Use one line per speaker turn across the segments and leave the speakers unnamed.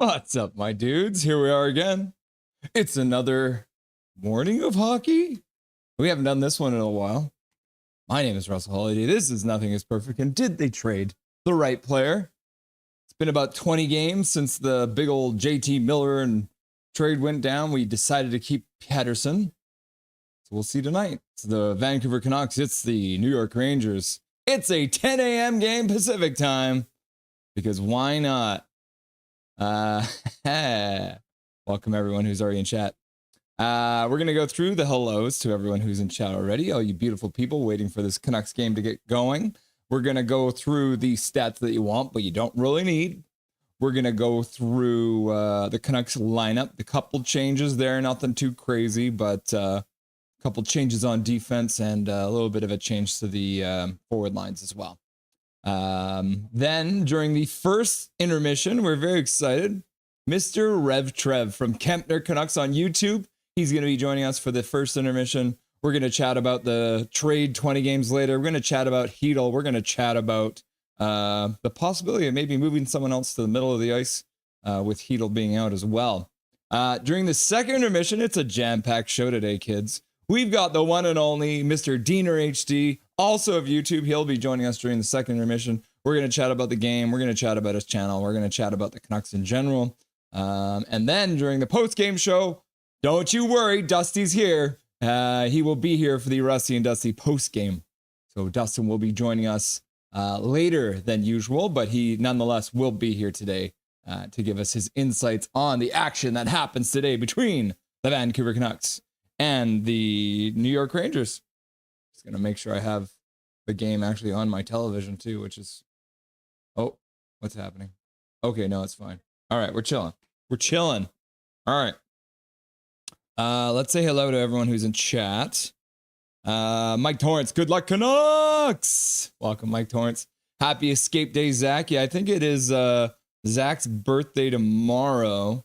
What's up, my dudes? Here we are again. It's another morning of hockey. We haven't done this one in a while. My name is Russell Holiday. This is Nothing is Perfect. And did they trade the right player? It's been about 20 games since the big old JT Miller and trade went down. We decided to keep Pettersson. So we'll see tonight. It's the Vancouver Canucks. It's the New York Rangers. It's a 10 a.m. game Pacific time. Because why not? Welcome everyone who's already in chat. We're going to go through the hellos to everyone who's in chat already. All you beautiful people waiting for this Canucks game to get going. We're going to go through the stats that you want, but you don't really need. We're going to go through the Canucks lineup. The couple changes there, nothing too crazy, but a couple changes on defense and a little bit of a change to the forward lines as well. Then during the first intermission, we're very excited. Mr. Rev Trev from Kempner Canucks on YouTube. He's going to be joining us for the first intermission. We're going to chat about the trade 20 games later. We're going to chat about Chytil. We're going to chat about the possibility of maybe moving someone else to the middle of the ice with Chytil being out as well. During the second intermission, it's a jam-packed show today, kids. We've got the one and only Mr. Diener HD, also of YouTube. He'll be joining us during the second intermission. We're going to chat about the game. We're going to chat about his channel. We're going to chat about the Canucks in general. And then during the post-game show, don't you worry, Dusty's here. He will be here for the Rusty and Dusty post-game. So Dustin will be joining us later than usual, but he nonetheless will be here today to give us his insights on the action that happens today between the Vancouver Canucks and the New York Rangers. Just going to make sure I have the game actually on my television too, which is... Oh, what's happening? Okay, no, it's fine. All right, we're chilling. We're chilling. All right. Let's say hello to everyone who's in chat. Mike Torrance, good luck Canucks! Welcome, Mike Torrance. Happy escape day, Zach. Yeah, I think it is Zach's birthday tomorrow.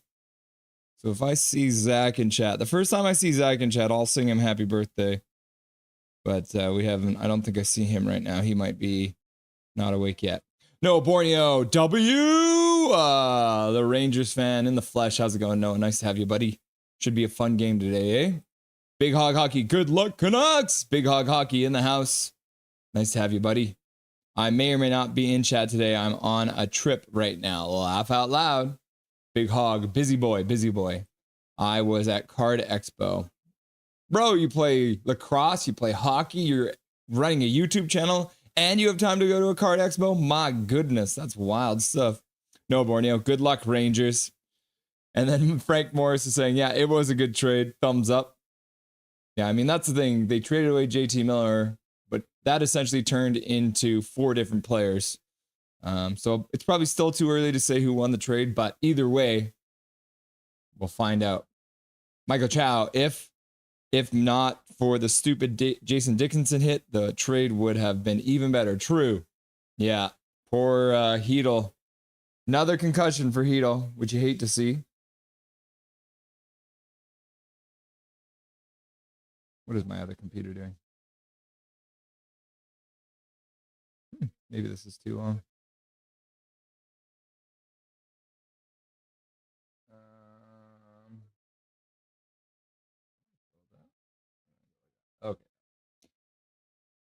So if I see Zach in chat, the first time I see Zach in chat, I'll sing him happy birthday. But we haven't, I don't think I see him right now. He might be not awake yet. No, Borneo W! The Rangers fan in the flesh. How's it going, Noah? Nice to have you, buddy. Should be a fun game today, eh? Big Hog Hockey, good luck, Canucks! Big Hog Hockey in the house. Nice to have you, buddy. I may or may not be in chat today. I'm on a trip right now. Laugh out loud. Big Hog, busy boy, busy boy. I was at Card Expo. Bro, you play lacrosse, you play hockey, you're running a YouTube channel, and you have time to go to a Card Expo? My goodness, that's wild stuff. No, Borneo, good luck, Rangers. And then Frank Morris is saying, yeah, it was a good trade. Thumbs up. Yeah, I mean, that's the thing. They traded away JT Miller, but that essentially turned into 4 different players. So it's probably still too early to say who won the trade, but either way, we'll find out. Michael Chow, if not for the stupid Jason Dickinson hit, the trade would have been even better. True. Yeah, poor Chytil. Another concussion for Chytil, which you hate to see. What is my other computer doing? Maybe this is too long. Okay.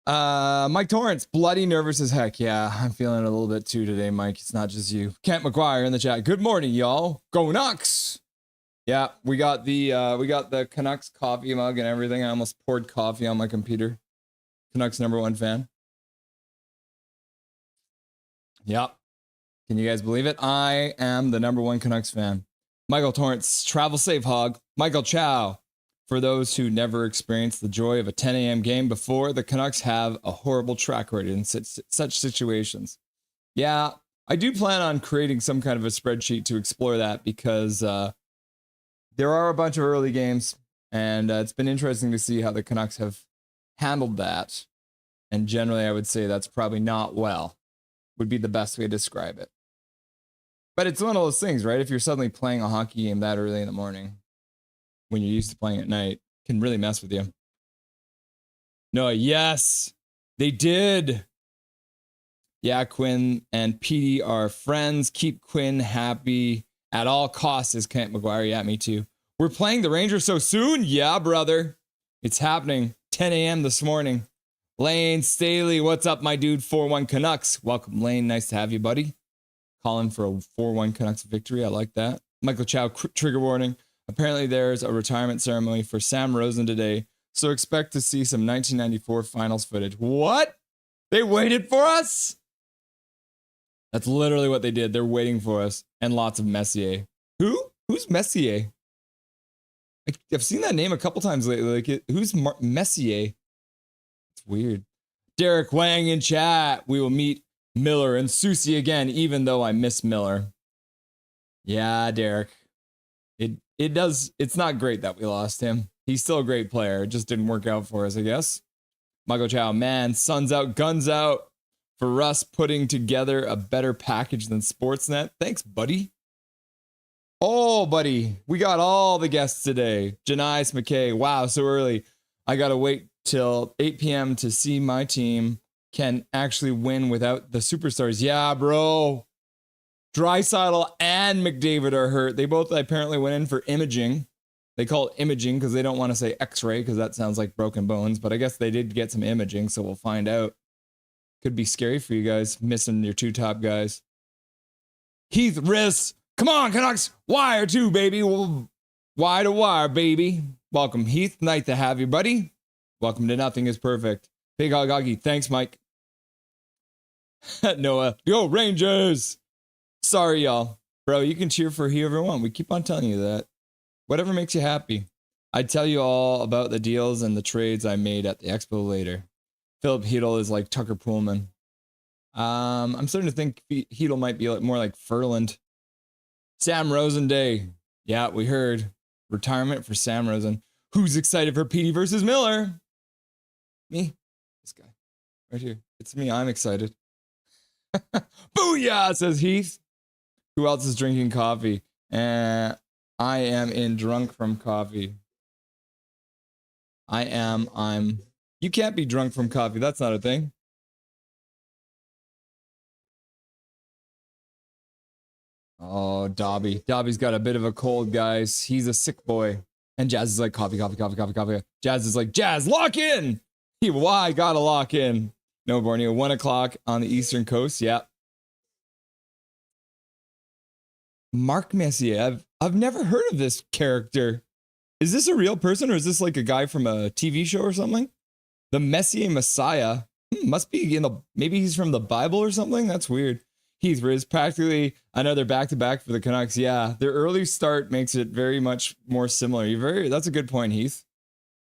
Mike Torrance, bloody nervous as heck. Yeah, I'm feeling it a little bit too today, Mike. It's not just you. Kent McGuire in the chat. Good morning, y'all. Go Canucks! Yeah, we got the Canucks coffee mug and everything. I almost poured coffee on my computer. Canucks #1 fan. Yep. Can you guys believe it? I am the #1 Canucks fan. Michael Torrance, travel safe, Hog. Michael Chow. For those who never experienced the joy of a 10 a.m. game before, the Canucks have a horrible track record in such situations. Yeah, I do plan on creating some kind of a spreadsheet to explore that because there are a bunch of early games, and it's been interesting to see how the Canucks have handled that. And generally, I would say that's probably not well, would be the best way to describe it. But it's one of those things, right? If you're suddenly playing a hockey game that early in the morning, when you're used to playing at night, can really mess with you. No, yes, they did. Yeah, Quinn and Petey are friends. Keep Quinn happy At all costs, says Kent McGuire. Yeah, me too. We're playing the Rangers so soon? Yeah, brother. It's happening. 10 a.m. this morning. Lane Staley, what's up, my dude? 4-1 Canucks. Welcome, Lane. Nice to have you, buddy. Calling for a 4-1 Canucks victory. I like that. Michael Chow, trigger warning. Apparently there's a retirement ceremony for Sam Rosen today, so expect to see some 1994 finals footage. What? They waited for us? That's literally what they did. They're waiting for us. And lots of Messier. Who? Who's Messier? I've seen that name a couple times lately. Like, who's Messier? It's weird. Derek Wang in chat. We will meet Miller and Soucy again, even though I miss Miller. Yeah, Derek. It's not great that we lost him. He's still a great player. It just didn't work out for us, I guess. Michael Chow, man, sun's out, guns out. For us putting together a better package than Sportsnet. Thanks, buddy. Oh, buddy. We got all the guests today. Janice McKay. Wow, so early. I got to wait till 8 p.m. to see my team can actually win without the superstars. Yeah, bro. Draisaitl and McDavid are hurt. They both apparently went in for imaging. They call it imaging because they don't want to say x-ray because that sounds like broken bones. But I guess they did get some imaging, so we'll find out. Could be scary for you guys, missing your two top guys. Heath Riss. Come on, Canucks. Wire two, baby. Wire to wire, baby. Welcome, Heath. Nice to have you, buddy. Welcome to Nothing is Perfect. Big Hoggy. Thanks, Mike. Noah. Go Rangers. Sorry, y'all. Bro, you can cheer for whoever you want. We keep on telling you that. Whatever makes you happy. I'd tell you all about the deals and the trades I made at the Expo later. Philip Chytil is like Tucker Poolman. I'm starting to think Chytil might be more like Furland. Sam Rosen Day. Yeah, we heard. Retirement for Sam Rosen. Who's excited for Petey versus Miller? Me. This guy. Right here. It's me. I'm excited. Booyah, says Heath. Who else is drinking coffee? I am in drunk from coffee. You can't be drunk from coffee. That's not a thing. Oh, Dobby. Dobby's got a bit of a cold, guys. He's a sick boy. And Jazz is like, coffee. Jazz is like, Jazz, lock in! Why gotta lock in? No, Borneo, 1 o'clock on the Eastern Coast. Yeah. Mark Messier. I've never heard of this character. Is this a real person or is this like a guy from a TV show or something? The Messier Messiah. Must be maybe he's from the Bible or something. That's weird. Heath Riz, practically another back-to-back for the Canucks. Yeah, their early start makes it very much more similar. That's a good point, Heath.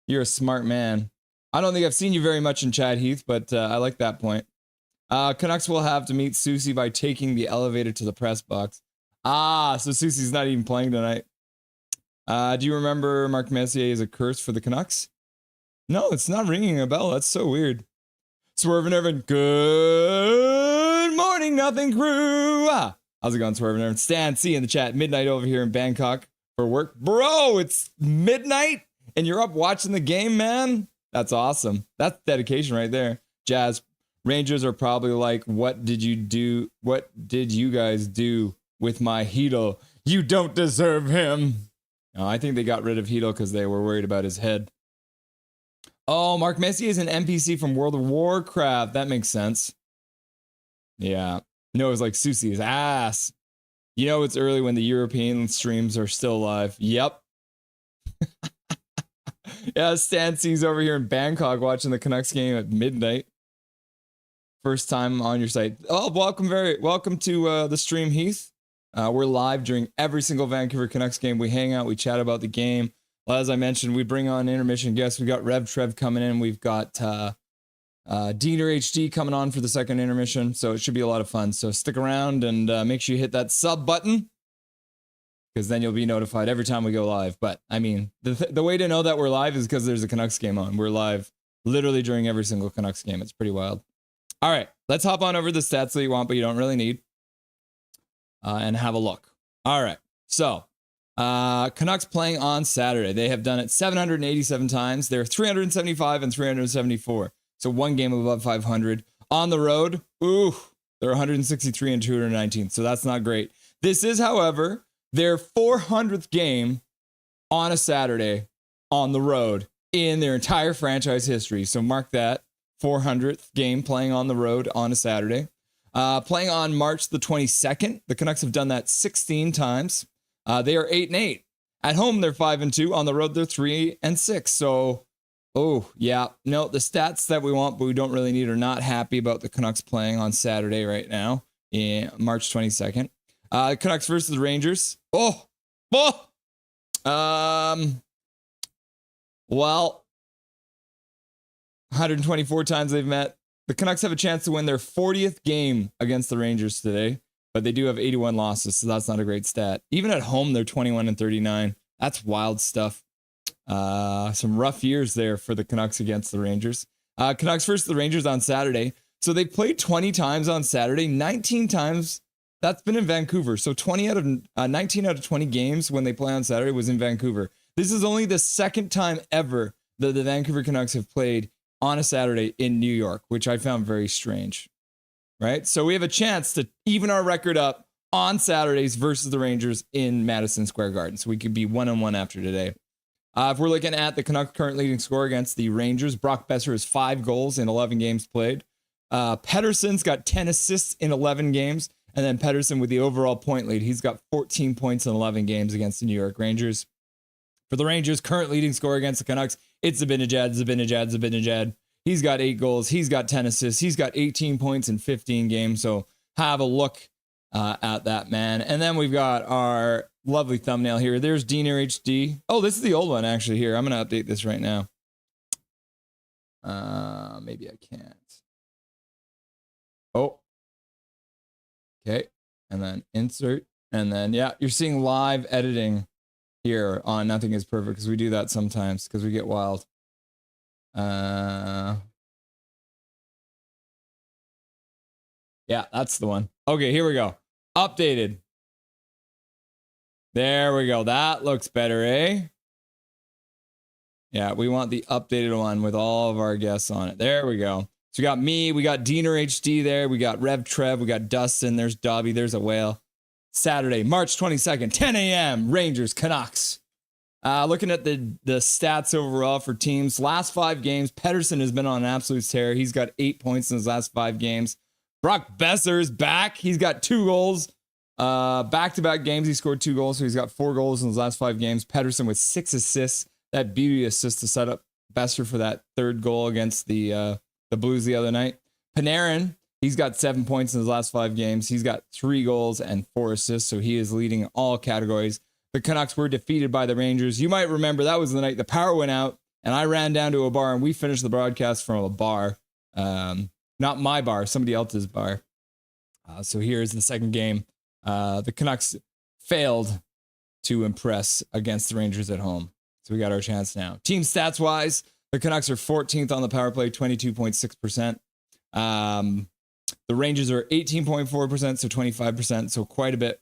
You're a smart man. I don't think I've seen you very much in chat, Heath, but I like that point. Canucks will have to meet Soucy by taking the elevator to the press box. So Soucy's not even playing tonight. Do you remember Mark Messier is a curse for the Canucks? No, it's not ringing a bell. That's so weird. Swerve and Irvin, good morning, Nothing crew. How's it going, Swerve and Irvin? Stan C in the chat. Midnight over here in Bangkok for work. Bro, it's midnight and you're up watching the game, man. That's awesome. That's dedication right there. Jazz, Rangers are probably like, what did you guys do with my Chytil? You don't deserve him. No, I think they got rid of Chytil because they were worried about his head. Oh, Mark Messier is an NPC from World of Warcraft. That makes sense. Yeah. No, it was like Soucy's ass. You know it's early when the European streams are still live. Yep. Yeah, Stan C's over here in Bangkok watching the Canucks game at midnight. First time on your site. Oh, welcome to the stream, Heath. We're live during every single Vancouver Canucks game. We hang out, we chat about the game. Well, as I mentioned, we bring on intermission guests. We got Rev Trev coming in. We've got Diener HD coming on for the second intermission. So it should be a lot of fun. So stick around and make sure you hit that sub button, because then you'll be notified every time we go live. But I mean, the way to know that we're live is because there's a Canucks game on. We're live literally during every single Canucks game. It's pretty wild. All right, let's hop on over the stats that you want, but you don't really need, and have a look. All right, so Canucks playing on Saturday. They have done it 787 times. They're 375 and 374. So one game above 500. On the road, they're 163 and 219. So that's not great. This is, however, their 400th game on a Saturday on the road in their entire franchise history. So mark that, 400th game playing on the road on a Saturday. Playing on March the 22nd, the Canucks have done that 16 times. They are 8-8. At home, they're 5-2. On the road, they're 3-6. So, the stats that we want, but we don't really need, are not happy about the Canucks playing on Saturday right now, in March 22nd. Canucks versus the Rangers. Well, 124 times they've met. The Canucks have a chance to win their 40th game against the Rangers today, but they do have 81 losses, so that's not a great stat. Even at home, they're 21-39. That's wild stuff. Some rough years there for the Canucks against the Rangers. Canucks versus the Rangers on Saturday. So they played 20 times on Saturday, 19 times. That's been in Vancouver. So 19 out of 20 games when they play on Saturday was in Vancouver. This is only the second time ever that the Vancouver Canucks have played on a Saturday in New York, which I found very strange, right? So we have a chance to even our record up on Saturdays versus the Rangers in Madison Square Garden. So we could be 1-1 after today. If we're looking at the Canucks' current leading scorer against the Rangers, Brock Besser has 5 goals in 11 games played. Pettersson's got 10 assists in 11 games. And then Pettersson with the overall point lead. He's got 14 points in 11 games against the New York Rangers. For the Rangers, current leading scorer against the Canucks, it's Zibanejad. He's got 8 goals. He's got 10 assists. He's got 18 points in 15 games. So have a look at that, man. And then we've got our lovely thumbnail here. There's Diener HD. Oh, this is the old one, actually, here. I'm going to update this right now. Maybe I can't. Oh. Okay. And then insert. And then, you're seeing live editing here on Nothing is Perfect, because we do that sometimes because we get wild. Yeah, that's the one. Okay, here we go. Updated. There we go. That looks better, eh? Yeah, we want the updated one with all of our guests on it. There we go. So we got me, we got Diener HD there, we got Rev Trev, we got Dustin, there's Dobby, there's a whale. Saturday, March 22nd, 10 a.m., Rangers, Canucks. Looking at the stats overall for teams, last 5 games, Pettersson has been on an absolute tear. He's got 8 points in his last 5 games. Brock Besser is back. He's got 2 goals. Back-to-back games, he scored 2 goals, so he's got 4 goals in his last 5 games. Pettersson with 6 assists. That beauty assist to set up Besser for that 3rd goal against the Blues the other night. Panarin, he's got 7 points in his last 5 games. He's got 3 goals and 4 assists, so he is leading all categories. The Canucks were defeated by the Rangers. You might remember that was the night the power went out, and I ran down to a bar, and we finished the broadcast from a bar. Not my bar, somebody else's bar. So here's the second game. The Canucks failed to impress against the Rangers at home. So we got our chance now. Team stats-wise, the Canucks are 14th on the power play, 22.6%. The Rangers are 18.4%, so 25%, so quite a bit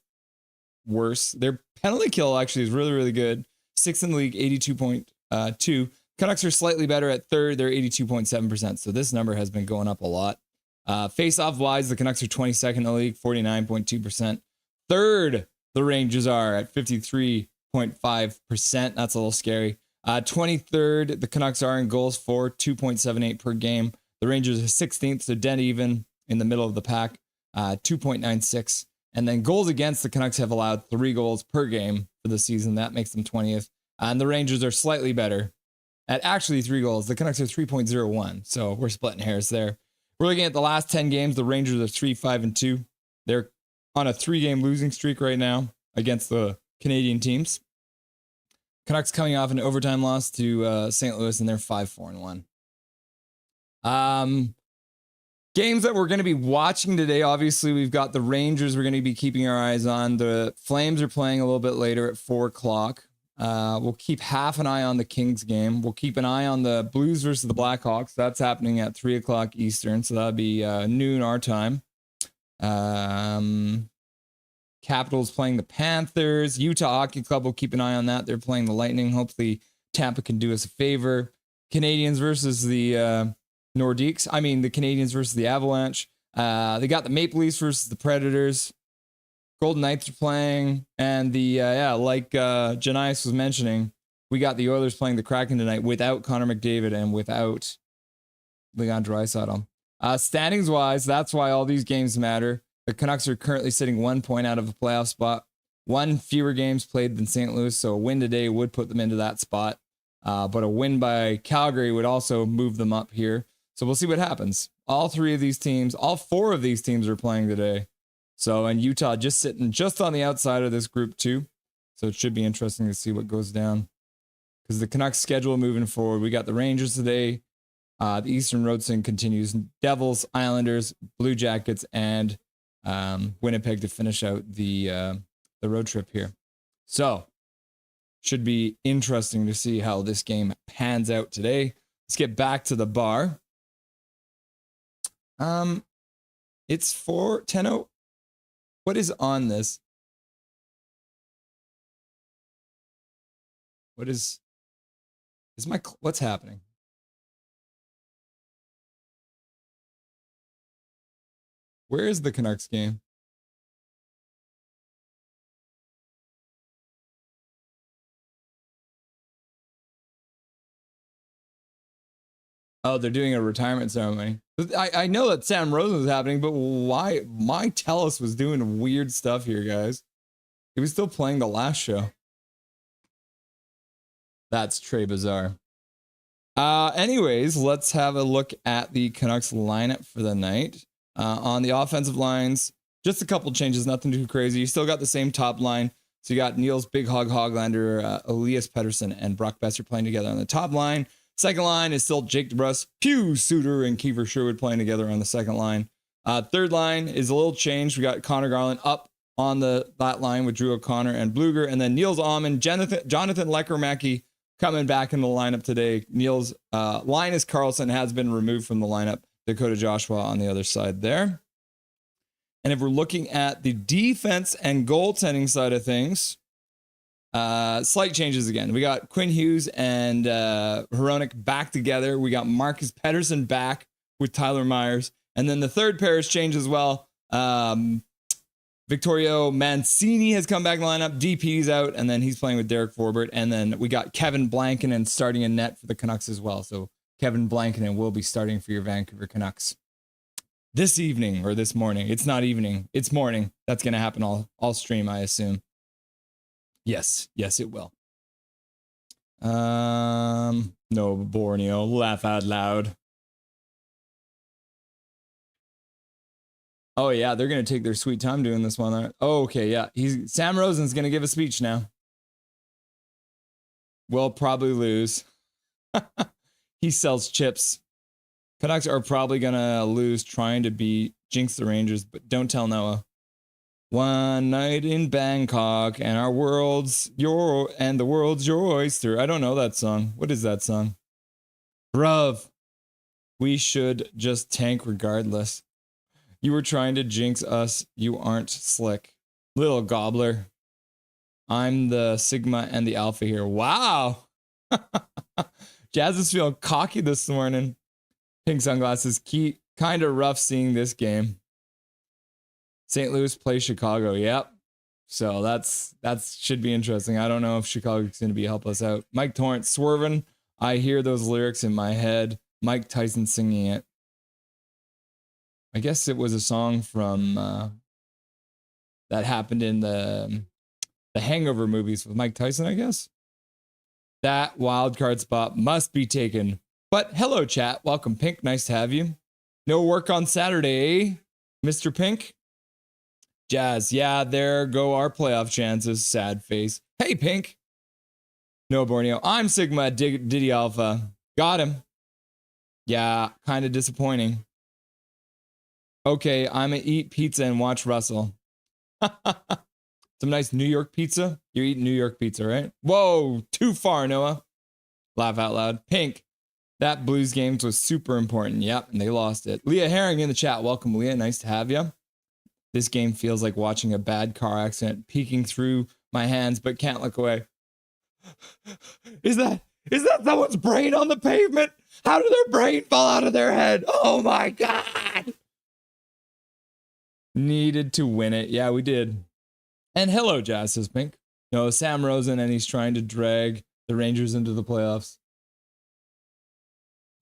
worse. Their penalty kill actually is really, really good. 6th in the league, 82.2. Canucks are slightly better at 3rd. They're 82.7%, so this number has been going up a lot. Face-off-wise, the Canucks are 22nd in the league, 49.2%. 3rd, the Rangers are at 53.5%. That's a little scary. 23rd, the Canucks are in goals for 2.78 per game. The Rangers are 16th, so dead even in the middle of the pack, 2.96. And then goals against, the Canucks have allowed 3 goals per game for the season. That makes them 20th. And the Rangers are slightly better at actually 3 goals. The Canucks are 3.01. So we're splitting hairs there. We're looking at the last 10 games. The Rangers are 3-5-2. They're on a 3-game losing streak right now against the Canadian teams. Canucks coming off an overtime loss to St. Louis, and they're 5-4-1. Games that we're going to be watching today, obviously, we've got the Rangers we're going to be keeping our eyes on. The Flames are playing a little bit later at 4 o'clock. We'll keep half an eye on the Kings game. We'll keep an eye on the Blues versus the Blackhawks. That's happening at 3 o'clock Eastern, so that'll be noon our time. Capitals playing the Panthers. Utah Hockey Club, will keep an eye on that. They're playing the Lightning. Hopefully Tampa can do us a favor. Canadians versus the Nordiques. The Canadians versus the Avalanche. They got the Maple Leafs versus the Predators. Golden Knights are playing, and the like Janice was mentioning, we got the Oilers playing the Kraken tonight without Connor McDavid and without Leon Draisaitl. Standings wise, that's why all these games matter. The Canucks are currently sitting 1 point out of a playoff spot. One fewer games played than St. Louis, so a win today would put them into that spot. But a win by Calgary would also move them up here. So we'll see what happens. All four of these teams are playing today. So, and Utah just sitting just on the outside of this group too. So it should be interesting to see what goes down. Because the Canucks schedule moving forward, we got the Rangers today. The Eastern Road Sim continues. Devils, Islanders, Blue Jackets, and Winnipeg to finish out the road trip here. So, should be interesting to see how this game pans out today. Let's get back to the bar. It's 4:10. What is on this? What's happening? Where is the Canucks game? Oh, they're doing a retirement ceremony. I know that Sam Rosen was happening, but why? My Telus was doing weird stuff here, guys. He was still playing the last show. That's Trey Bizarre. Anyways, let's have a look at the Canucks lineup for the night. On the offensive lines, just a couple changes, nothing too crazy. You still got the same top line. So you got Niels Big Hog Hoglander, Elias Pettersson, and Brock Besser playing together on the top line. Second line is still Jake DeBrusk, Pew Suter, and Kiefer Sherwood playing together on the second line. Third line is a little changed. We got Connor Garland up on that line with Drew O'Connor and Bluger, and then Niels Almond, Jonathan Leckermacki coming back in the lineup today. Niels Linus Carlson has been removed from the lineup. Dakota Joshua on the other side there. And if we're looking at the defense and goaltending side of things, slight changes again. We got Quinn Hughes and Hronik back together. We got Marcus Pettersson back with Tyler Myers. And then the third pair has changed as well. Victorio Mancini has come back in the lineup. DP's out, and then he's playing with Derek Forbert. And then we got Kevin Blankinen starting in net for the Canucks as well. So Kevin Blankinen will be starting for your Vancouver Canucks this evening or this morning. It's not evening, it's morning. That's going to happen all stream, I assume. Yes, it will. No, Borneo, laugh out loud. Oh yeah, they're gonna take their sweet time doing this one. Oh, okay, yeah. Sam Rosen's gonna give a speech now. We'll probably lose. He sells chips. Canucks are probably gonna lose trying to jinx the Rangers, but don't tell Noah. One night in Bangkok, and the world's your oyster. I don't know that song. What is that song? Bruv, we should just tank regardless. You were trying to jinx us. You aren't slick. Little gobbler. I'm the Sigma and the Alpha here. Wow. Jazz is feeling cocky this morning. Pink sunglasses. Kind of rough seeing this game. St. Louis plays Chicago. Yep. So that should be interesting. I don't know if Chicago's going to help us out. Mike Torrance swerving. I hear those lyrics in my head. Mike Tyson singing it. I guess it was a song from that happened in the Hangover movies with Mike Tyson, I guess. That wild card spot must be taken. But hello, chat. Welcome, Pink. Nice to have you. No work on Saturday, eh, Mr. Pink? Jazz. Yeah, there go our playoff chances. Sad face. Hey, Pink. No, Borneo. I'm Sigma Diddy Alpha. Got him. Yeah, kind of disappointing. Okay, I'm gonna eat pizza and watch Russell. Some nice New York pizza. You're eating New York pizza, right? Whoa, too far, Noah. Laugh out loud. Pink, that Blues game was super important. Yep, and they lost it. Leah Herring in the chat. Welcome, Leah. Nice to have you. This game feels like watching a bad car accident peeking through my hands, but can't look away. Is that someone's brain on the pavement? How did their brain fall out of their head? Oh my God. Needed to win it. Yeah, we did. And hello, Jazz, says Pink. No, Sam Rosen, and he's trying to drag the Rangers into the playoffs.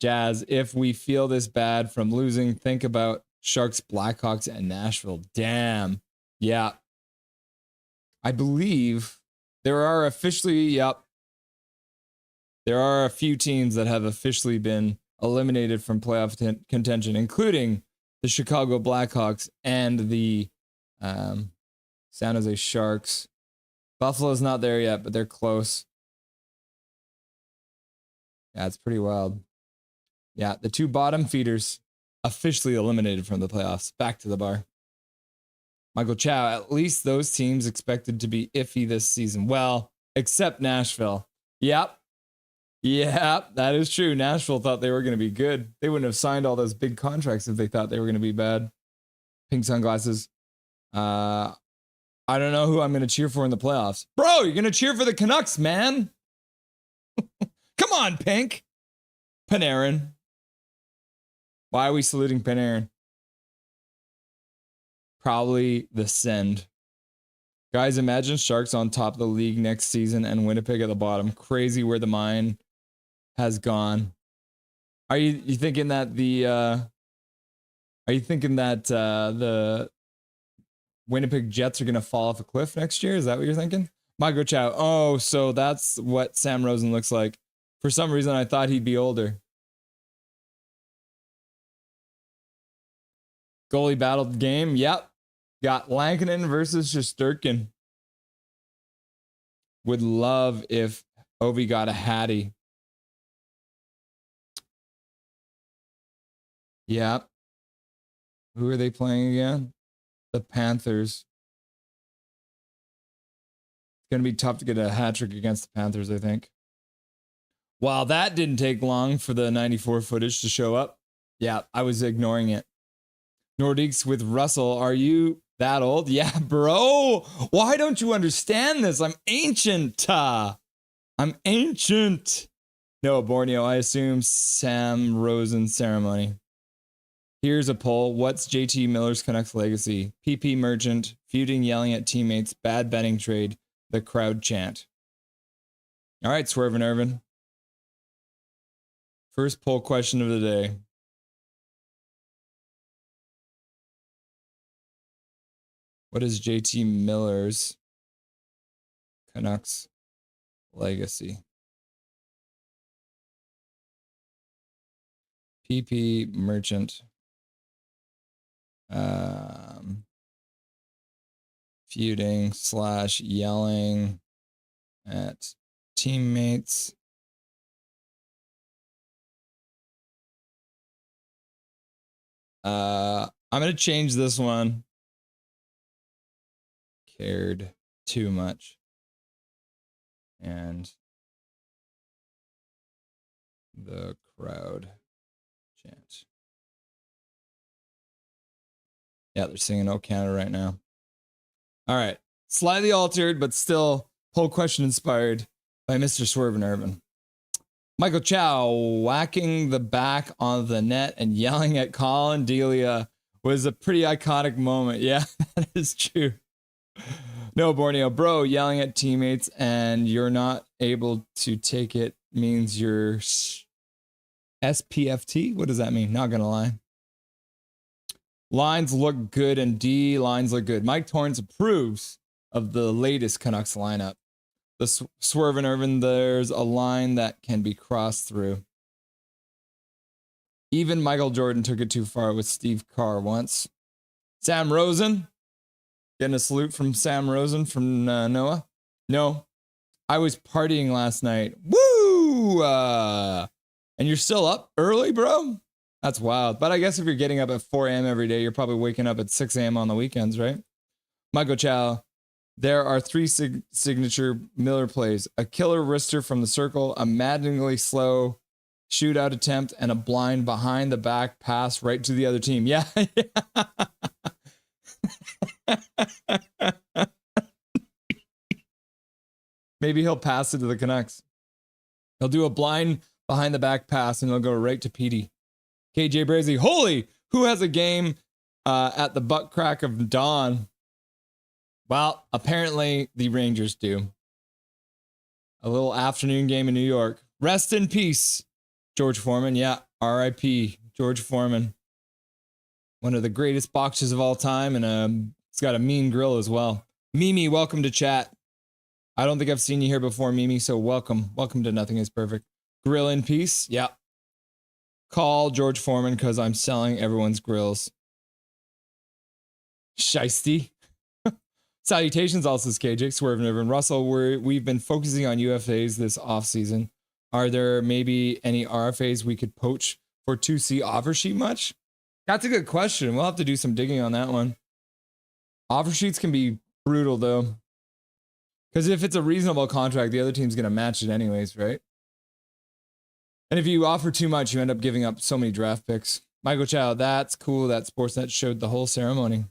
Jazz, if we feel this bad from losing, think about Sharks, Blackhawks, and Nashville. Damn. Yeah. I believe there are officially, there are a few teams that have officially been eliminated from playoff contention, including the Chicago Blackhawks and the San Jose Sharks. Buffalo's not there yet, but they're close. Yeah, it's pretty wild. Yeah, the two bottom feeders officially eliminated from the playoffs. Back to the bar. Michael Chow, at least those teams expected to be iffy this season. Well, except Nashville. Yep. Yeah, that is true. Nashville thought they were going to be good. They wouldn't have signed all those big contracts if they thought they were going to be bad. Pink sunglasses. I don't know who I'm going to cheer for in the playoffs. Bro, you're going to cheer for the Canucks, man. Come on, Pink. Panarin. Why are we saluting Panarin? Probably the send. Guys, imagine Sharks on top of the league next season and Winnipeg at the bottom. Crazy where the mine has gone. Are you thinking that the Winnipeg Jets are going to fall off a cliff next year? Is that what you're thinking? Michael Chow. Oh, so that's what Sam Rosen looks like. For some reason, I thought he'd be older. Goalie battled game. Yep. Got Lankinen versus Shesterkin. Would love if Ovi got a Hattie. Yep. Who are they playing again? The Panthers. It's going to be tough to get a hat trick against the Panthers, I think. Wow, that didn't take long for the 94 footage to show up. Yeah, I was ignoring it. Nordiques with Russell. Are you that old? Yeah, bro. Why don't you understand this? I'm ancient. I'm ancient. No, Borneo. I assume Sam Rosen ceremony. Here's a poll. What's JT Miller's Canucks legacy? PP merchant, feuding, yelling at teammates, bad betting trade, the crowd chant. All right, Swerve and Irvin. First poll question of the day. What is JT Miller's Canucks legacy? PP merchant. Feuding / yelling at teammates. I'm going to change this one. Cared too much. And the crowd chant. Yeah, they're singing "Oh Canada" right now. All right. Slightly altered, but still poll question inspired by Mr. Swerve and Irvin. Michael Chow whacking the back on the net and yelling at Colin Delia was a pretty iconic moment. Yeah, that is true. No, Borneo. Bro, yelling at teammates and you're not able to take it means you're SPFT? What does that mean? Not going to lie. Lines look good and D lines look good. Mike Torrance approves of the latest Canucks lineup. The Swerve and Irvin, there's a line that can be crossed through. Even Michael Jordan took it too far with Steve Carr once. Sam Rosen. Getting a salute from Sam Rosen from Noah. No, I was partying last night. Woo! And you're still up early, bro? That's wild. But I guess if you're getting up at 4 a.m. every day, you're probably waking up at 6 a.m. on the weekends, right? Michael Chow. There are 3 signature Miller plays. A killer wrister from the circle, a maddeningly slow shootout attempt, and a blind behind the back pass right to the other team. Yeah. Maybe he'll pass it to the Canucks. He'll do a blind behind the back pass and he'll go right to Petey. KJ Brazy, holy, who has a game at the butt crack of dawn? Well, apparently the Rangers do. A little afternoon game in New York. Rest in peace, George Foreman. Yeah, R.I.P. George Foreman. One of the greatest boxers of all time, and it's got a mean grill as well. Mimi, welcome to chat. I don't think I've seen you here before, Mimi, so welcome. Welcome to Nothing is Perfect. Grill in peace. Yeah. Call George Foreman because I'm selling everyone's grills. Shiesty. Salutations, also KJ, Swerve, and Russell. We've been focusing on UFAs this offseason. Are there maybe any RFAs we could poach for 2C offer sheet much? That's a good question. We'll have to do some digging on that one. Offer sheets can be brutal, though. Because if it's a reasonable contract, the other team's going to match it anyways, right? And if you offer too much, you end up giving up so many draft picks. Michael Chow, that's cool. That Sportsnet showed the whole ceremony.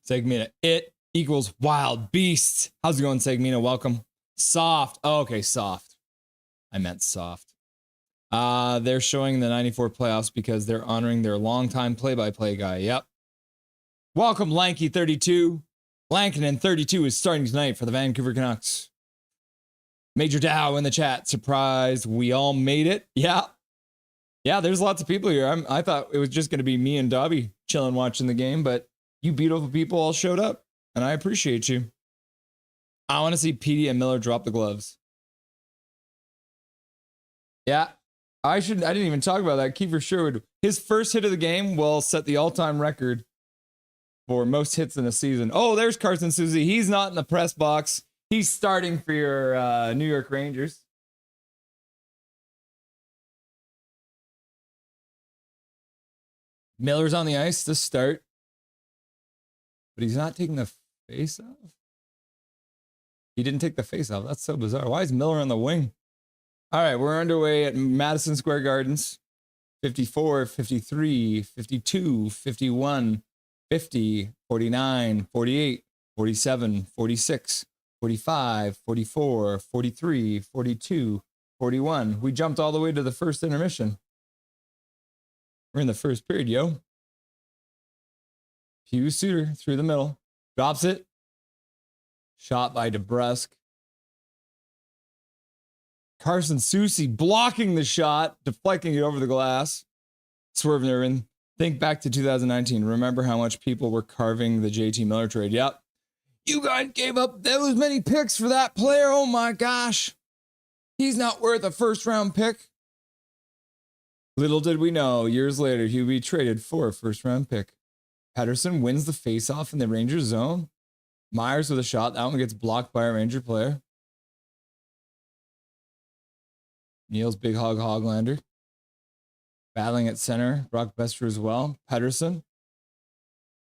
Segmina, it equals wild beast. How's it going, Segmina? Welcome. Soft. Oh, okay, soft. I meant soft. They're showing the 94 playoffs because they're honoring their longtime play-by-play guy. Yep. Welcome, Lanky32. Lankinen32 is starting tonight for the Vancouver Canucks. Major Dow in the chat. Surprised we all made it. Yeah. Yeah, there's lots of people here. I thought it was just going to be me and Dobby chilling watching the game, but you beautiful people all showed up, and I appreciate you. I want to see Petey and Miller drop the gloves. Yeah. I didn't even talk about that. Kiefer Sherwood, his first hit of the game will set the all-time record for most hits in a season. Oh, there's Carson Soucy. He's not in the press box. He's starting for your New York Rangers. Miller's on the ice to start, but he's not taking the face off. He didn't take the face off. That's so bizarre. Why is Miller on the wing? All right, we're underway at Madison Square Gardens. 54, 53, 52, 51, 50, 49, 48, 47, 46, 45, 44, 43, 42, 41. We jumped all the way to the first intermission. We're in the first period, yo. Hughes Suter through the middle. Drops it. Shot by DeBrusque. Carson Soucy blocking the shot, deflecting it over the glass. Swerve Nervin. Think back to 2019. Remember how much people were carving the JT Miller trade? Yep. You guys gave up those many picks for that player. Oh my gosh. He's not worth a first round pick. Little did we know, years later, he'd be traded for a first round pick. Pettersson wins the faceoff in the Rangers zone. Myers with a shot. That one gets blocked by a Ranger player. Neil's Big Hog Hoglander. Battling at center. Brock Besser as well. Pettersson.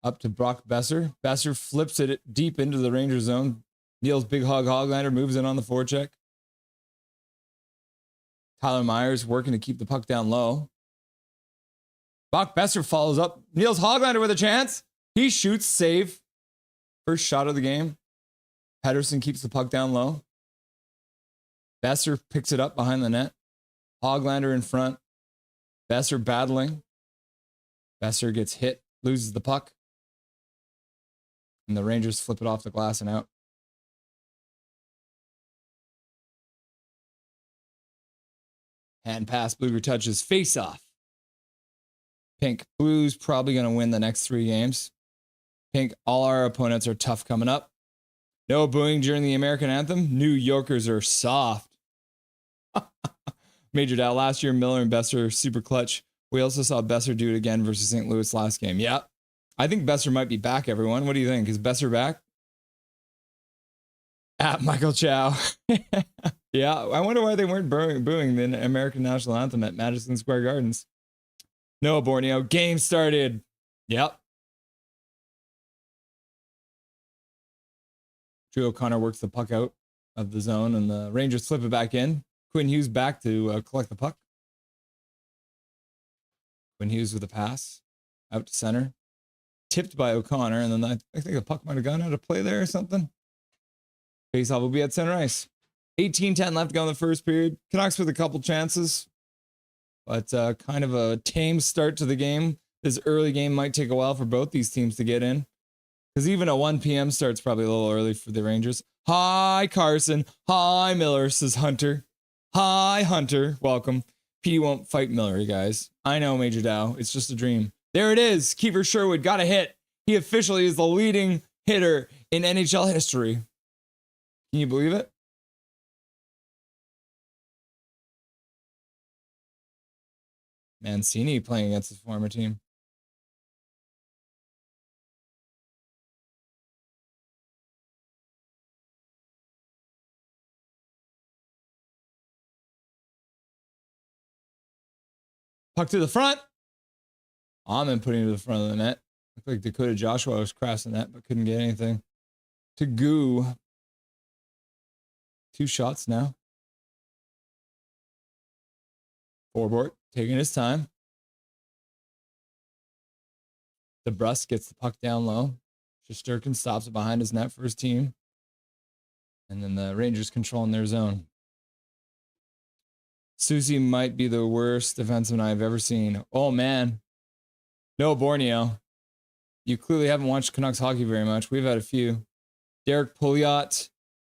Up to Brock Besser. Besser flips it deep into the Ranger zone. Neil's Big Hog Hoglander moves in on the forecheck. Tyler Myers working to keep the puck down low. Brock Besser follows up. Neil's Hoglander with a chance. He shoots, save. First shot of the game. Pettersson keeps the puck down low. Besser picks it up behind the net. Hoglander in front. Besser battling. Besser gets hit, loses the puck. And the Rangers flip it off the glass and out. Hand pass, Bluger touches, face off. Pink, Blues probably going to win the next 3 games. Pink, all our opponents are tough coming up. No booing during the American anthem. New Yorkers are soft. Major Dow, last year, Miller and Besser super clutch. We also saw Besser do it again versus St. Louis last game. Yeah. I think Besser might be back, everyone. What do you think? Is Besser back? At Michael Chow. Yeah, I wonder why they weren't booing the American national anthem at Madison Square Gardens. No, Borneo. Game started. Yep. Drew O'Connor works the puck out of the zone, and the Rangers flip it back in. Quinn Hughes back to collect the puck. Quinn Hughes with a pass out to center. Tipped by O'Connor, and then I think the puck might have gone out of play there or something. Faceoff will be at center ice. 18-10 left to go in the first period. Canucks with a couple chances, but kind of a tame start to the game. This early game might take a while for both these teams to get in. Because even a 1 p.m. start's probably a little early for the Rangers. Hi, Carson. Hi, Miller, says Hunter. Hi, Hunter. Welcome. Petey won't fight Miller, you guys. I know, Major Dow. It's just a dream. There it is. Kiefer Sherwood got a hit. He officially is the leading hitter in NHL history. Can you believe it? Mancini playing against his former team. Puck to the front. Amon putting it to the front of the net. Looked like Dakota Joshua was crossing that, but couldn't get anything. To Goo. 2 shots now. Forward, taking his time. DeBrusque gets the puck down low. Shesterkin stops it behind his net for his team. And then the Rangers controlling their zone. Soucy might be the worst defenseman I've ever seen. Oh, man. No, Borneo. You clearly haven't watched Canucks hockey very much. We've had a few. Derek Pouliot.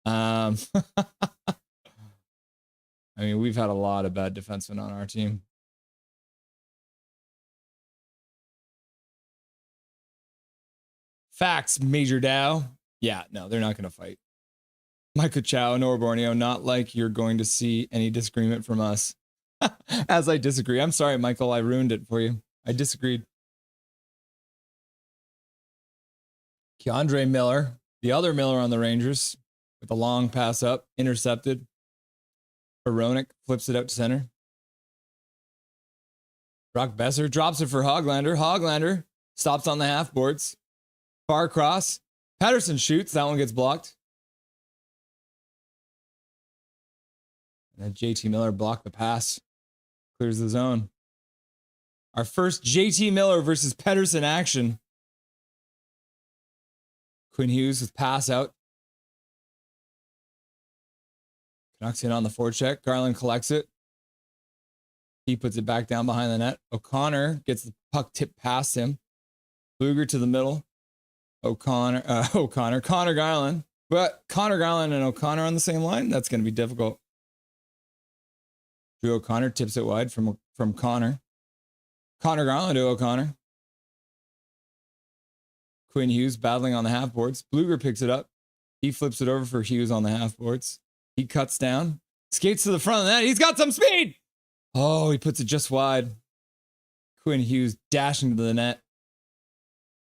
I mean, we've had a lot of bad defensemen on our team. Facts, Major Dow. Yeah, no, they're not going to fight. Michael Chow, Nor Borneo, not like you're going to see any disagreement from us. As I disagree. I'm sorry, Michael, I ruined it for you. I disagreed. Keandre Miller, the other Miller on the Rangers, with a long pass up, intercepted. Veronic flips it out to center. Brock Besser drops it for Hoglander. Hoglander stops on the half boards. Far cross. Pettersson shoots. That one gets blocked. And then JT Miller blocked the pass. Clears the zone. Our first JT Miller versus Pettersson action. Quinn Hughes with pass out. Canucks in on the forecheck. Garland collects it. He puts it back down behind the net. O'Connor gets the puck tipped past him. Luger to the middle. Connor Garland. But Connor Garland and O'Connor on the same line? That's going to be difficult. Drew O'Connor tips it wide from Connor. Connor Garland to O'Connor. Quinn Hughes battling on the half boards. Bluger picks it up. He flips it over for Hughes on the half boards. He cuts down. Skates to the front of the net. He's got some speed. Oh, he puts it just wide. Quinn Hughes dashing to the net.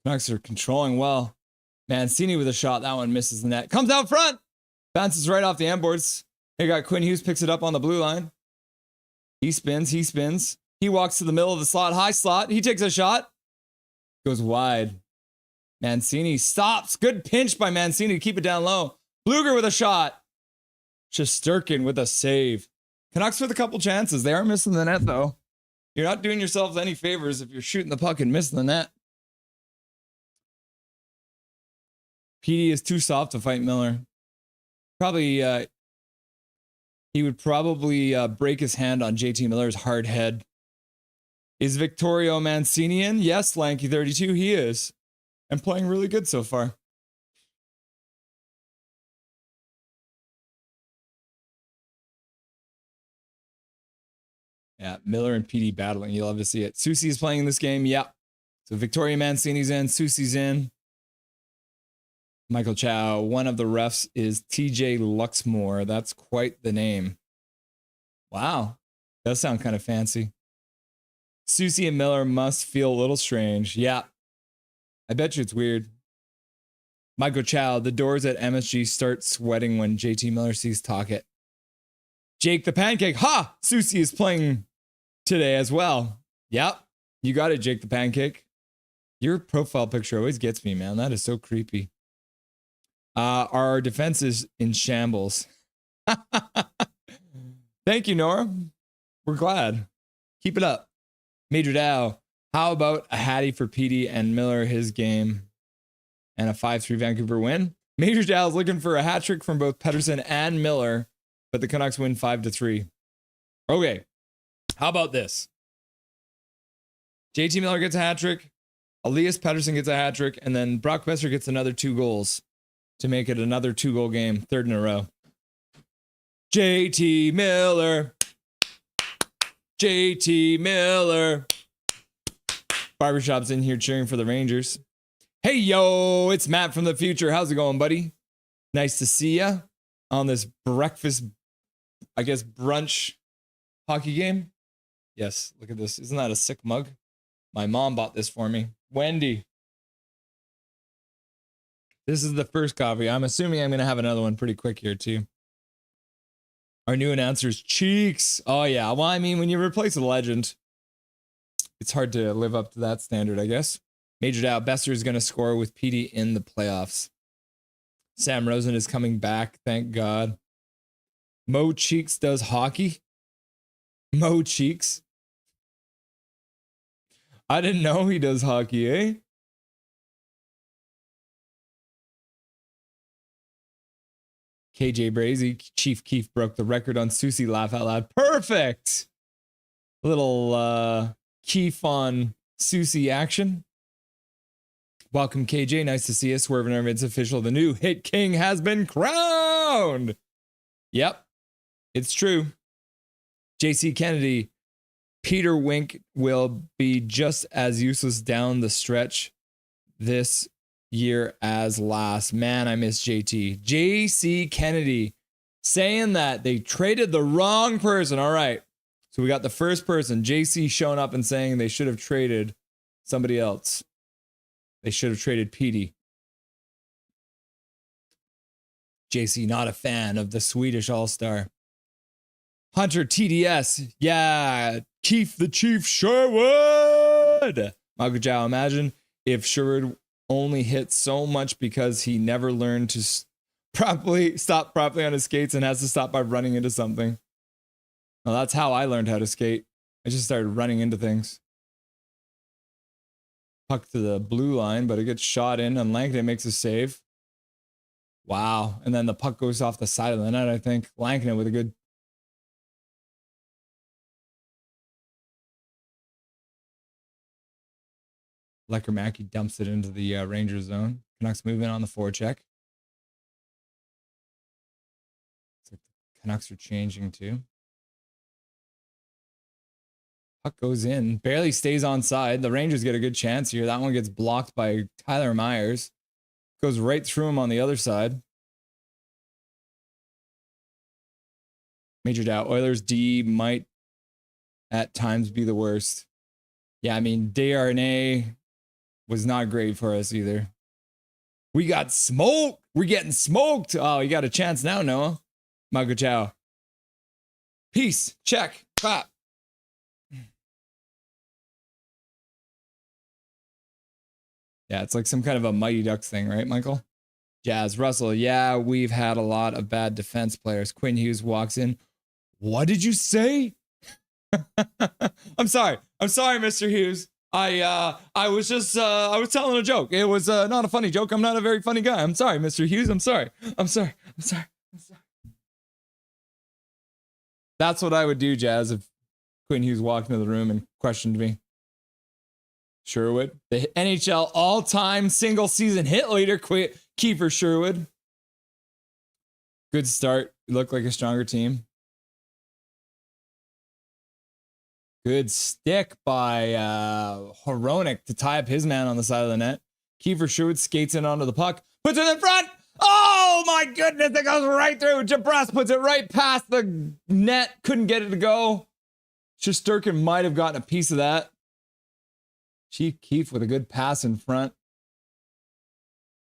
Canucks are controlling well. Mancini with a shot. That one misses the net. Comes out front. Bounces right off the end boards. They got Quinn Hughes picks it up on the blue line. He spins. He spins. He walks to the middle of the slot. High slot. He takes a shot. Goes wide. Mancini stops. Good pinch by Mancini to keep it down low. Bluger with a shot. Shesterkin with a save. Canucks with a couple chances. They are missing the net, though. You're not doing yourselves any favors if you're shooting the puck and missing the net. PD is too soft to fight Miller. Probably, he would probably break his hand on JT Miller's hard head. Is Victorio Mancinian? Yes, Lanky32, he is. And playing really good so far. Yeah, Miller and PD battling. You'll love to see it. Soucy is playing in this game. Yeah. So Victoria Mancini's in. Soucy's in. Michael Chow. One of the refs is TJ Luxmore. That's quite the name. Wow. Does sound kind of fancy. Soucy and Miller must feel a little strange. Yeah. I bet you it's weird. Michael Chow. The doors at MSG start sweating when JT Miller sees Tocchet. Jake the Pancake. Ha! Soucy is playing today as well. Yep. You got it, Jake the Pancake. Your profile picture always gets me, man. That is so creepy. Our defense is in shambles. Thank you, Nora. We're glad. Keep it up. Major Dow. How about a hattie for PD and Miller, his game, and a 5-3 Vancouver win? Major Dow is looking for a hat trick from both Pettersson and Miller, but the Canucks win 5-3. Okay. How about this? JT Miller gets a hat trick. Elias Pettersson gets a hat trick. And then Brock Besser gets another 2 goals to make it another 2-goal game, 3rd in a row. JT Miller. JT Miller. Barbershop's in here cheering for the Rangers. Hey, yo, it's Matt from the future. How's it going, buddy? Nice to see ya on this breakfast, I guess, brunch hockey game. Yes, look at this. Isn't that a sick mug? My mom bought this for me. Wendy. This is the first coffee. I'm assuming I'm going to have another one pretty quick here, too. Our new announcer's Cheeks. Oh, yeah. Well, I mean, when you replace a legend, it's hard to live up to that standard, I guess. Major doubt, Besser is going to score with Petey in the playoffs. Sam Rosen is coming back, thank God. Mo Cheeks does hockey. Mo Cheeks. I didn't know he does hockey, eh? KJ Brazy, Chief Keef broke the record on Soucy. Laugh out loud. Perfect. Little Keef on Soucy action. Welcome, KJ. Nice to see you. Swerving over. It's official. The new Hit King has been crowned. Yep, it's true. JC Kennedy. Peter Wink will be just as useless down the stretch this year as last. Man, I miss JT. JC Kennedy saying that they traded the wrong person. All right. So we got the first person, JC, showing up and saying they should have traded somebody else. They should have traded Petey. JC, not a fan of the Swedish All-Star. Hunter TDS. Yeah. Keith the Chief Sherwood. Michael Jow, imagine if Sherwood only hit so much because he never learned to stop properly on his skates and has to stop by running into something. Well, that's how I learned how to skate. I just started running into things. Puck to the blue line, but it gets shot in, and Langton makes a save. Wow. And then the puck goes off the side of the net, I think. Langton with a good... Lecker dumps it into the Rangers zone. Canucks move in on the forecheck. Looks like the Canucks are changing too. Puck goes in, barely stays on side. The Rangers get a good chance here. That one gets blocked by Tyler Myers. Goes right through him on the other side. Major doubt. Oilers D might at times be the worst. Yeah, I mean, Desharnais was not great for us either. We got smoked. We're getting smoked. Oh, you got a chance now, Noah. Michael Chow. Peace. Check. Clap. Yeah, it's like some kind of a Mighty Ducks thing, right, Michael? Jazz. Russell. Yeah, we've had a lot of bad defense players. Quinn Hughes walks in. What did you say? I'm sorry, Mr. Hughes. I was just I was telling a joke. It was not a funny joke. I'm not a very funny guy. I'm sorry, Mr. Hughes. I'm sorry. That's what I would do, Jazz, if Quinn Hughes walked into the room and questioned me. Sherwood, the NHL all-time single-season hit leader, Kiefer Sherwood. Good start. You look like a stronger team. Good stick by Hronek to tie up his man on the side of the net. Kiefer Sherwood skates in onto the puck. Puts it in front. Oh, my goodness. It goes right through. Jabras puts it right past the net. Couldn't get it to go. Shesterkin might have gotten a piece of that. Chief Keef with a good pass in front.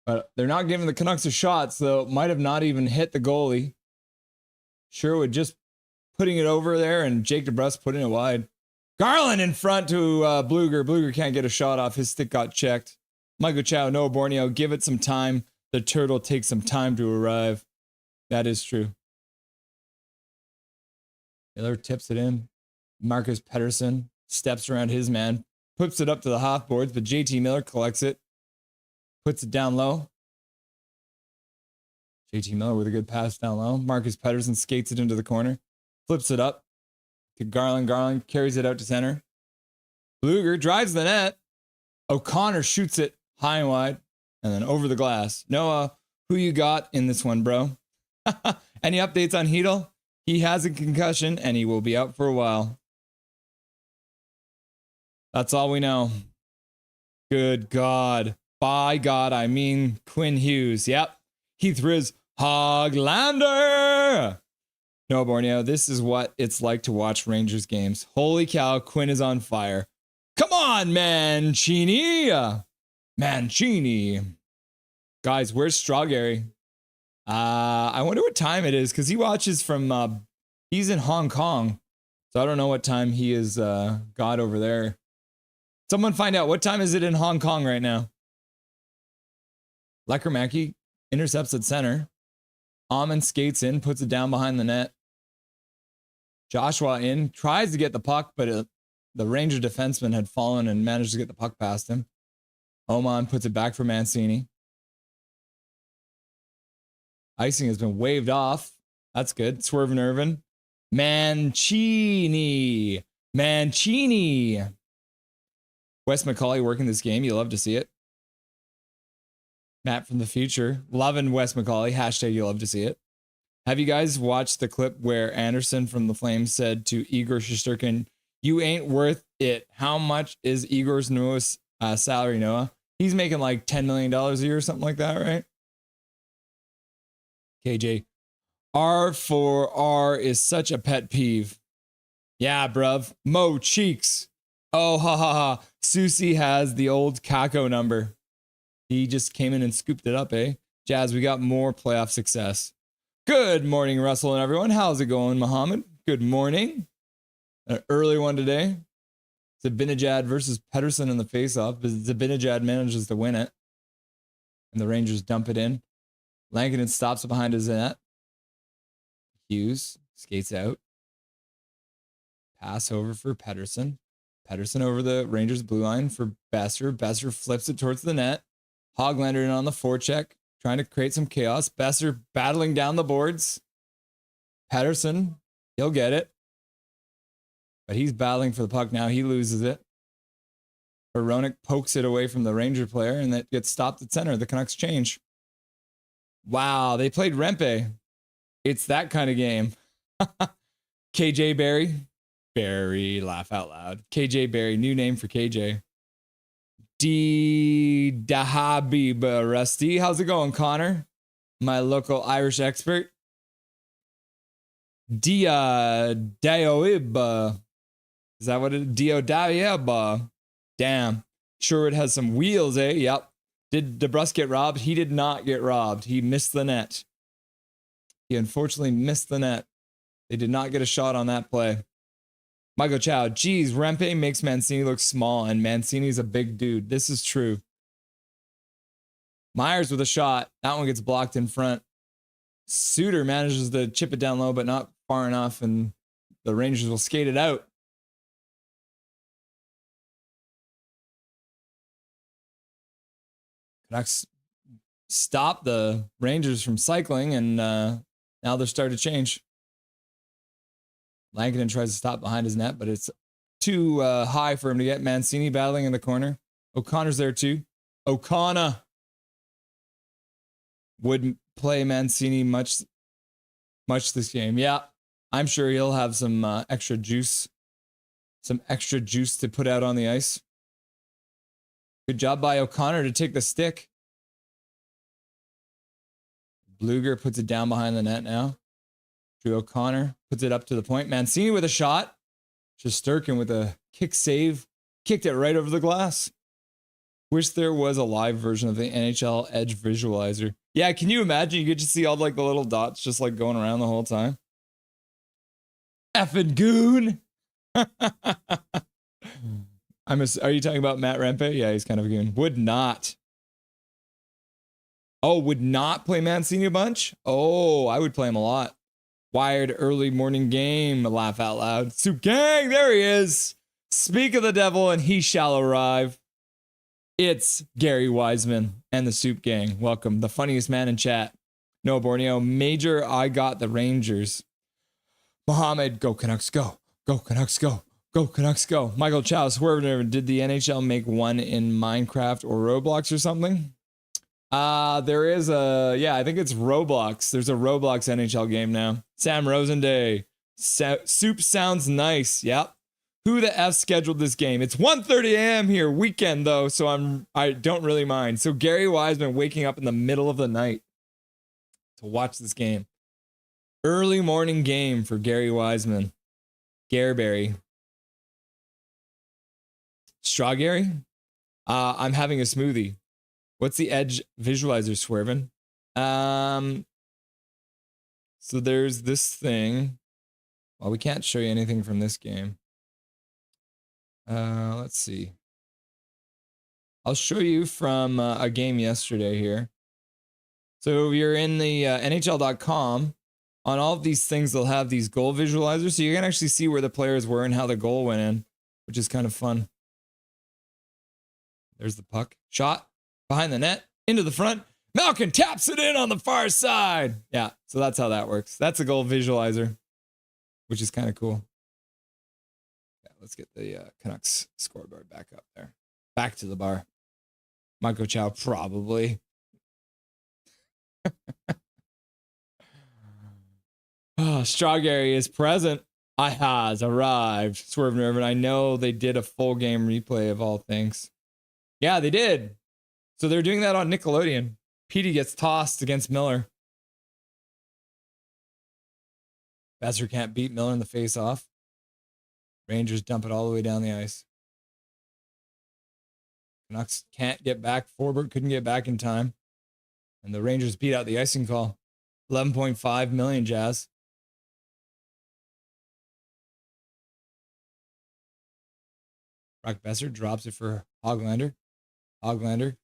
But they're not giving the Canucks a shot, so it might have not even hit the goalie. Sherwood just putting it over there, and Jake DeBrusk putting it wide. Garland in front to Bluger. Bluger can't get a shot off. His stick got checked. Michael Chow, Noah Borneo, give it some time. The turtle takes some time to arrive. That is true. Miller tips it in. Marcus Pettersson steps around his man. Puts it up to the half boards, but JT Miller collects it. Puts it down low. JT Miller with a good pass down low. Marcus Pettersson skates it into the corner. Flips it up to Garland. Garland carries it out to center. Bluger drives the net. O'Connor shoots it high and wide and then over the glass. Noah, who you got in this one, bro? Any updates on Chytil? He has a concussion and he will be out for a while. That's all we know. Good God. By God, I mean Quinn Hughes. Yep. Heath Riz Hoglander. No, Borneo, this is what it's like to watch Rangers games. Holy cow, Quinn is on fire. Come on, Mancini. Mancini. Guys, where's Strawberry? I wonder what time it is because he watches from, he's in Hong Kong. So I don't know what time he is got over there. Someone find out, what time is it in Hong Kong right now? Lekermacki intercepts at center. Amon skates in, puts it down behind the net. Joshua in, tries to get the puck, but the Ranger defenseman had fallen and managed to get the puck past him. Oman puts it back for Mancini. Icing has been waved off. That's good. Swerve and Irvin. Mancini. Mancini. Wes McCauley working this game. You love to see it. Matt from the future. Loving Wes McCauley. Hashtag you love to see it. Have you guys watched the clip where Anderson from the Flames said to Igor Shesterkin, "You ain't worth it"? How much is Igor's newest salary, Noah? He's making like $10 million a year or something like that, right? KJ. R4R is such a pet peeve. Yeah, bruv. Mo Cheeks. Oh, ha ha ha. Soucy has the old Kako number. He just came in and scooped it up, eh? Jazz, we got more playoff success. Good morning, Russell and everyone. How's it going, Muhammad? Good morning. An early one today. Zabinajad versus Pettersson in the faceoff. Zabinajad manages to win it. And the Rangers dump it in. Lankinen stops behind his net. Hughes skates out. Pass over for Pettersson. Pettersson over the Rangers blue line for Besser. Besser flips it towards the net. Hoglander in on the forecheck, trying to create some chaos. Besser battling down the boards. Pettersson, he'll get it. But he's battling for the puck now. He loses it. Hronek pokes it away from the Ranger player, and that gets stopped at center. The Canucks change. Wow, they played Rempe. It's that kind of game. KJ Barry. Barry, laugh out loud. KJ Barry, new name for KJ. D. Dahabib Rusty. How's it going, Connor? My local Irish expert. Dia Daoib. Is that what it is? Dio Daoib. Damn. Sure, it has some wheels, eh? Yep. Did DeBrusque get robbed? He did not get robbed. He missed the net. He unfortunately missed the net. They did not get a shot on that play. Michael Chow, geez, Rempe makes Mancini look small, and Mancini's a big dude. This is true. Myers with a shot. That one gets blocked in front. Suter manages to chip it down low, but not far enough, and the Rangers will skate it out. Canucks stop the Rangers from cycling, and now they're starting to change. Lankinen tries to stop behind his net, but it's too high for him to get. Mancini battling in the corner. O'Connor's there too. O'Connor would play Mancini much this game. Yeah, I'm sure he'll have some extra juice to put out on the ice. Good job by O'Connor to take the stick. Bluger puts it down behind the net now. Drew O'Connor puts it up to the point. Mancini with a shot. Shesterkin with a kick save. Kicked it right over the glass. Wish there was a live version of the NHL Edge visualizer. Yeah, can you imagine? You could just see all like the little dots just like going around the whole time. Effing goon. Are you talking about Matt Rempe? Yeah, he's kind of a goon. Would not play Mancini a bunch? Oh, I would play him a lot. Wired early morning game, laugh out loud. Soup Gang, there he is. Speak of the devil and he shall arrive. It's Gary Wiseman and the Soup Gang. Welcome, the funniest man in chat. No, Borneo, Major, I got the Rangers. Mohammed, go Canucks, go. Go Canucks, go. Go Canucks, go. Michael Chow, Swerve, did the NHL make one in Minecraft or Roblox or something? There is I think it's Roblox. There's a Roblox NHL game now. Sam Rosenday. Soup sounds nice. Yep. Who the F scheduled this game? It's 1:30 a.m. here, weekend though, so I don't really mind. So Gary Wiseman waking up in the middle of the night to watch this game. Early morning game for Gary Wiseman. Gareberry. Strawberry? I'm having a smoothie. What's the edge visualizer, Swervin? So there's this thing. Well, we can't show you anything from this game. Let's see. I'll show you from a game yesterday here. So you're in the NHL.com. On all of these things, they'll have these goal visualizers. So you can actually see where the players were and how the goal went in, which is kind of fun. There's the puck. Shot. Behind the net. Into the front. Malkin taps it in on the far side. Yeah, so that's how that works. That's a goal visualizer, which is kind of cool. Yeah, let's get the Canucks scoreboard back up there. Back to the bar. Michael Chow, probably. Oh, Strawberry is present. I has arrived. Swerve Nerve, and I know they did a full game replay of all things. Yeah, they did. So they're doing that on Nickelodeon. Petey gets tossed against Miller. Besser can't beat Miller in the face-off. Rangers dump it all the way down the ice. Canucks can't get back. Forbert couldn't get back in time. And the Rangers beat out the icing call. 11.5 million, Jazz. Brock Besser drops it for Hoglander. Hoglander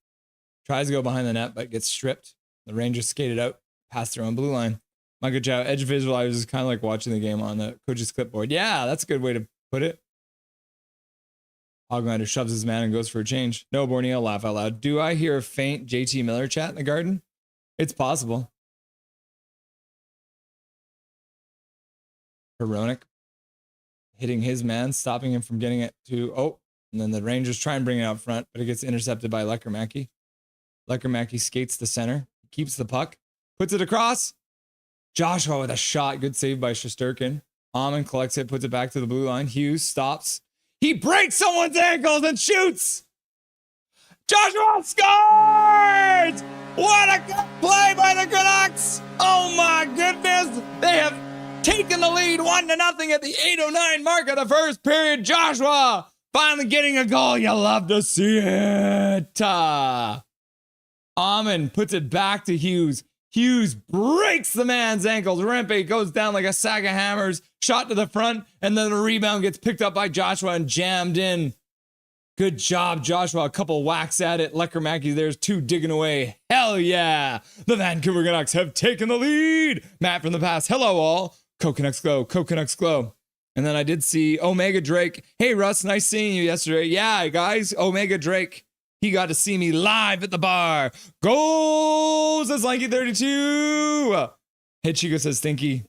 tries to go behind the net, but gets stripped. The Rangers skated out past their own blue line. Michael Chow, edge visualizer is kind of like watching the game on the coach's clipboard. Yeah, that's a good way to put it. Hoglander shoves his man and goes for a change. No, Borneo, laugh out loud. Do I hear a faint JT Miller chat in the garden? It's possible. Heronic hitting his man, stopping him from getting it to, and then the Rangers try and bring it out front, but it gets intercepted by Lekermacki. Lekermacki skates the center, keeps the puck, puts it across. Joshua with a shot. Good save by Shesterkin. Amon collects it, puts it back to the blue line. Hughes stops. He breaks someone's ankles and shoots. Joshua scores! What a good play by the Canucks! Oh my goodness! They have taken the lead 1-0 at the 8:09 mark of the first period. Joshua finally getting a goal. You love to see it. Amon puts it back to Hughes. Hughes breaks the man's ankles. Rempe goes down like a sack of hammers. Shot to the front, and then the rebound gets picked up by Joshua and jammed in. Good job, Joshua. A couple whacks at it. Lekermacki, there's two digging away. Hell yeah. The Vancouver Canucks have taken the lead. Matt from the past. Hello, all. Canucks glow. Canucks glow. And then I did see Omega Drake. Hey, Russ, nice seeing you yesterday. Yeah, guys, Omega Drake. He got to see me live at the bar. Goals, that's Lanky32. Hey, Chico says, Stinky.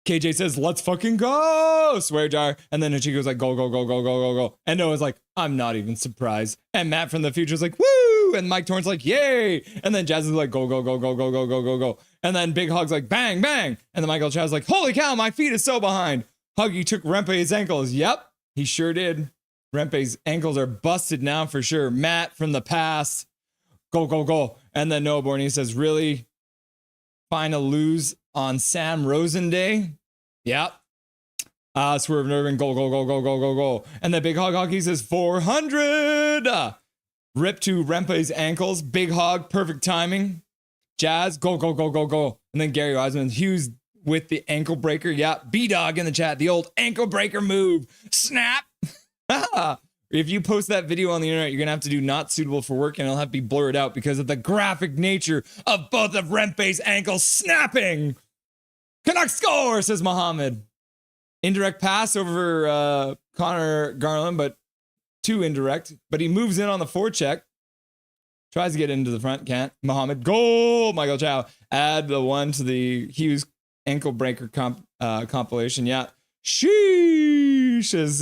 KJ says, let's fucking go. Swear jar. And then Chico's like, go, go, go, go, go, go, go. And Noah's like, I'm not even surprised. And Matt from the future's like, woo. And Mike Torrance like, yay. And then Jazz is like, go, go, go, go, go, go, go, go, go. And then Big Hog's like, bang, bang. And then Michael Chow's like, holy cow, my feet is so behind. Huggy took Rempe's ankles. Yep, he sure did. Rempe's ankles are busted now for sure. Matt from the past. Go, go, go. And then Noah Borney says, really? Find a lose on Sam Rosen Day? Yep. Swerve Nervin, go, go, go, go, go, go, go. And then Big Hog Hockey says 400. Rip to Rempe's ankles. Big Hog, perfect timing. Jazz, go, go, go, go, go. And then Gary Wiseman, Hughes with the ankle breaker. Yeah, B-Dog in the chat. The old ankle breaker move. Snap. If you post that video on the internet, you're going to have to do not suitable for work, and it'll have to be blurred out because of the graphic nature of both of Rempe's ankles snapping. Canucks score, says Mohammed. Indirect pass over Connor Garland, but too indirect. But he moves in on the forecheck. Tries to get into the front, can't. Mohammed, goal! Michael Chow. Add the one to the Hughes ankle breaker compilation. Yeah. Sheesh. Sheesh, as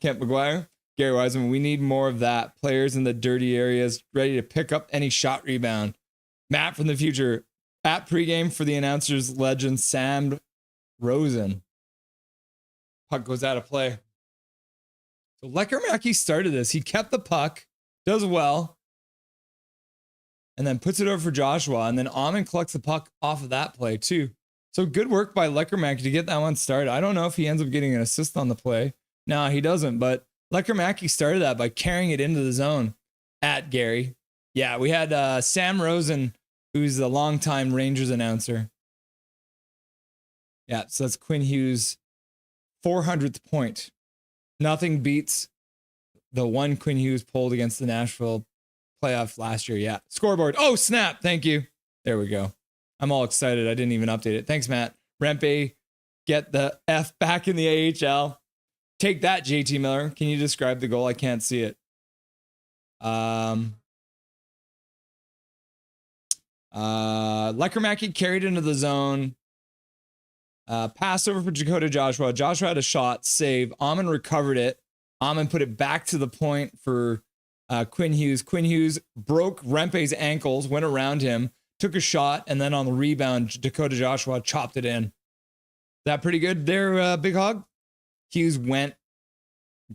Kent McGuire. Gary Wiseman, we need more of that. Players in the dirty areas ready to pick up any shot rebound. Matt from the future. At pregame for the announcers, legend Sam Rosen. Puck goes out of play. So Lekkermacki started this. He kept the puck, does well, and then puts it over for Joshua. And then Amon collects the puck off of that play too. So good work by Lekkermacki to get that one started. I don't know if he ends up getting an assist on the play. No, he doesn't. But Lekkermacki started that by carrying it into the zone at Gary. Yeah, we had Sam Rosen, who's the longtime Rangers announcer. Yeah, so that's Quinn Hughes' 400th point. Nothing beats the one Quinn Hughes pulled against the Nashville playoff last year. Yeah, scoreboard. Oh, snap. Thank you. There we go. I'm all excited. I didn't even update it. Thanks, Matt. Rempe, get the F back in the AHL. Take that, JT Miller. Can you describe the goal? I can't see it. Lekkermacki carried into the zone. Pass over for Dakota Joshua. Joshua had a shot, save. Amon recovered it. Amon put it back to the point for Quinn Hughes. Quinn Hughes broke Rempe's ankles, went around him, took a shot, and then on the rebound, Dakota Joshua chopped it in. Is that pretty good there, Big Hog? Hughes went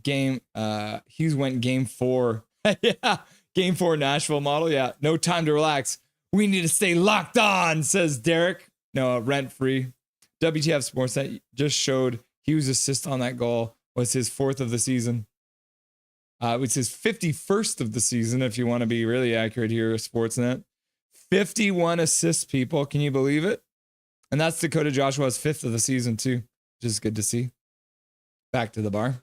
game 4. Yeah, game 4 Nashville model. Yeah, no time to relax. We need to stay locked on, says Derek. No, rent free. WTF Sportsnet just showed Hughes' assist on that goal was his 4th of the season. It was his 51st of the season, if you want to be really accurate here, Sportsnet. 51 assists, people. Can you believe it? And that's Dakota Joshua's 5th of the season, too, which is good to see. Back to the bar.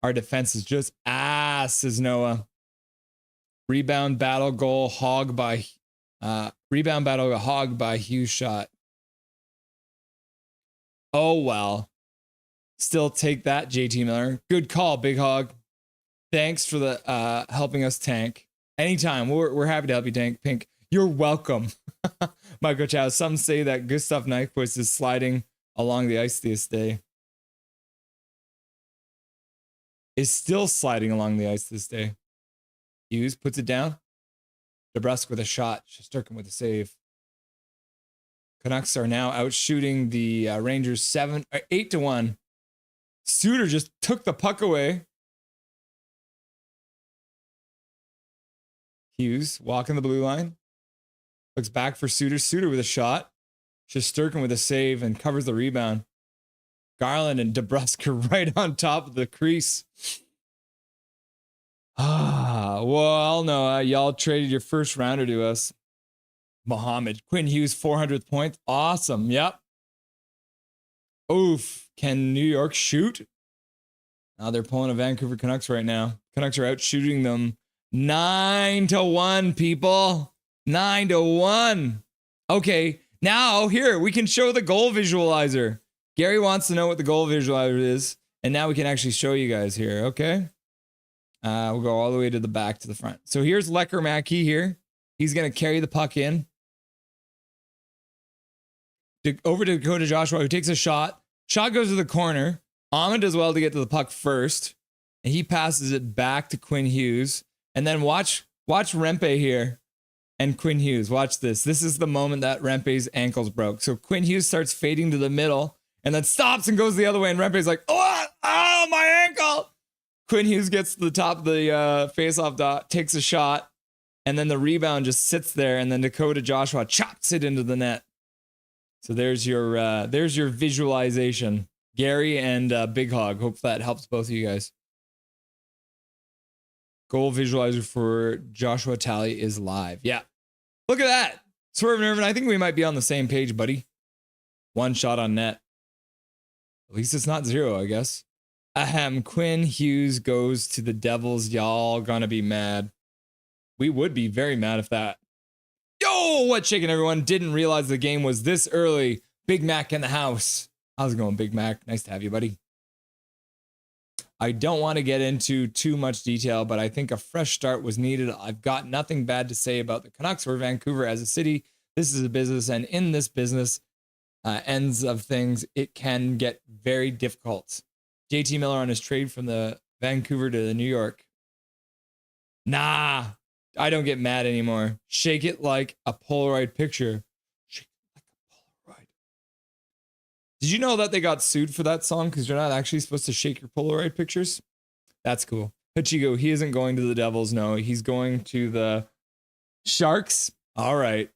Our defense is just ass, says Noah. Rebound battle hog by Hughes shot. Oh, well. Still take that, JT Miller. Good call, Big Hog. Thanks for the helping us tank. Anytime. We're happy to help you tank. Pink, you're welcome. Michael Chow, some say that Gustav Nyquist is sliding along the ice this day. Is still sliding along the ice this day. Hughes puts it down. DeBrusque with a shot. Shesterkin with a save. Canucks are now out shooting the Rangers 8-1. Suter just took the puck away. Hughes walking the blue line. Looks back for Suter. Suter with a shot. Shesterkin with a save and covers the rebound. Garland and DeBrusque are right on top of the crease. Well, no, y'all traded your first rounder to us. Mohammed. Quinn Hughes, 400th point. Awesome. Yep. Oof. Can New York shoot? Now they're pulling a Vancouver Canucks right now. Canucks are out shooting them 9-1, people. 9-1. Okay. Now here we can show the goal visualizer. Gary wants to know what the goal visualizer is. And now we can actually show you guys here. Okay. We'll go all the way to the back to the front. So here's Lekkermacki here. He's going to carry the puck in. Over to Dakota Joshua, who takes a shot. Shot goes to the corner. Amon does well to get to the puck first. And he passes it back to Quinn Hughes. And then watch Rempe here and Quinn Hughes. Watch this. This is the moment that Rempe's ankles broke. So Quinn Hughes starts fading to the middle and then stops and goes the other way. And Rempe's like, oh, my ankle. Quinn Hughes gets to the top of the face-off dot, takes a shot, and then the rebound just sits there, and then Dakota Joshua chops it into the net. So there's your visualization. Gary and Big Hog. Hope that helps both of you guys. Goal visualizer for Joshua Tally is live. Yeah. Look at that. Swerve and Irvin, I think we might be on the same page, buddy. One shot on net. At least it's not 0, I guess. Ahem. Quinn Hughes goes to the Devils. Y'all gonna be mad. We would be very mad if that. Yo, what's shaking, everyone? Didn't realize the game was this early. Big Mac in the house. How's it going, Big Mac? Nice to have you, buddy. I don't want to get into too much detail, but I think a fresh start was needed. I've got nothing bad to say about the Canucks or Vancouver as a city. This is a business, and in this business, ends of things, it can get very difficult. JT Miller on his trade from the Vancouver to the New York. Nah, I don't get mad anymore. Shake it like a Polaroid picture. Shake it like a Polaroid. Did you know that they got sued for that song because you're not actually supposed to shake your Polaroid pictures? That's cool. Hachigo, he isn't going to the Devils. No, he's going to the Sharks. All right.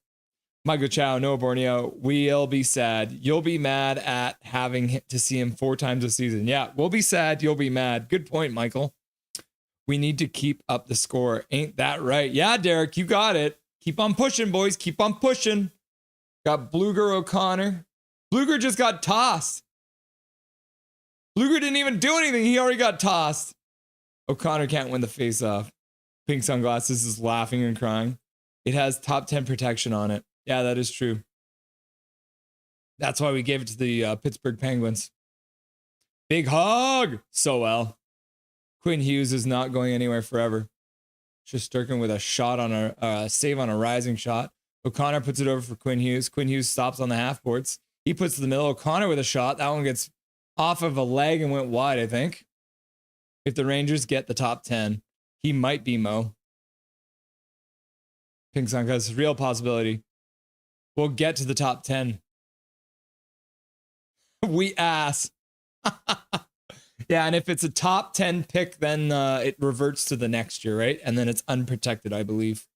Michael Chow, Noah Borneo, we'll be sad. You'll be mad at having to see him 4 times a season. Yeah, we'll be sad. You'll be mad. Good point, Michael. We need to keep up the score. Ain't that right? Yeah, Derek, you got it. Keep on pushing, boys. Keep on pushing. Got Bluger O'Connor. Bluger just got tossed. Bluger didn't even do anything. He already got tossed. O'Connor can't win the face-off. Pink Sunglasses is laughing and crying. It has top 10 protection on it. Yeah, that is true. That's why we gave it to the Pittsburgh Penguins. Big hug. So well. Quinn Hughes is not going anywhere forever. Shesterkin with a shot on a save on a rising shot. O'Connor puts it over for Quinn Hughes. Quinn Hughes stops on the half boards. He puts it to the middle. O'Connor with a shot. That one gets off of a leg and went wide, I think. If the Rangers get the top 10, he might be Mo. Pink Sunglasses, real possibility. We'll get to the top 10. We ass. Yeah, and if it's a top 10 pick, then it reverts to the next year, right? And then it's unprotected, I believe.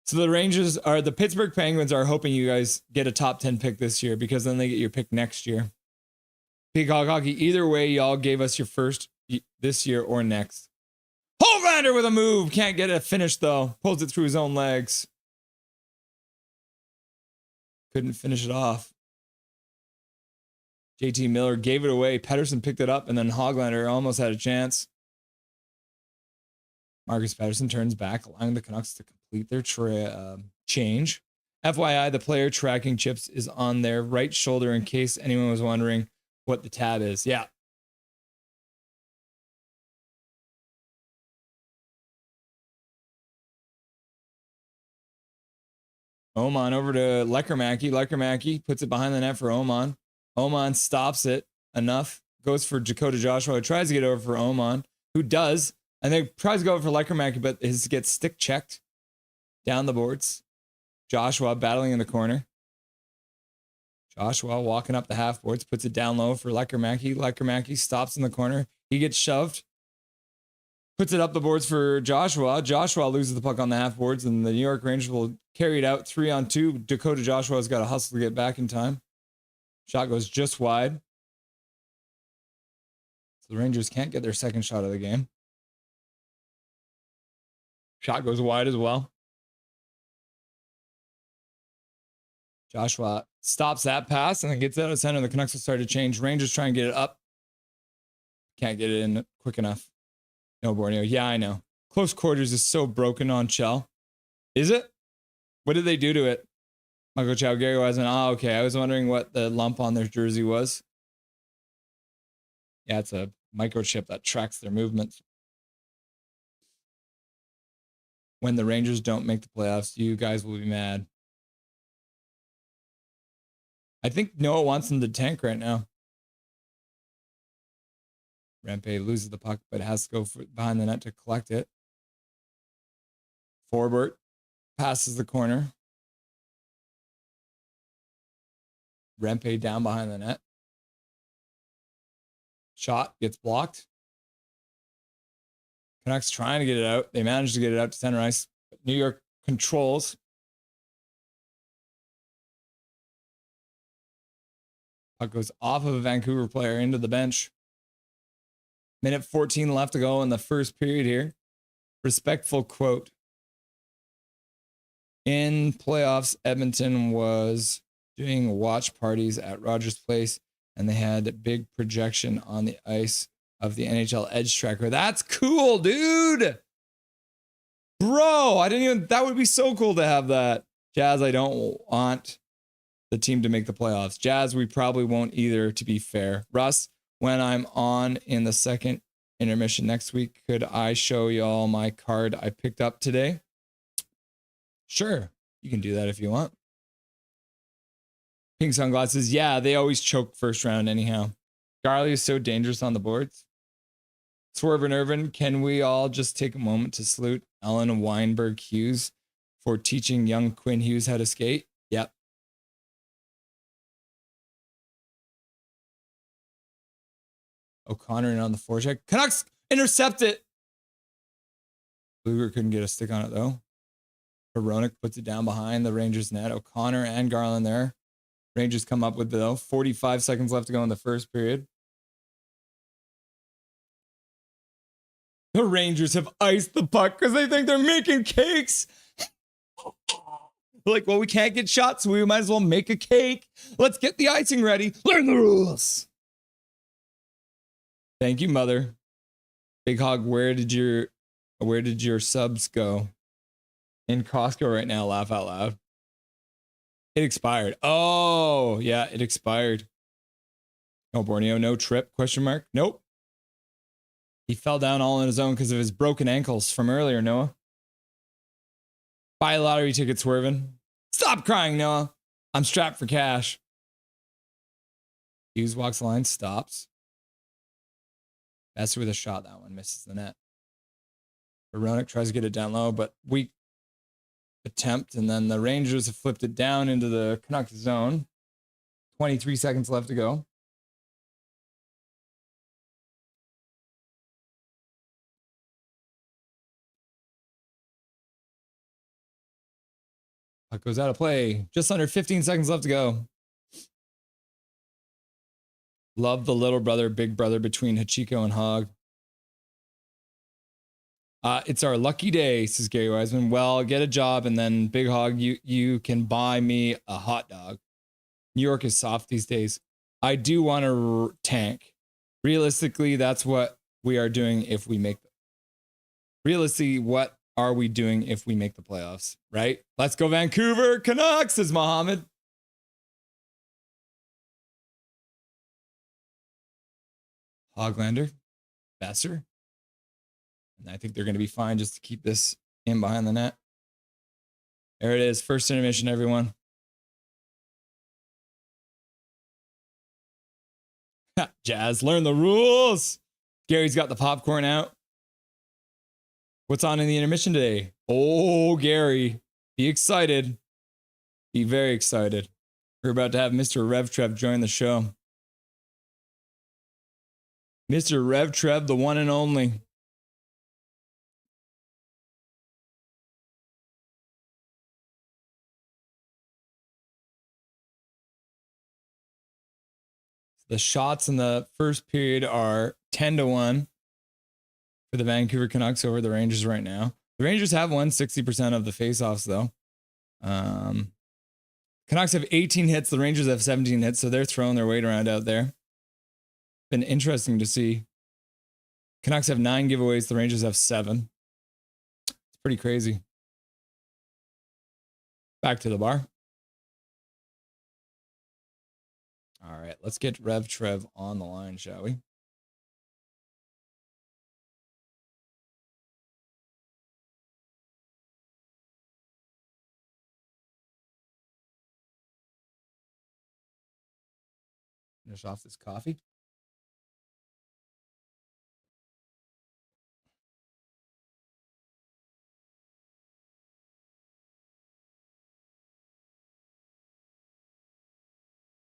So the Pittsburgh Penguins are hoping you guys get a top 10 pick this year because then they get your pick next year. Peacock Hockey, either way, y'all gave us your first this year or next. Hoglander with a move. Can't get a finish, though. Pulls it through his own legs. Couldn't finish it off. JT Miller gave it away. Pettersson picked it up, and then Hoglander almost had a chance. Marcus Pettersson turns back, allowing the Canucks to complete their change. FYI, the player tracking chips is on their right shoulder in case anyone was wondering what the tab is. Yeah. Oman over to Leckermacky. Leckermacky puts it behind the net for Oman. Oman stops it enough. Goes for Dakota Joshua. Tries to get over for Oman, who does. And then tries to go over for Leckermacky, but his gets stick checked down the boards. Joshua battling in the corner. Joshua walking up the half boards, puts it down low for Leckermacky. Leckermacky stops in the corner. He gets shoved. Puts it up the boards for Joshua. Joshua loses the puck on the half boards, and the New York Rangers will carry it out 3-on-2. Dakota Joshua's got to hustle to get back in time. Shot goes just wide. So the Rangers can't get their second shot of the game. Shot goes wide as well. Joshua stops that pass and then gets out of center. The Canucks will start to change. Rangers try and get it up. Can't get it in quick enough. No, Borneo. Yeah, I know. Close quarters is so broken on Chell. Is it? What did they do to it? Michael Chow, Gary wasn't. Oh, okay. I was wondering what the lump on their jersey was. Yeah, it's a microchip that tracks their movements. When the Rangers don't make the playoffs, you guys will be mad. I think Noah wants them to tank right now. Rempe loses the puck, but has to go behind the net to collect it. Forbert passes the corner. Rempe down behind the net. Shot gets blocked. Canucks trying to get it out. They managed to get it out to center ice. New York controls. Puck goes off of a Vancouver player into the bench. Minute 14 left to go in the first period here. Respectful quote. In playoffs, Edmonton was doing watch parties at Rogers Place, and they had a big projection on the ice of the NHL Edge Tracker. That's cool, dude. Bro, that would be so cool to have that. Jazz, I don't want the team to make the playoffs. Jazz, we probably won't either, to be fair. Russ, when I'm on in the second intermission next week, could I show y'all my card I picked up today? Sure, you can do that if you want. Pink Sunglasses, yeah, they always choke first round anyhow. Garley is so dangerous on the boards. Swerve and Irvin, can we all just take a moment to salute Ellen Weinberg Hughes for teaching young Quinn Hughes how to skate? Yep. O'Connor in on the forecheck. Canucks intercept it. Luger couldn't get a stick on it though. Veronic puts it down behind the Rangers net. O'Connor and Garland there. Rangers come up with though. 45 seconds left to go in the first period. The Rangers have iced the puck because they think they're making cakes. Like, well, we can't get shots, so we might as well make a cake. Let's get the icing ready. Learn the rules. Thank you, Mother. Big Hog, where did your subs go? In Costco right now, laugh out loud. It expired. Oh, yeah, it expired. No Borneo, no trip, question mark. Nope. He fell down all on his own because of his broken ankles from earlier, Noah. Buy a lottery ticket, Swervin. Stop crying, Noah. I'm strapped for cash. Hughes walks the line, stops. Besser with a shot. That one misses the net. Veronic tries to get it down low, but weak attempt. And then the Rangers have flipped it down into the Canucks zone. 23 seconds left to go. Puck goes out of play. Just under 15 seconds left to go. Love the little brother, big brother between Hachiko and Hog. It's our lucky day, says Gary Wiseman. Well, get a job and then Big Hog, you can buy me a hot dog. New York is soft these days. I do want to tank. Realistically, that's what we are doing if we make them. Realistically, what are we doing if we make the playoffs, right? Let's go Vancouver Canucks, says Mohammed. Hoglander, Besser. And I think they're going to be fine just to keep this in behind the net. There it is. First intermission, everyone. Jazz, learn the rules. Gary's got the popcorn out. What's on in the intermission today? Oh, Gary, be excited. Be very excited. We're about to have Mr. Rev Trev join the show. Mr. Rev Trev, the one and only. The shots in the first period are 10-1 for the Vancouver Canucks over the Rangers right now. The Rangers have won 60% of the faceoffs, though. Canucks have 18 hits. The Rangers have 17 hits, so they're throwing their weight around out there. Been interesting to see. Canucks have 9 giveaways. The Rangers have 7. It's pretty crazy. Back to the bar. All right, let's get Rev Trev on the line, shall we? Finish off this coffee.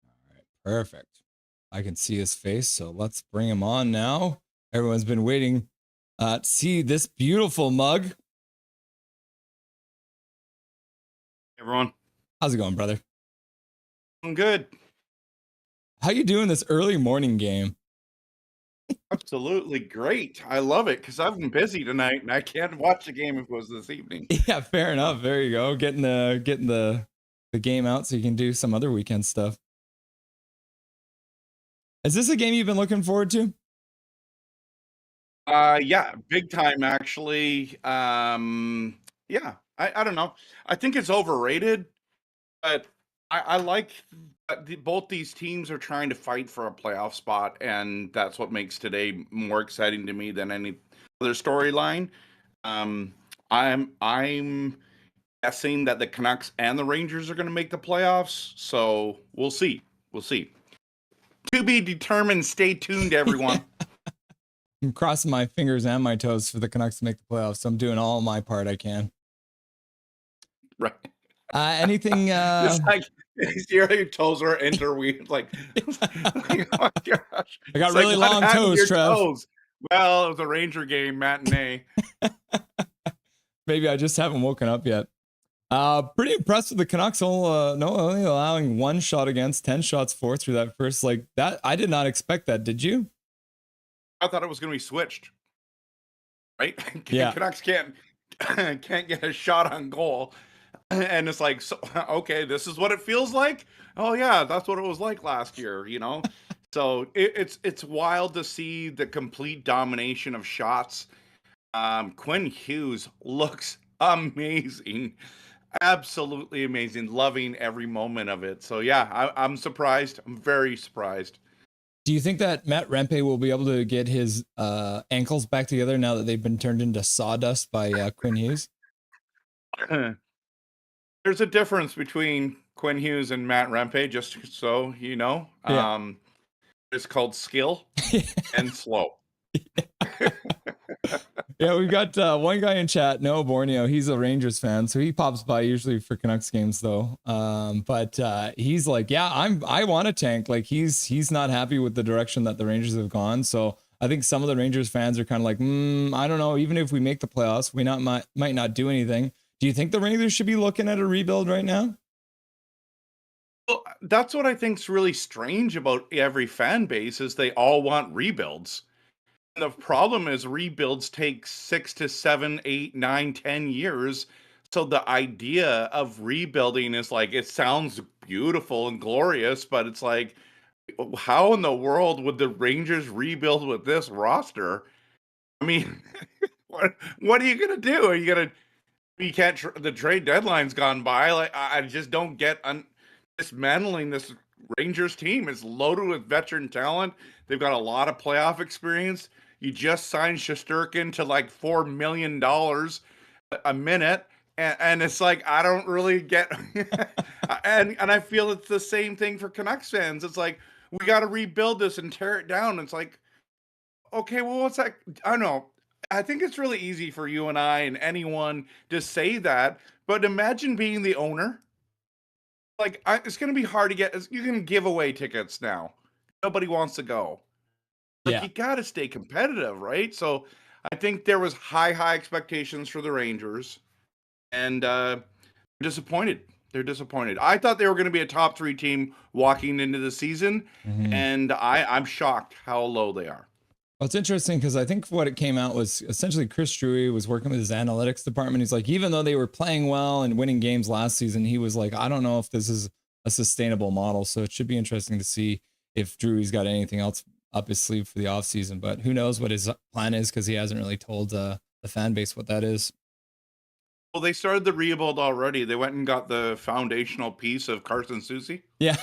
All right, perfect. I can see his face, so let's bring him on now. Everyone's been waiting to see this beautiful mug. Hey,
everyone.
How's it going, brother?
I'm good.
How you doing this early morning game?
Absolutely great. I love it because I've been busy tonight and I can't watch the game if it was this evening.
Yeah, fair enough. There you go. Getting the game out so you can do some other weekend stuff. Is this a game you've been looking forward to?
Yeah, big time actually. Yeah, I don't know. I think it's overrated, but I like both these teams are trying to fight for a playoff spot, and that's what makes today more exciting to me than any other storyline. I'm guessing that the Canucks and the Rangers are going to make the playoffs, so we'll see. We'll see. To be determined. Stay tuned, everyone.
I'm crossing my fingers and my toes for the Canucks to make the playoffs. So I'm doing all my part I can.
Right.
Anything?
It's like your toes are interweaved. Like, oh my gosh.
I got
It's
really
like,
long
what happened to
toes,
your
Trev.
toes? Well, it was a Ranger game matinee.
Maybe I just haven't woken up yet. Pretty impressed with the Canucks. Only allowing 1 shot against, 10 shots for through that first. Like that, I did not expect that. Did you?
I thought it was going to be switched. Right?
Yeah.
Canucks can't get a shot on goal, and it's like, so, okay, this is what it feels like. Oh yeah, that's what it was like last year. So it's wild to see the complete domination of shots. Quinn Hughes looks amazing. Absolutely amazing. Loving every moment of it. So yeah, I'm surprised. I'm very surprised.
Do you think that Matt Rempe will be able to get his ankles back together now that they've been turned into sawdust by Quinn Hughes?
There's a difference between Quinn Hughes and Matt Rempe, just so you know.
Yeah.
It's called skill and slow.
Yeah, we've got one guy in chat, Noah Borneo. He's a Rangers fan, so he pops by usually for Canucks games, though. But he's like, yeah, I want a tank. Like he's not happy with the direction that the Rangers have gone. So I think some of the Rangers fans are kind of like, I don't know. Even if we make the playoffs, we might not do anything. Do you think the Rangers should be looking at a rebuild right now?
Well, that's what I think's really strange about every fan base is they all want rebuilds. And the problem is rebuilds take 6 to 7, 8, 9, 10 years. So the idea of rebuilding is like, it sounds beautiful and glorious, but it's like, how in the world would the Rangers rebuild with this roster? I mean, what are you gonna do? Are you gonna? You can't. The trade deadline's gone by. Like I just don't get dismantling this Rangers team. It's loaded with veteran talent. They've got a lot of playoff experience. You just signed Shesterkin to like $4 million a minute, and it's like I don't really get. and I feel it's the same thing for Canucks fans. It's like we got to rebuild this and tear it down. It's like, okay, well, what's that? I don't know. I think it's really easy for you and I and anyone to say that, but imagine being the owner. Like, it's going to be hard to get. You can give away tickets now. Nobody wants to go. Like,
Yeah.
you got to stay competitive, right? So, I think there was high expectations for the Rangers, and disappointed. They're disappointed. I thought they were going to be a top 3 team walking into the season, and I'm shocked how low they are.
Well, it's interesting because I think what it came out was essentially Chris Drury was working with his analytics department. He's like, even though they were playing well and winning games last season, he was like, I don't know if this is a sustainable model. So it should be interesting to see if Drury's got anything else up his sleeve for the offseason. But who knows what his plan is because he hasn't really told the fan base what that is.
Well, they started the rebuild already. They went and got the foundational piece of Carson Soucy.
Yeah.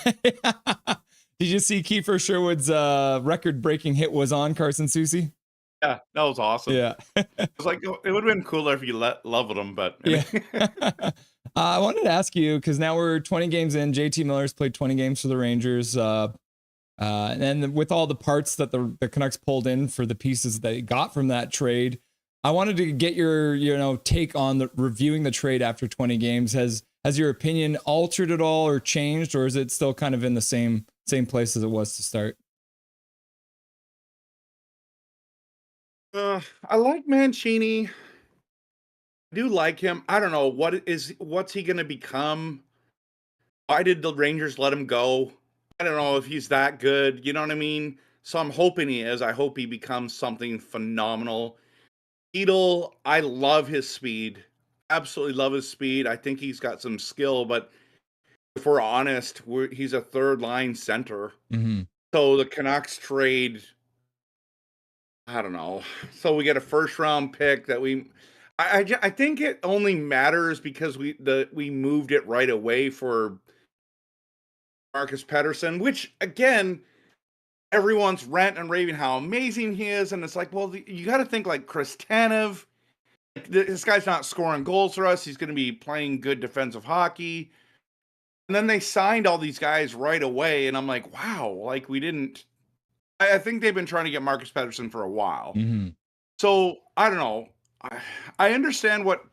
Did you see Kiefer Sherwood's record-breaking hit was on Carson Soucy?
Yeah, that was awesome.
Yeah.
It was like, it would have been cooler if you loved him, but
yeah. I wanted to ask you, because now we're 20 games in. JT Miller's played 20 games for the Rangers. And then with all the parts that the Canucks pulled in for the pieces they got from that trade, I wanted to get your take on reviewing the trade after 20 games. Has your opinion altered at all or changed, or is it still kind of in the same place as it was to start?
I like Mancini. I do like him. I don't know what's he going to become. Why did the Rangers let him go? I don't know if he's that good. You know what I mean? So I'm hoping he is. I hope he becomes something phenomenal. Chytil, I love his speed. Absolutely love his speed. I think he's got some skill, but if we're honest, he's a third line center.
Mm-hmm.
So the Canucks trade, I don't know. So we get a first round pick that I think it only matters because we moved it right away for Marcus Pettersson, which again, everyone's ranting and raving how amazing he is, and it's like, well, you got to think like Chris Tanev. This guy's not scoring goals for us. He's going to be playing good defensive hockey. And then they signed all these guys right away, and I'm like, wow, like we didn't. I think they've been trying to get Marcus Pettersson for a while.
Mm-hmm.
So I don't know. I understand what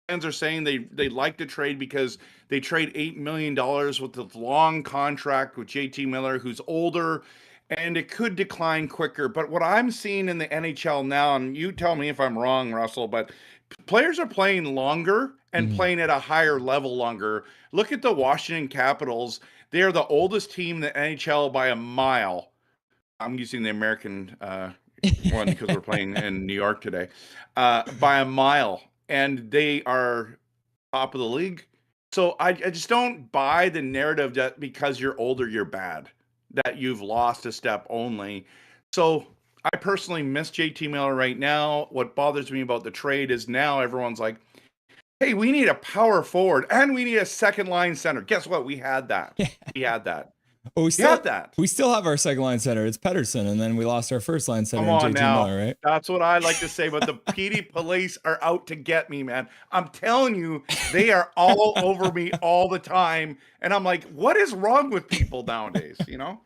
fans are saying. They like to trade because they trade $8 million with the long contract with JT Miller, who's older, and it could decline quicker. But what I'm seeing in the NHL now, and you tell me if I'm wrong, Russell, but players are playing longer and
Mm-hmm.
playing at a higher level longer. Look at the Washington Capitals. They are the oldest team in the NHL by a mile. I'm using the American one because we're playing in New York today, by a mile, and they are top of the league. So I just don't buy the narrative that because you're older, you're bad, that you've lost a step only. So I personally miss JT Miller right now. What bothers me about the trade is now everyone's like, hey, we need a power forward and we need a second line center. Guess what? We had that. We had that.
Well,
We had that.
we still have our second line center. It's Pettersson, and then we lost our first line center
Come
in
on
JT
now.
Miller, right?
That's what I like to say, but the PD police are out to get me, man. I'm telling you, they are all over me all the time. And I'm like, what is wrong with people nowadays? You know?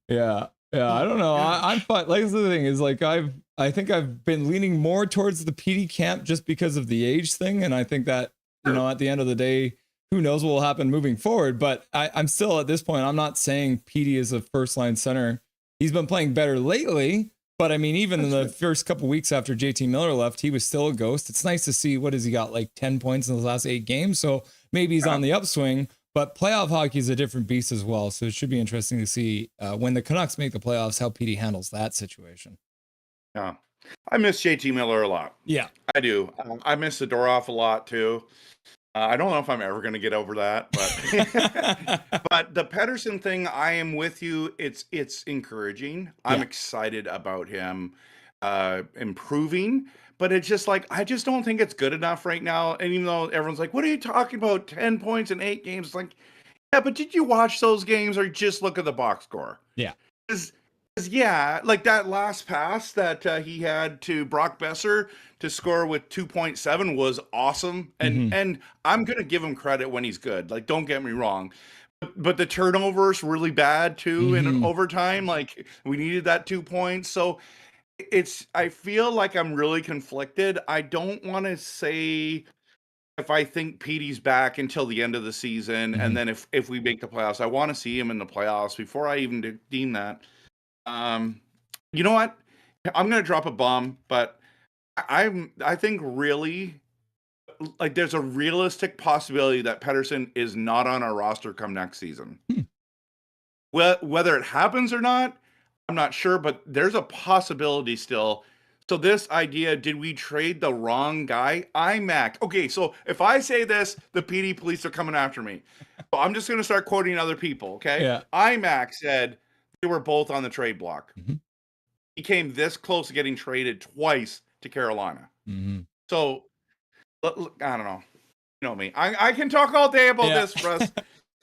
Yeah. Yeah. I don't know. I'm fine. Like the thing is, like, I think I've been leaning more towards the PD camp just because of the age thing. And I think that, you know, at the end of the day, who knows what will happen moving forward. But I'm still at this point, I'm not saying PD is a first line center. He's been playing better lately. But I mean, even in the first couple weeks after JT Miller left, he was still a ghost. It's nice to see, what has he got, like 10 points in the last 8 games. So maybe he's on the upswing. But playoff hockey is a different beast as well. So it should be interesting to see when the Canucks make the playoffs, how PD handles that situation.
Yeah. I miss JT Miller a lot.
Yeah.
I do. I miss Zadorov a lot too. I don't know if I'm ever going to get over that, but but the Pettersson thing, I am with you. It's encouraging. I'm excited about him improving, but it's just like I just don't think it's good enough right now. And even though everyone's like, "What are you talking about? 10 points in 8 games?" It's like, yeah, but did you watch those games or just look at the box score?
Yeah.
Yeah, like that last pass that he had to Brock Besser to score with 2.7 was awesome, and I'm gonna give him credit when he's good. Like, don't get me wrong, but the turnovers really bad too in overtime. Like, we needed that 2 points, so I feel like I'm really conflicted. I don't want to say if I think Petey's back until the end of the season, and then if we make the playoffs, I want to see him in the playoffs before I even deem that. You know what? I'm gonna drop a bomb, but I think really, like, there's a realistic possibility that Pettersson is not on our roster come next season. Well, whether it happens or not, I'm not sure, but there's a possibility still. So this idea, did we trade the wrong guy? IMAC. Okay, so if I say this, the PD police are coming after me. So I'm just gonna start quoting other people. Okay.
Yeah.
IMAC said they were both on the trade block. He came this close to getting traded twice to Carolina. So, I don't know. You know me. I can talk all day about this, Russ.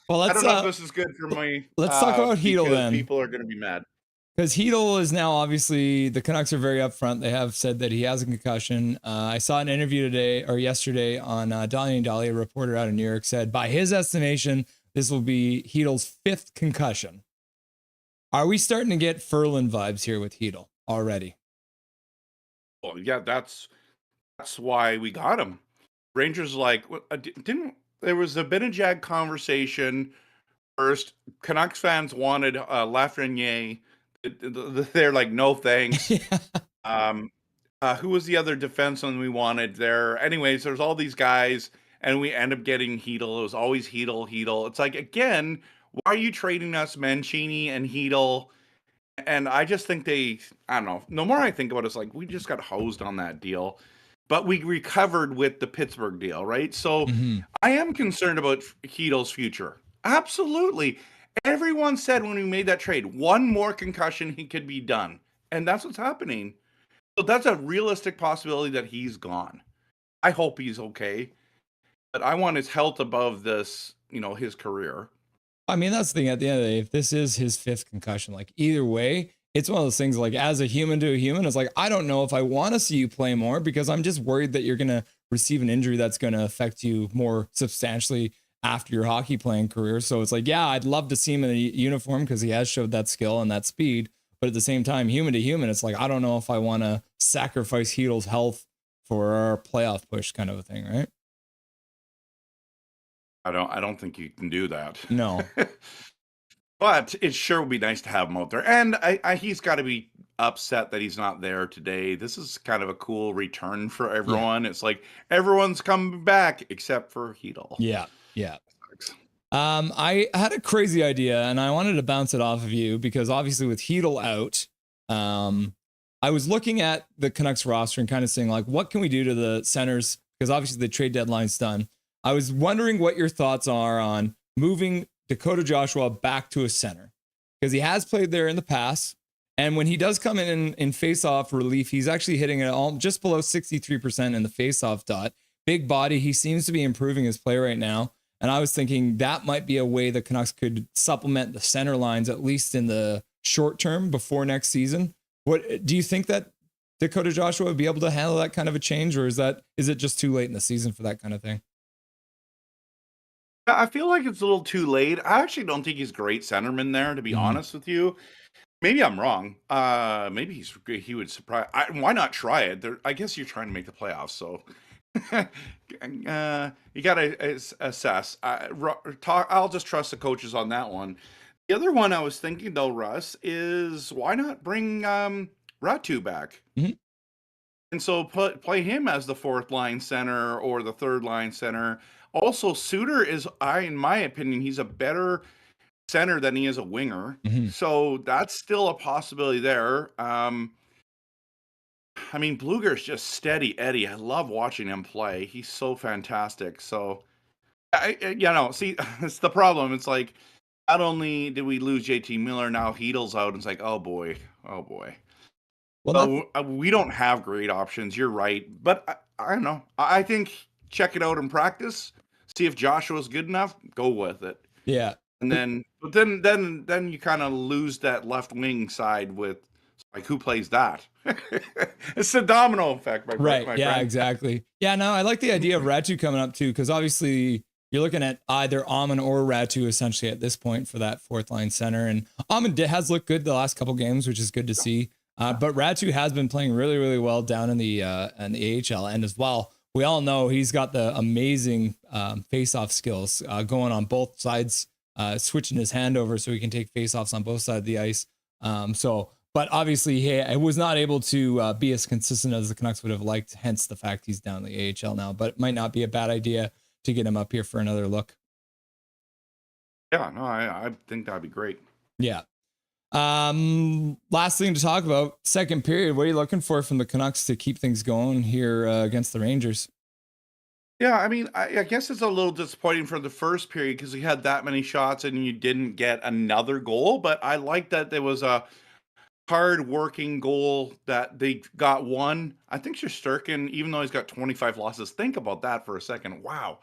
Well,
I don't know if this is good for me.
Let's talk about Chytil then.
People are going to be mad.
Because Chytil is now, obviously, the Canucks are very upfront. They have said that he has a concussion. I saw an interview today or yesterday on Dahlia and Dahlia, a reporter out of New York, said by his estimation, this will be Chytil's 5th concussion. Are we starting to get Ferland vibes here with Chytil already?
Well, yeah, that's why we got him. Rangers there was a Benajag conversation first. Canucks fans wanted Lafreniere. They're like, no thanks. Who was the other defenseman we wanted there? Anyways, there's all these guys, and we end up getting Chytil. It was always Chytil. It's like, again, why are you trading us Mancini and Chytil? And I just think I don't know. The more I think about it, it's like we just got hosed on that deal. But we recovered with the Pittsburgh deal, right? So I am concerned about Chytil's future. Absolutely. Everyone said when we made that trade, one more concussion, he could be done. And that's what's happening. So that's a realistic possibility that he's gone. I hope he's okay. But I want his health above this, his career.
I mean, that's the thing. At the end of the day, if this is his 5th concussion, like, either way, it's one of those things, like, as a human to a human, it's like, I don't know if I want to see you play more because I'm just worried that you're going to receive an injury that's going to affect you more substantially after your hockey playing career. So it's like, yeah, I'd love to see him in a uniform because he has showed that skill and that speed. But at the same time, human to human, it's like, I don't know if I want to sacrifice Chytil's health for our playoff push kind of a thing, right?
I don't think you can do that.
No.
But it sure would be nice to have him out there. And he's got to be upset that he's not there today. This is kind of a cool return for everyone. Yeah. It's like everyone's coming back except for Chytil.
Yeah. Yeah. I had a crazy idea and I wanted to bounce it off of you because obviously with Chytil out, I was looking at the Canucks roster and kind of saying like, what can we do to the centers? Because obviously the trade deadline's done. I was wondering what your thoughts are on moving Dakota Joshua back to a center because he has played there in the past. And when he does come in face-off relief, he's actually hitting it all just below 63% in the face-off dot. Big body. He seems to be improving his play right now. And I was thinking that might be a way the Canucks could supplement the center lines, at least in the short term before next season. What do you think that Dakota Joshua would be able to handle that kind of a change, or is it just too late in the season for that kind of thing?
I feel like it's a little too late. I actually don't think he's a great centerman there, to be honest with you. Maybe I'm wrong. Maybe he would surprise. Why not try it? I guess you're trying to make the playoffs, so you got to assess. I'll just trust the coaches on that one. The other one I was thinking, though, Russ, is why not bring Ratu back? And so play him as the fourth line center or the third line center. Also, Suter is, in my opinion, he's a better center than he is a winger. So that's still a possibility there. I mean, Blueger's just steady Eddie. I love watching him play. He's so fantastic. So, see, it's the problem. It's like, not only did we lose JT Miller, now Chytil's out. It's like, oh boy. Well, we don't have great options. You're right. But I don't know. I think check it out in practice. See if Joshua's good enough. Go with it.
Yeah.
And then you kind of lose that left wing side with like who plays that? It's the domino effect, my friend.
Yeah, exactly. Yeah, no, I like the idea of Ratu coming up too, because obviously you're looking at either Amon or Ratu essentially at this point for that fourth line center. And Amon has looked good the last couple games, which is good to see. But Ratu has been playing really, really well down in the AHL end as well. We all know he's got the amazing face-off skills going on both sides, switching his hand over so he can take face-offs on both sides of the ice. But obviously he was not able to be as consistent as the Canucks would have liked, hence the fact he's down in the AHL now. But it might not be a bad idea to get him up here for another look.
Yeah, no, I think that'd be great.
Yeah. Last thing to talk about, second period. What are you looking for from the Canucks to keep things going here against the Rangers?
Yeah, I mean, I guess it's a little disappointing for the first period because we had that many shots and you didn't get another goal. But I like that there was a hard-working goal that they got one. I think Shesterkin, even though he's got 25 losses, think about that for a second. Wow.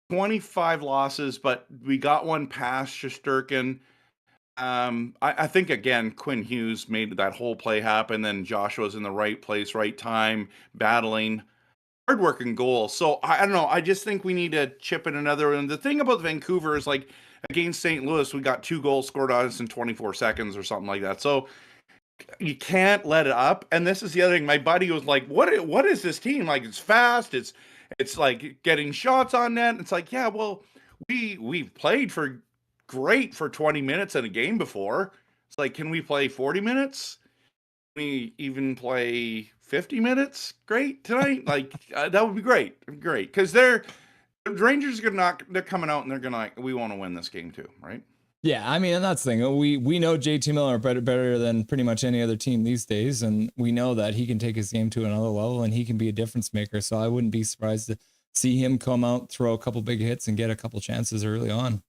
25 losses, but we got one past Shesterkin. I think, again, Quinn Hughes made that whole play happen. Then Joshua's in the right place, right time, battling. Hard-working goal. So, I don't know. I just think we need to chip in another. And the thing about Vancouver is, like, against St. Louis, we got 2 goals scored on us in 24 seconds or something like that. So, you can't let it up. And this is the other thing. My buddy was like, what is this team? Like, it's fast. It's like getting shots on net. It's like, yeah, well, we've played for 20 minutes in a game before. It's like, can we play 40 minutes? Can we even play 50 minutes? Great tonight. Like that would be great. Because the Rangers they're coming out and they're gonna we want to win this game too, right?
Yeah, I mean, and that's the thing. We know JT Miller better than pretty much any other team these days, and we know that he can take his game to another level and he can be a difference maker. So I wouldn't be surprised to see him come out, throw a couple big hits, and get a couple chances early on.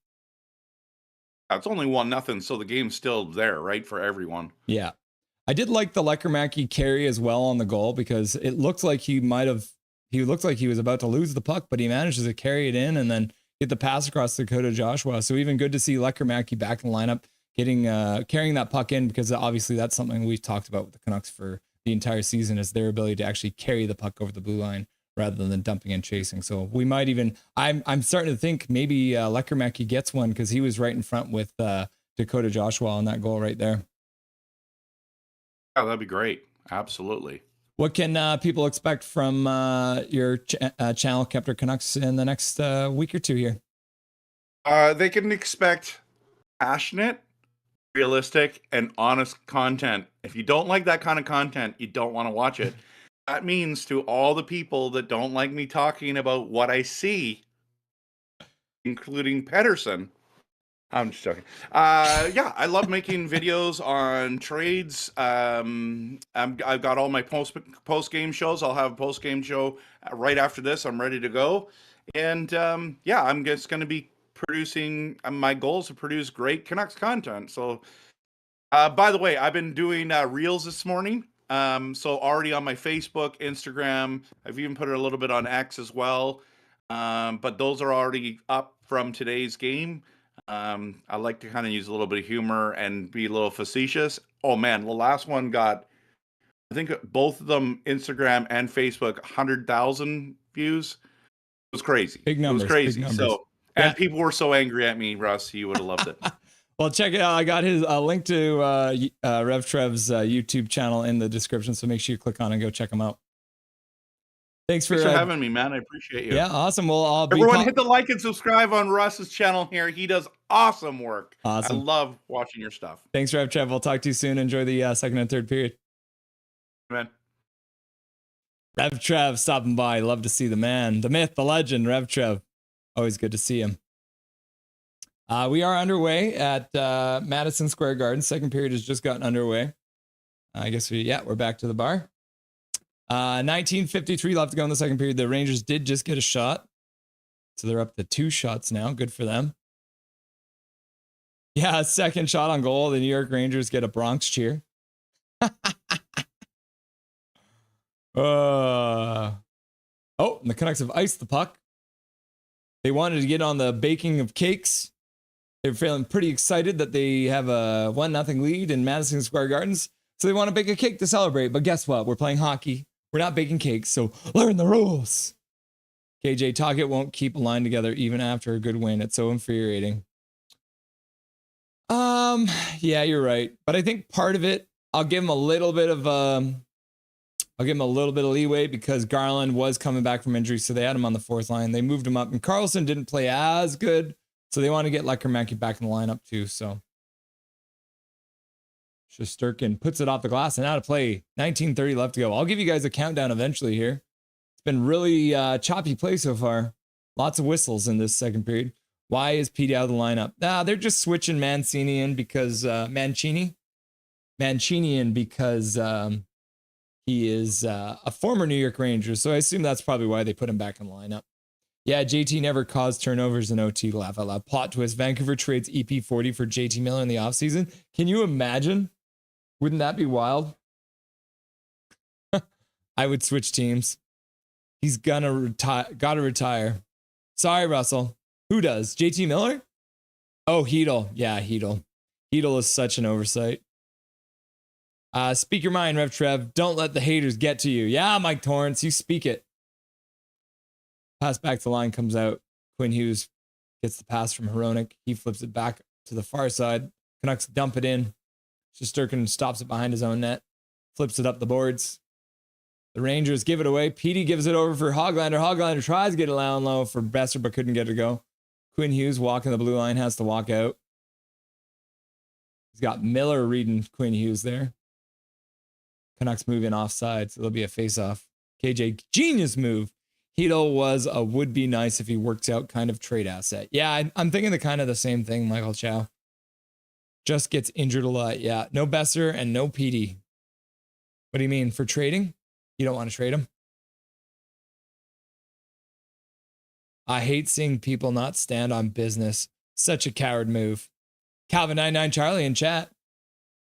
It's only 1-0, so the game's still there, right, for everyone.
Yeah. I did like the Lekkerimäki carry as well on the goal because it looked like he looked like he was about to lose the puck, but he manages to carry it in and then get the pass across to Dakota Joshua. So even good to see Lekkerimäki back in the lineup, carrying that puck in, because obviously that's something we've talked about with the Canucks for the entire season, is their ability to actually carry the puck over the blue line rather than dumping and chasing. So we might even, I'm starting to think maybe Leckermäki gets one because he was right in front with Dakota Joshua on that goal right there.
Yeah, that'd be great. Absolutely.
What can people expect from your channel, Kepler Canucks, in the next week or two here?
They can expect passionate, realistic, and honest content. If you don't like that kind of content, you don't want to watch it. That means to all the people that don't like me talking about what I see, including Pettersson. I'm just joking. Yeah, I love making videos on trades. I've got all my post game shows. I'll have a post game show right after this. I'm ready to go, and yeah, I'm just going to be producing. My goal is to produce great Canucks content. So, by the way, I've been doing reels this morning. So already on my Facebook, Instagram. I've even put it a little bit on X as well. But those are already up from today's game. I like to kind of use a little bit of humor and be a little facetious. Oh man, the last one got, I think both of them, Instagram and Facebook, 100,000 views. It was crazy.
Big numbers.
It was crazy.
Big numbers.
So, and people were so angry at me, Russ. You would have loved it.
Well, check it out. I got his link to Rev Trev's YouTube channel in the description, so make sure you click on it and go check him out. Thanks for
having me, man. I appreciate you.
Yeah, awesome. Well,
everyone hit the like and subscribe on Russ's channel here. He does awesome work.
Awesome.
I love watching your stuff.
Thanks, Rev Trev. We'll talk to you soon. Enjoy the second and third period.
Man.
Rev Trev stopping by. Love to see the man, the myth, the legend, Rev Trev. Always good to see him. We are underway at Madison Square Garden. Second period has just gotten underway. I guess we're back to the bar. 19:53 left to go in the second period. The Rangers did just get a shot. So they're up to 2 shots now. Good for them. Yeah, second shot on goal. The New York Rangers get a Bronx cheer. Oh, and the Canucks have iced the puck. They wanted to get on the baking of cakes. They're feeling pretty excited that they have a 1-0 lead in Madison Square Gardens. So they want to bake a cake to celebrate. But guess what? We're playing hockey. We're not baking cakes, so learn the rules. KJ Tocchet won't keep a line together even after a good win. It's so infuriating. Yeah, you're right. But I think part of it, I'll give him a little bit of leeway because Garland was coming back from injury, so they had him on the fourth line. They moved him up, and Carlson didn't play as good, so they want to get Leckermäki back in the lineup too. So Shesterkin puts it off the glass and out of play. 19:30 left to go. I'll give you guys a countdown eventually here. It's been really choppy play so far. Lots of whistles in this second period. Why is Pete out of the lineup? They're just switching Mancini in because Mancini in because he is a former New York Ranger. So I assume that's probably why they put him back in the lineup. Yeah, JT never caused turnovers in OT. Laugh out loud. Plot twist. Vancouver trades EP40 for JT Miller in the offseason. Can you imagine? Wouldn't that be wild? I would switch teams. He's gotta retire. Sorry, Russell. Who does? JT Miller? Oh, Chytil. Yeah, Chytil. Chytil is such an oversight. Speak your mind, Rev Trev. Don't let the haters get to you. Yeah, Mike Torrance, you speak it. Pass back to the line comes out. Quinn Hughes gets the pass from Hronek. He flips it back to the far side. Canucks dump it in. Shesterkin stops it behind his own net. Flips it up the boards. The Rangers give it away. Petey gives it over for Hoglander. Hoglander tries to get it down low for Besser, but couldn't get it to go. Quinn Hughes walking the blue line, has to walk out. He's got Miller reading Quinn Hughes there. Canucks moving offside, so there'll be a face-off. KJ, genius move. Chytil was a would be nice if he works out kind of trade asset. Yeah, I'm thinking the same thing, Michael Chow. Just gets injured a lot. Yeah, no Besser and no Petey. What do you mean? For trading? You don't want to trade him? I hate seeing people not stand on business. Such a coward move. Calvin99 Charlie in chat.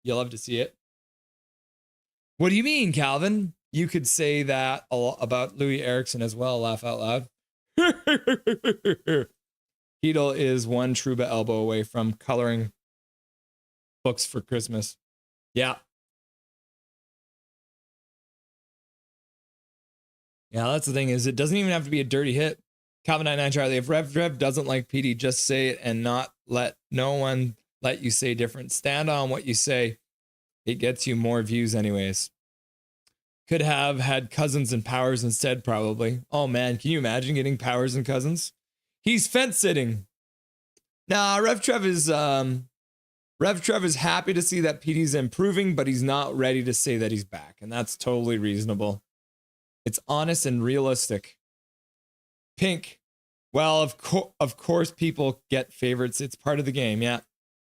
You'll love to see it. What do you mean, Calvin? You could say that about Louis Eriksson as well. Laugh out loud. Chytil is one Trouba elbow away from coloring books for Christmas. Yeah. Yeah, that's the thing is it doesn't even have to be a dirty hit. Calvin 99 Charlie, if Rev Trev doesn't like PD, just say it and not let no one let you say different. Stand on what you say. It gets you more views anyways. Could have had Cousins and Powers instead, probably. Oh man, can you imagine getting Powers and Cousins? He's fence sitting. Nah, Rev Trev is happy to see that PD's improving, but he's not ready to say that he's back, and that's totally reasonable. It's honest and realistic. Pink. Well, of course people get favorites. It's part of the game, yeah.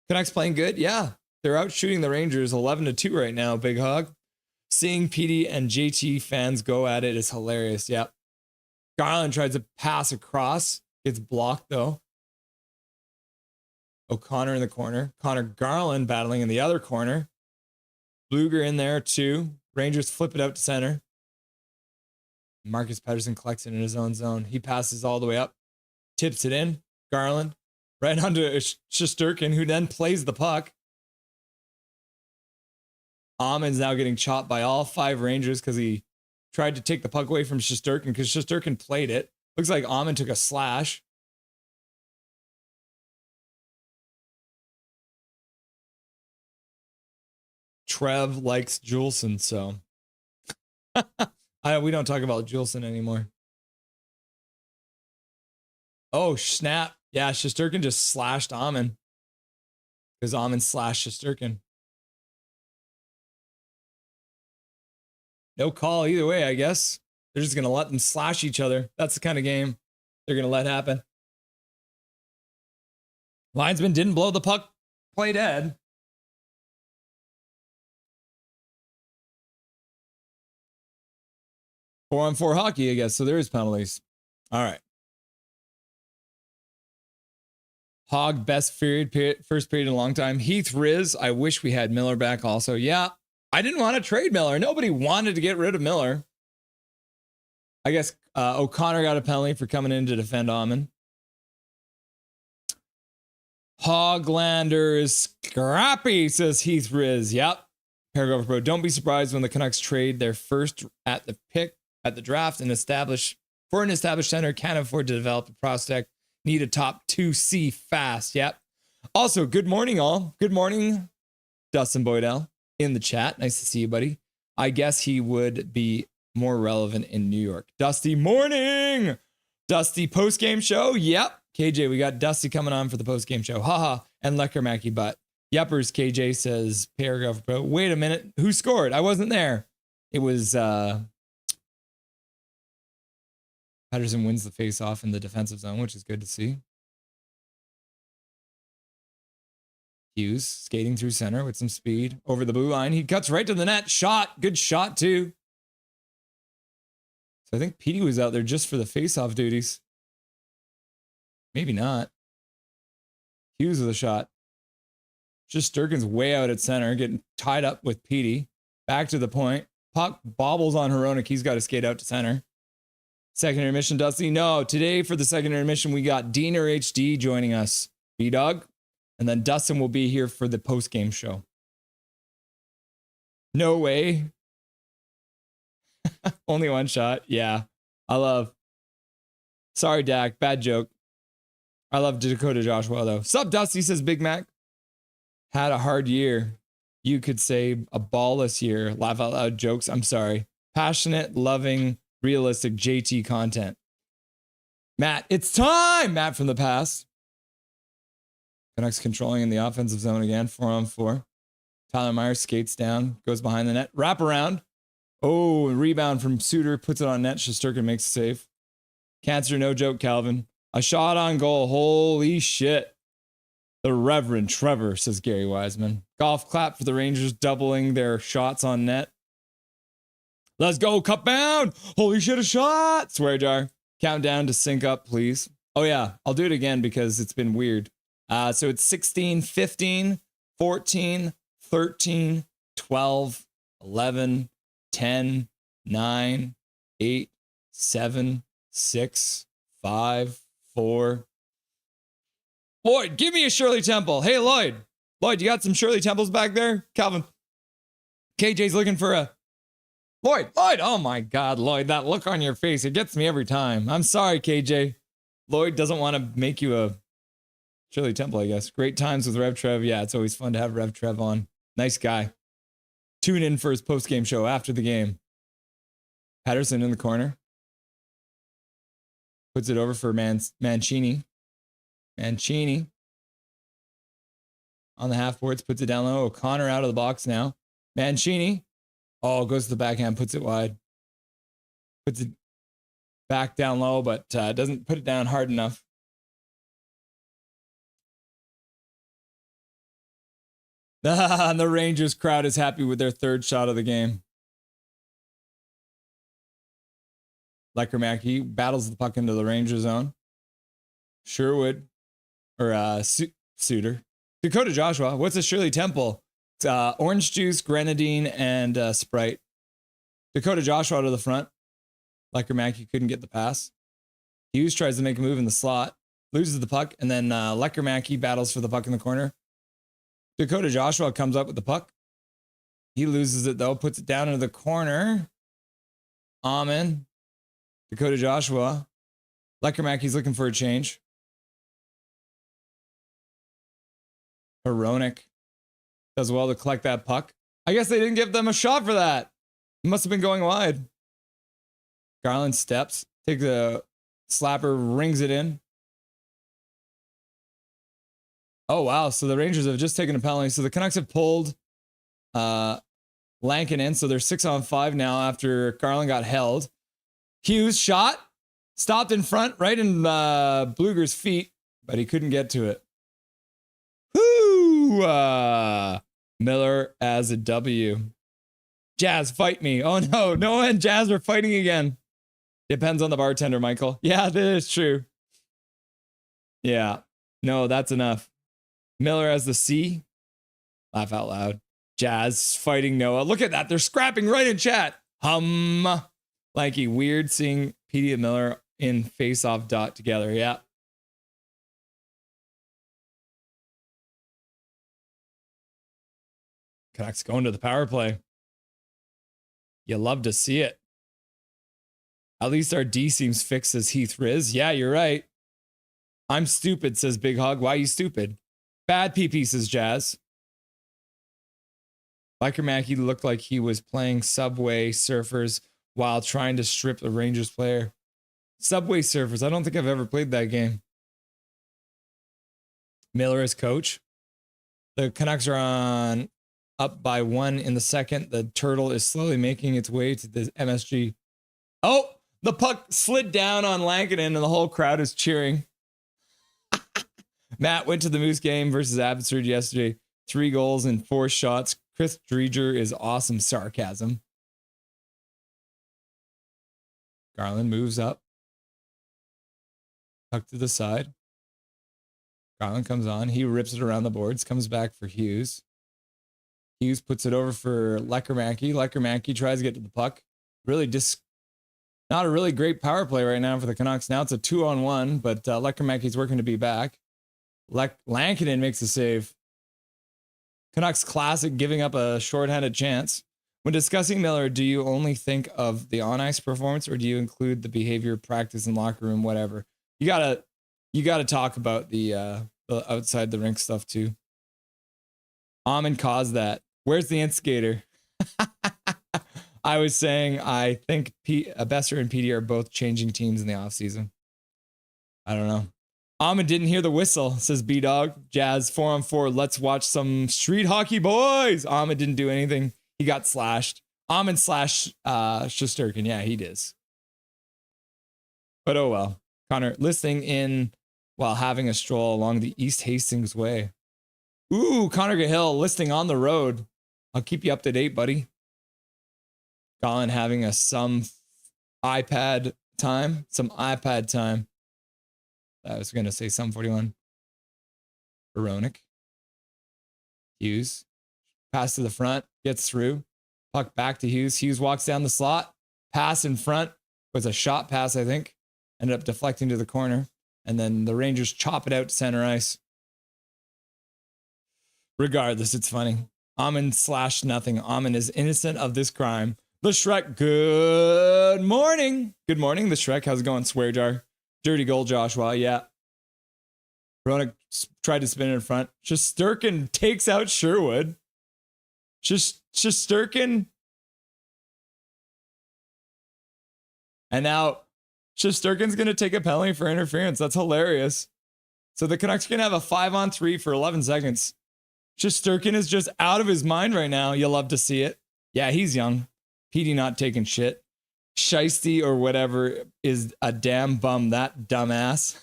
Canucks playing good? Yeah. They're out shooting the Rangers 11-2 right now, Big Hog. Seeing PD and JT fans go at it is hilarious, yep. Garland tries to pass across. Gets blocked, though. O'Connor in the corner. Connor Garland battling in the other corner. Bluger in there, too. Rangers flip it out to center. Marcus Pettersson collects it in his own zone. He passes all the way up. Tips it in. Garland. Right onto Shesterkin, who then plays the puck. Ammon's now getting chopped by all 5 Rangers because he tried to take the puck away from Shesterkin because Shesterkin played it. Looks like Ammon took a slash. Trev likes Juleson, so we don't talk about Juleson anymore. Oh, snap. Yeah, Shesterkin just slashed Ammon because Ammon slashed Shesterkin. No call either way, I guess. They're just going to let them slash each other. That's the kind of game they're going to let happen. Linesman didn't blow the puck play dead. Four-on-four hockey, I guess, so there is penalties. All right. Hog, best first period in a long time. Heath Riz, I wish we had Miller back also. Yeah, I didn't want to trade Miller. Nobody wanted to get rid of Miller. I guess O'Connor got a penalty for coming in to defend Ammon. Hoglander is scrappy, says Heath Riz. Yep. Paragraph Pro. Don't be surprised when the Canucks trade their first at the pick at the draft and established center can't afford to develop a prospect. Need a top 2C fast. Yep. Also, good morning, all. Good morning, Dustin Boydell in the chat. Nice to see you, buddy. I guess he would be more relevant in New York. Dusty, morning. Dusty post-game show. Yep. KJ, we got Dusty coming on for the post-game show. Haha. And Lecker Mackie butt. Yuppers, KJ says, paragraph pro. Wait a minute. Who scored? I wasn't there. It was Pettersson wins the face-off in the defensive zone, which is good to see. Hughes skating through center with some speed over the blue line. He cuts right to the net. Shot. Good shot, too. So I think Petey was out there just for the face-off duties. Maybe not. Hughes with a shot. Just Durkin's way out at center, getting tied up with Petey. Back to the point. Puck bobbles on Hronek. He's got to skate out to center. Second intermission, Dusty. No, today for the second intermission, we got Diener HD joining us. B-Dog. And then Dustin will be here for the post-game show. No way. Only one shot. Yeah. I love. Sorry, Dak. Bad joke. I love Dakota Joshua, though. Sup, Dusty, says Big Mac. Had a hard year. You could say a ballless year. Laugh out loud jokes. I'm sorry. Passionate, loving, realistic JT content. Matt, it's time! Matt from the past. Canucks controlling in the offensive zone again. 4-on-4. Tyler Myers skates down. Goes behind the net. Wrap around. Oh, rebound from Suter. Puts it on net. Shesterkin makes a save. Cancer, no joke, Calvin. A shot on goal. Holy shit. The Reverend Trevor, says Gary Wiseman. Golf clap for the Rangers, doubling their shots on net. Let's go, cup bound. Holy shit, a shot. Swear jar. Countdown to sync up, please. Oh, yeah. I'll do it again because it's been weird. So it's 16, 15, 14, 13, 12, 11, 10, 9, 8, 7, 6, 5, 4. Lloyd, give me a Shirley Temple. Hey, Lloyd. Lloyd, you got some Shirley Temples back there? Calvin. KJ's looking for a Lloyd, oh my God, Lloyd, that look on your face, it gets me every time. I'm sorry, KJ. Lloyd doesn't want to make you a Shirley Temple, I guess. Great times with Rev Trev. Yeah, it's always fun to have Rev Trev on. Nice guy. Tune in for his post-game show after the game. Pettersson in the corner. Puts it over for Mancini. Mancini on the half boards, puts it down low. O'Connor out of the box now. Mancini. Oh, goes to the backhand, puts it wide. Puts it back down low, but doesn't put it down hard enough. And the Rangers crowd is happy with their third shot of the game. Lecker battles the puck into the Ranger zone. Sherwood, or Suter. Dakota Joshua. What's a Shirley Temple? It's, orange juice, grenadine, and Sprite. Dakota Joshua to the front. Lecker couldn't get the pass. Hughes tries to make a move in the slot. Loses the puck, and then Lecker battles for the puck in the corner. Dakota Joshua comes up with the puck. He loses it, though. Puts it down into the corner. Amen. Dakota Joshua. Lecker looking for a change. Hronek does well to collect that puck. I guess they didn't give them a shot for that. It must have been going wide. Garland steps. Take the slapper, rings it in. Oh, wow. So the Rangers have just taken a penalty. So the Canucks have pulled Lankin in. So they're 6-on-5 now after Garland got held. Hughes shot. Stopped in front, right in Bluger's feet, but he couldn't get to it. Whoo! Miller as a W. Jazz, fight me. Oh, no. Noah and Jazz are fighting again. Depends on the bartender, Michael. Yeah, that is true. Yeah. No, that's enough. Miller as the C. Laugh out loud. Jazz fighting Noah. Look at that. They're scrapping right in chat. Lanky, weird seeing Petey and Miller in face-off dot together. Yeah. Canucks going to the power play. You love to see it. At least our D seems fixed, says Heath Riz. Yeah, you're right. I'm stupid, says Big Hog. Why you stupid? Bad PP, says Jazz. Lecker looked like he was playing Subway Surfers while trying to strip the Rangers player. Subway Surfers. I don't think I've ever played that game. Miller as coach. The Canucks are up by 1 in the second. The Turtle is slowly making its way to the MSG. Oh, the puck slid down on Lankinen and the whole crowd is cheering. Matt went to the Moose game versus Abbotsford yesterday. 3 goals and 4 shots. Chris Dreger is awesome. Sarcasm. Garland moves up. Tuck to the side. Garland comes on. He rips it around the boards. Comes back for Hughes. Hughes puts it over for Lecker. Lecker tries to get to the puck. Really not a really great power play right now for the Canucks. Now it's a 2-on-1, but Lecker working to be back. Lankinen makes a save. Canucks classic, giving up a shorthanded chance. When discussing Miller, do you only think of the on-ice performance, or do you include the behavior, practice, and locker room, whatever? You gotta talk about the outside the rink stuff too. Amon caused that. Where's the instigator? I was saying I think Besser and PD are both changing teams in the offseason. I don't know. Amon didn't hear the whistle, says B-Dog. Jazz 4-on-4. Let's watch some street hockey, boys. Amon didn't do anything. He got slashed. Amon slash Shesterkin. Yeah, he does. But oh well. Connor, listening in while having a stroll along the East Hastings Way. Ooh, Connor Cahill listening on the road. I'll keep you up to date, buddy. Colin having some iPad time. I was going to say some 41. Veronic. Hughes. Pass to the front. Gets through. Puck back to Hughes. Hughes walks down the slot. Pass in front. Was a shot pass, I think. Ended up deflecting to the corner. And then the Rangers chop it out to center ice. Regardless, it's funny. Amon slash nothing. Amon is innocent of this crime. The Shrek, good morning. Good morning, the Shrek. How's it going? Swear jar. Dirty goal, Joshua. Yeah. Ronick tried to spin it in front. Shesterkin takes out Sherwood. Shesterkin. And now Shesterkin's going to take a penalty for interference. That's hilarious. So the Canucks can have a 5-on-3 for 11 seconds. Shesterkin is just out of his mind right now. You'll love to see it. Yeah, he's young. Petey not taking shit. Shiesty or whatever is a damn bum, that dumbass.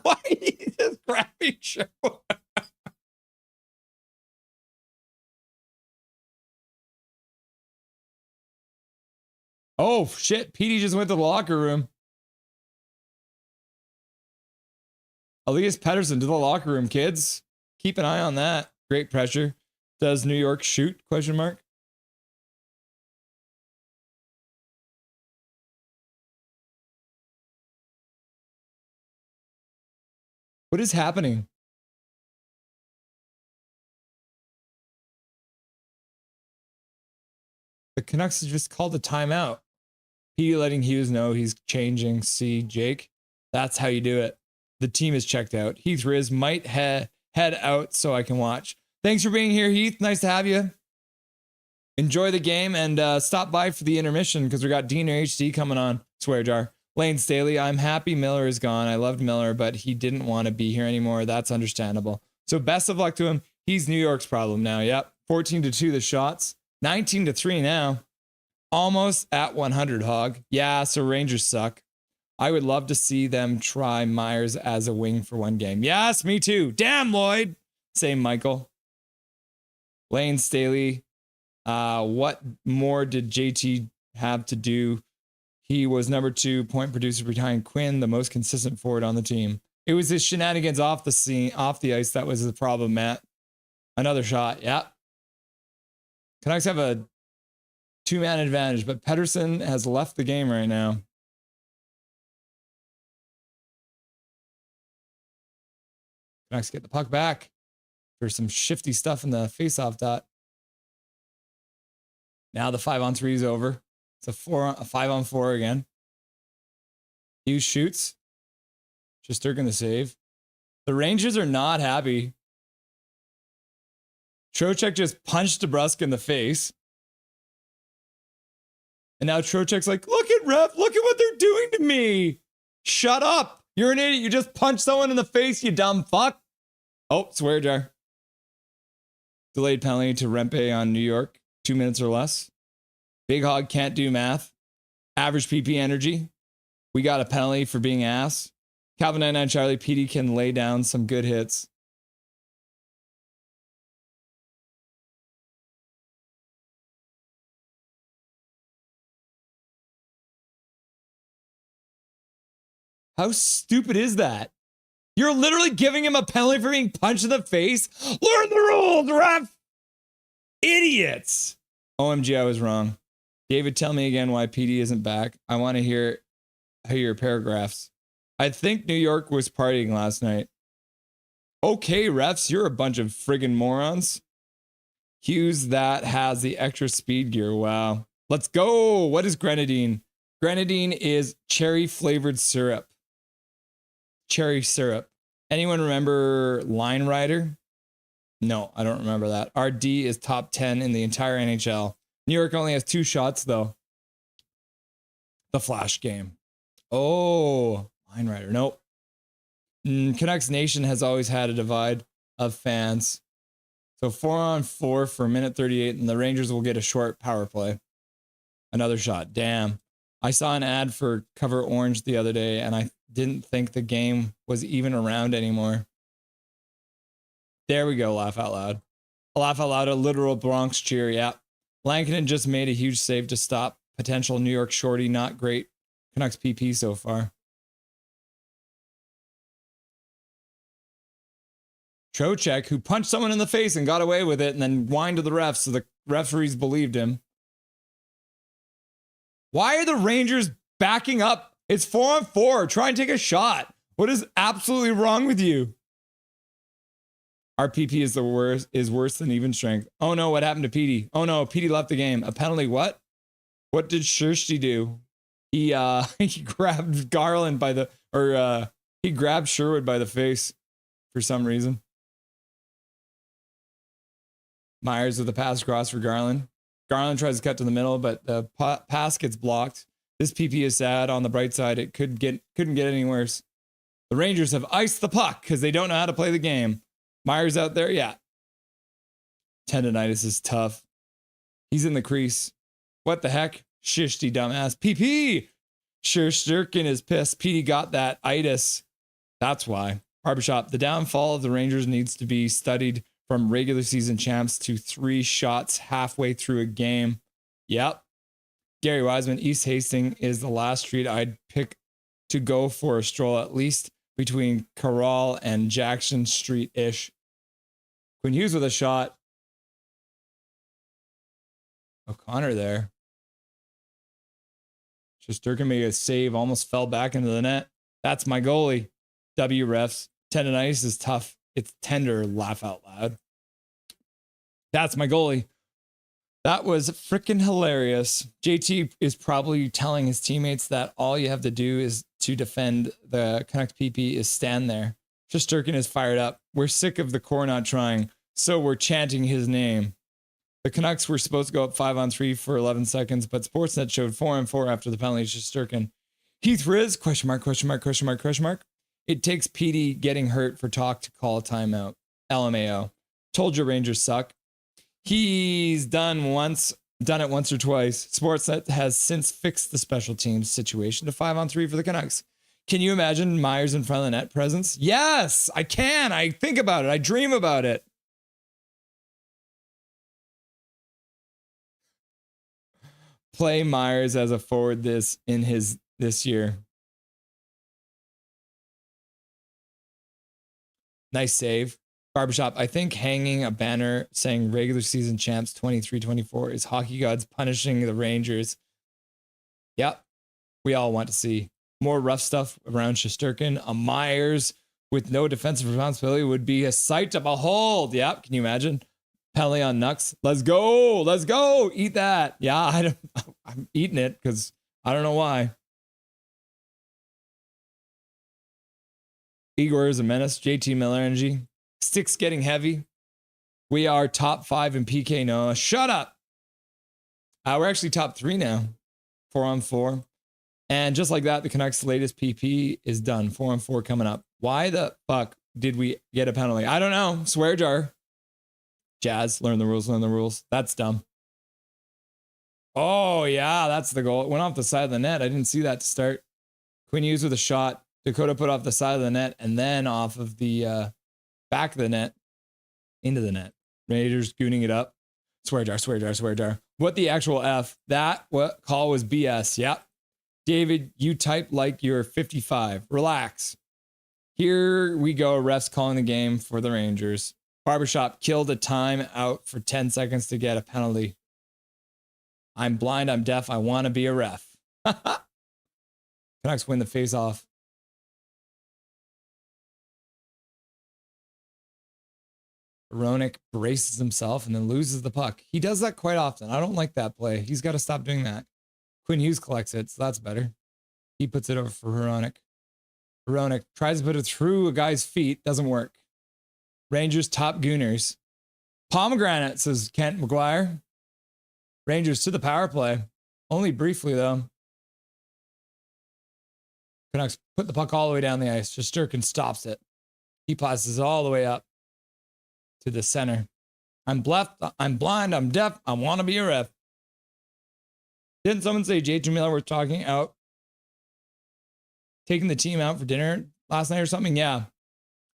Why are you just grabbing Sherwood? Oh, shit. Petey just went to the locker room. Elias Pettersson to the locker room, kids. Keep an eye on that. Great pressure. Does New York shoot? Question mark. What is happening? The Canucks just called a timeout. Petey letting Hughes know he's changing. See, Jake, that's how you do it. The team is checked out. Heath Riz might head out so I can watch. Thanks for being here, Heath. Nice to have you. Enjoy the game and stop by for the intermission because we got Diener HD coming on. Swear jar. Lane Staley, I'm happy Miller is gone. I loved Miller, but he didn't want to be here anymore. That's understandable. So best of luck to him. He's New York's problem now. Yep. 14-2 the shots. 19-3 now. Almost at 100, Hog. Yeah, so Rangers suck. I would love to see them try Myers as a wing for one game. Yes, me too. Damn, Lloyd. Same, Michael. Lane Staley. What more did JT have to do? He was number 2 point producer behind Quinn, the most consistent forward on the team. It was his shenanigans off the ice that was the problem, Matt. Another shot. Yeah. Canucks have a 2-man advantage, but Pettersson has left the game right now. Canucks get the puck back. There's some shifty stuff in the face-off dot. Now the 5-on-3 is over. It's a 5-on-4 again. Hughes shoots. Shesterkin the save. The Rangers are not happy. Trocheck just punched DeBrusk in the face. And now Trocheck's like, look at Rev, look at what they're doing to me. Shut up. You're an idiot. You just punched someone in the face, you dumb fuck. Oh, swear jar. Delayed penalty to Rempe on New York. 2 minutes or less. Big Hog can't do math. Average PP energy. We got a penalty for being ass. Calvin 99 Charlie PD can lay down some good hits. How stupid is that? You're literally giving him a penalty for being punched in the face. Learn the rules, ref. Idiots. OMG, I was wrong. David, tell me again why PD isn't back. I want to hear your paragraphs. I think New York was partying last night. Okay, refs, you're a bunch of friggin' morons. Hughes that has the extra speed gear. Wow. Let's go. What is grenadine? Grenadine is cherry flavored syrup. Cherry syrup. Anyone remember Line Rider? No, I don't remember that. RD is top 10 in the entire NHL. New York only has 2 shots, though. The Flash game. Oh, Line Rider. Nope. Canucks Nation has always had a divide of fans. So 4-on-4 for a minute 38, and the Rangers will get a short power play. Another shot. Damn. I saw an ad for Cover Orange the other day, and I didn't think the game was even around anymore. There we go. Laugh out loud. Laugh out loud. A literal Bronx cheer. Yeah. Lankinen just made a huge save to stop potential New York shorty. Not great. Canucks PP so far. Trocheck, who punched someone in the face and got away with it and then whined to the refs, so the referees believed him. Why are the Rangers backing up? It's 4-on-4. Try and take a shot. What is absolutely wrong with you? Our PP is worse than even strength. Oh no, what happened to Petey? Oh no, Petey left the game. A penalty, what? What did Chytil do? He he grabbed Garland by the he grabbed Sherwood by the face for some reason. Myers with a pass across for Garland. Garland tries to cut to the middle, but the pass gets blocked. This PP is sad. On the bright side, it couldn't get any worse. The Rangers have iced the puck because they don't know how to play the game. Myers out there, yeah. Tendonitis is tough. He's in the crease. What the heck? Shishty dumbass. PP! Shesterkin is pissed. Petey got that itis. That's why. Barbershop, the downfall of the Rangers needs to be studied from regular season champs to 3 shots halfway through a game. Yep. Gary Wiseman, East Hastings is the last street I'd pick to go for a stroll, at least between Corral and Jackson Street-ish. Quinn Hughes with a shot. O'Connor there. Shesterkin made a save, almost fell back into the net. That's my goalie. W refs. Tendonitis is tough. It's tender, laugh out loud. That's my goalie. That was freaking hilarious. JT is probably telling his teammates that all you have to do is to defend the Canucks PP is stand there. Shesterkin is fired up. We're sick of the core not trying, so we're chanting his name. The Canucks were supposed to go up 5-on-3 for 11 seconds, but Sportsnet showed 4-on-4 after the penalty. Shesterkin. Heath Riz, question mark, question mark, question mark, question mark. It takes Petey getting hurt for talk to call a timeout. LMAO. Told you Rangers suck. He's done it once or twice. Sportsnet has since fixed the special teams situation to 5-on-3 for the Canucks. Can you imagine Myers in front of the net presence? Yes, I can. I think about it. I dream about it. Play Myers as a forward this year. Nice save. Barbershop, I think hanging a banner saying regular season champs 23-24 is hockey gods punishing the Rangers. Yep. We all want to see more rough stuff around Shesterkin. A Myers with no defensive responsibility would be a sight to behold. Yep. Can you imagine? Penalty on Nux. Let's go. Let's go. Eat that. Yeah, I'm eating it because I don't know why. Igor is a menace. JT Miller energy. Sticks getting heavy. We are top 5 in PK Noah. Shut up. We're actually top 3 now. 4-on-4. And just like that, the Canucks' latest PP is done. 4-on-4 coming up. Why the fuck did we get a penalty? I don't know. Swear jar. Jazz, learn the rules, learn the rules. That's dumb. Oh, yeah, that's the goal. It went off the side of the net. I didn't see that to start. Quinn Hughes with a shot. Dakota put off the side of the net and then off of the back of the net into the net. Raiders gooning it up. Swear jar, swear jar, swear jar. What the actual F? That what call was BS. Yep. David, you type like you're 55. Relax. Here we go. Refs calling the game for the Rangers. Barbershop killed a time out for 10 seconds to get a penalty. I'm blind. I'm deaf. I want to be a ref. Canucks win the face-off. Ronick braces himself and then loses the puck. He does that quite often. I don't like that play. He's got to stop doing that. Quinn Hughes collects it, so that's better. He puts it over for Ronick. Ronick tries to put it through a guy's feet. Doesn't work. Rangers top gooners. Pomegranate, says Kent McGuire. Rangers to the power play. Only briefly, though. Canucks put the puck all the way down the ice. Shesterkin stops it. He passes it all the way up to the center. I'm left. I'm blind. I'm deaf. I want to be a ref. Didn't someone say J.T. Miller was talking out, taking the team out for dinner last night or something? Yeah.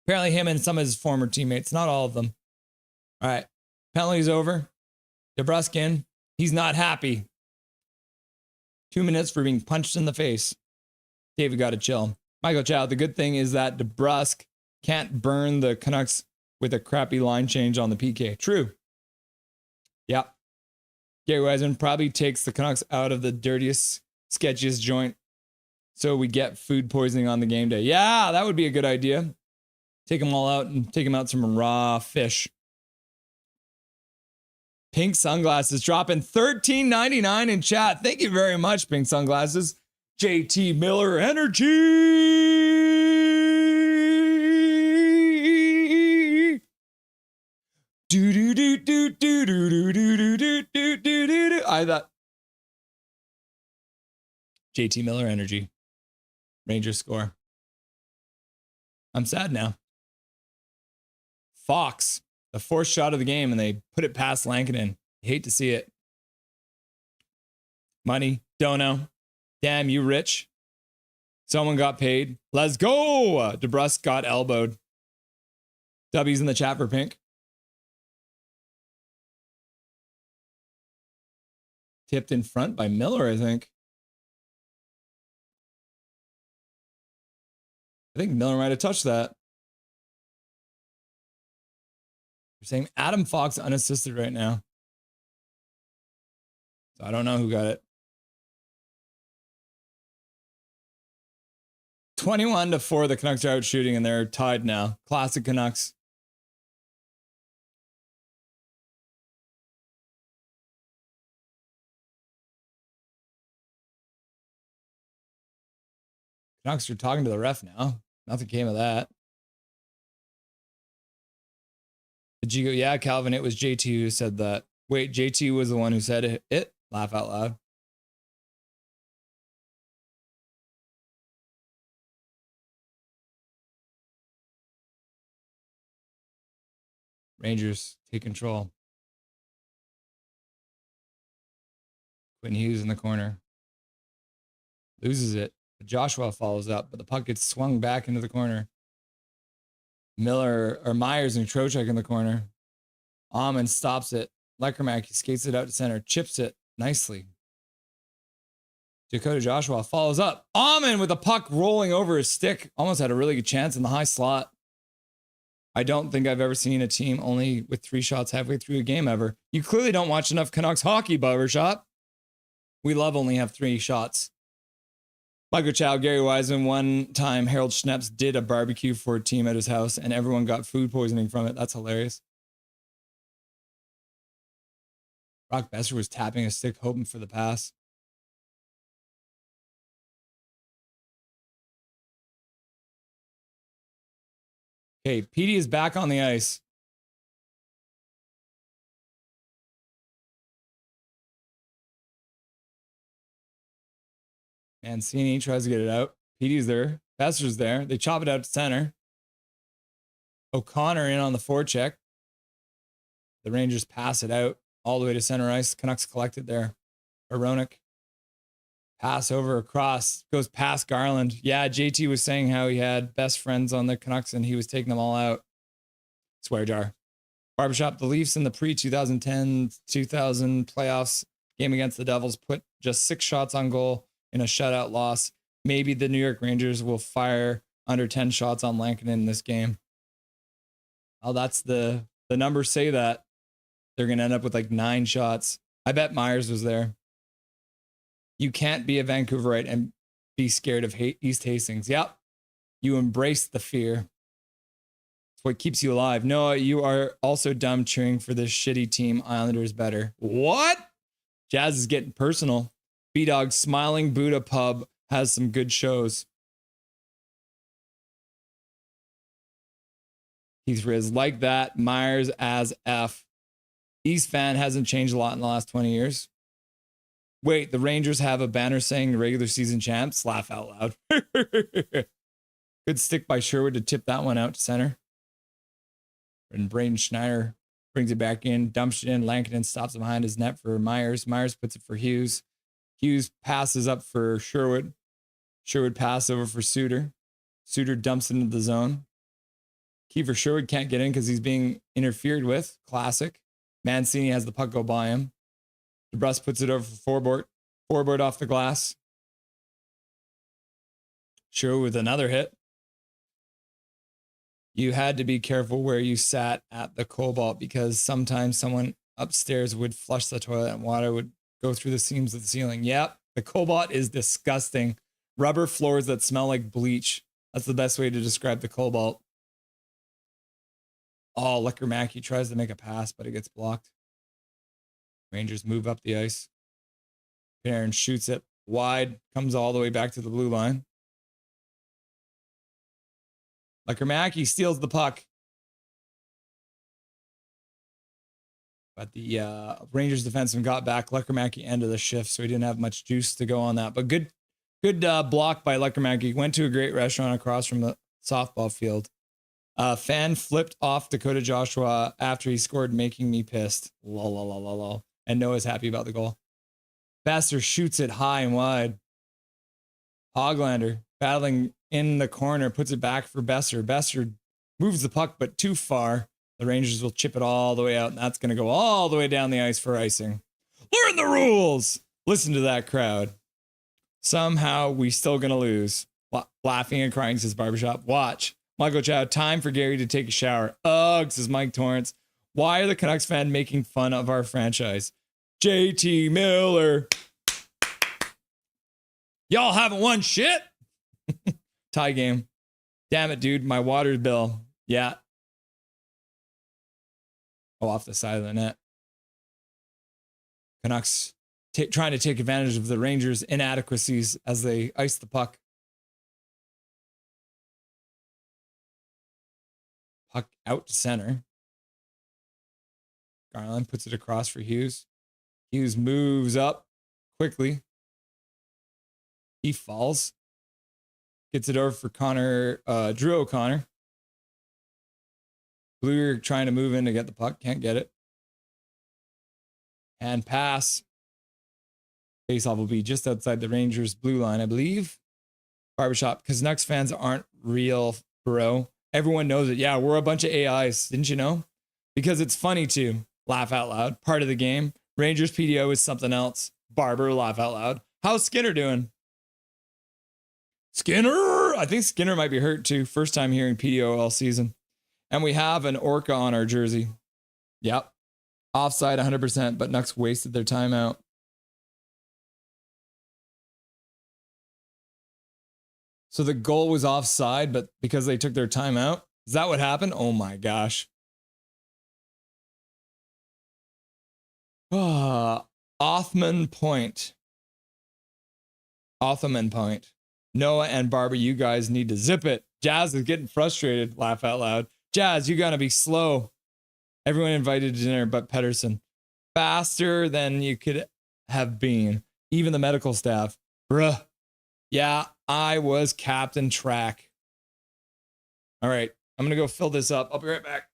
Apparently him and some of his former teammates, not all of them. All right. Penalty's over. DeBruskin, he's not happy. 2 minutes for being punched in the face. David got to chill. Michael Chow, the good thing is that DeBrusk can't burn the Canucks with a crappy line change on the PK. True. Yep. Gary Wiseman probably takes the Canucks out of the dirtiest, sketchiest joint so we get food poisoning on the game day. Yeah, that would be a good idea. Take them all out and take them out some raw fish. Pink sunglasses dropping $13.99 in chat. Thank you very much, Pink Sunglasses. JT Miller Energy. Do do do do do do do do do do do do. I thought JT Miller Energy. Rangers score. I'm sad now. Fox, the fourth shot of the game, and they put it past Lankinen. Hate to see it. Money, don't know. Damn, you rich. Someone got paid. Let's go. DeBrusque got elbowed. W's in the chat for Pink. Tipped in front by Miller, I think. I think Miller might have touched that. You're saying Adam Fox unassisted right now. So I don't know who got it. 21-4, the Canucks are out shooting and they're tied now. Classic Canucks. Canucks are talking to the ref now. Nothing came of that. Did you go? Yeah, Calvin, it was JT who said that. Wait, JT was the one who said it? Laugh out loud. Rangers take control. Quinn Hughes in the corner. Loses it. But Joshua follows up, but the puck gets swung back into the corner. Miller or Myers and Trocheck in the corner. Amon stops it. Leckermack, he skates it out to center, chips it nicely. Dakota Joshua follows up. Amon with the puck rolling over his stick. Almost had a really good chance in the high slot. I don't think I've ever seen a team only with 3 shots halfway through a game ever. You clearly don't watch enough Canucks hockey, Barbershop. We love only have 3 shots. Michael Chow, Gary Wiseman, one time Harold Schneps did a barbecue for a team at his house and everyone got food poisoning from it. That's hilarious. Brock Besser was tapping a stick hoping for the pass. Okay, Petey is back on the ice. Mancini tries to get it out. Petey's there. Besser's there. They chop it out to center. O'Connor in on the forecheck. The Rangers pass it out all the way to center ice. Canucks collect it there. Aronic. Pass over across. Goes past Garland. Yeah, JT was saying how he had best friends on the Canucks and he was taking them all out. Swear jar. Barbershop, the Leafs in the pre-2010-2000 playoffs game against the Devils put just 6 shots on goal in a shutout loss. Maybe the New York Rangers will fire under 10 shots on Lankinen in this game. Oh, that's the numbers say that. They're going to end up with like 9 shots. I bet Myers was there. You can't be a Vancouverite and be scared of East Hastings. Yep. You embrace the fear. It's what keeps you alive. No, you are also dumb cheering for this shitty team. Islanders better. What? Jazz is getting personal. B-Dog's Smiling Buddha Pub has some good shows. Keith Riz, like that. Myers as F. East fan hasn't changed a lot in the last 20 years. Wait, the Rangers have a banner saying regular season champs? Laugh out loud. Good stick by Sherwood to tip that one out to center. And Braden Schneider brings it back in, dumps it in. Lankinen stops it behind his net for Myers. Myers puts it for Hughes. Hughes passes up for Sherwood. Sherwood pass over for Suter. Suter dumps it into the zone. Kiefer Sherwood can't get in because he's being interfered with. Classic. Mancini has the puck go by him. DeBrusque puts it over for Forward. Forward off the glass. Sherwood with another hit. You had to be careful where you sat at the Cobalt because sometimes someone upstairs would flush the toilet and water would go through the seams of the ceiling. Yep, the Cobalt is disgusting. Rubber floors that smell like bleach. That's the best way to describe the Cobalt. Oh, Licker Mackey tries to make a pass, but it gets blocked. Rangers move up the ice. Panarin shoots it wide, comes all the way back to the blue line. Licker Mackey steals the puck. But the Rangers defenseman got back. Licker Mackey ended the shift, so he didn't have much juice to go on that. But good block by Licker Mackey. Went to a great restaurant across from the softball field. Fan flipped off Dakota Joshua after he scored, making me pissed. Lol, lol, lol, lol. And Noah's happy about the goal. Besser shoots it high and wide. Hoglander battling in the corner, puts it back for Besser. Besser moves the puck, but too far. The Rangers will chip it all the way out, and that's going to go all the way down the ice for icing. Learn the rules! Listen to that crowd. Somehow we still going to lose. Laughing and crying, says Barbershop. Watch. Michael Chow, time for Gary to take a shower. Ugh, says Mike Torrance. Why are the Canucks fans making fun of our franchise? JT Miller. Y'all haven't won shit. Tie game. Damn it, dude. My water bill. Yeah. Oh, off the side of the net. Canucks trying to take advantage of the Rangers' inadequacies as they ice the puck. Puck out to center. Garland puts it across for Hughes. Hughes moves up quickly. He falls. Gets it over for Drew O'Connor. Bluer trying to move in to get the puck. Can't get it. And pass. Faceoff will be just outside the Rangers' blue line, I believe. Barbershop, because Canucks fans aren't real, bro. Everyone knows it. Yeah, we're a bunch of AIs. Didn't you know? Because it's funny to laugh out loud. Part of the game. Rangers PDO is something else. Barber, laugh out loud. How's Skinner doing? Skinner! I think Skinner might be hurt too. First time hearing PDO all season. And we have an Orca on our jersey. Yep. Offside 100%, but Nucks wasted their timeout. So the goal was offside, but because they took their timeout, is that what happened? Oh my gosh. Othman Point. Noah and Barbie, you guys need to zip it. Jazz is getting frustrated. Laugh out loud. Jazz, you gotta be slow. Everyone invited to dinner but Pettersson. Faster than you could have been. Even the medical staff. Bruh. Yeah, I was captain track. All right, I'm gonna go fill this up. I'll be right back.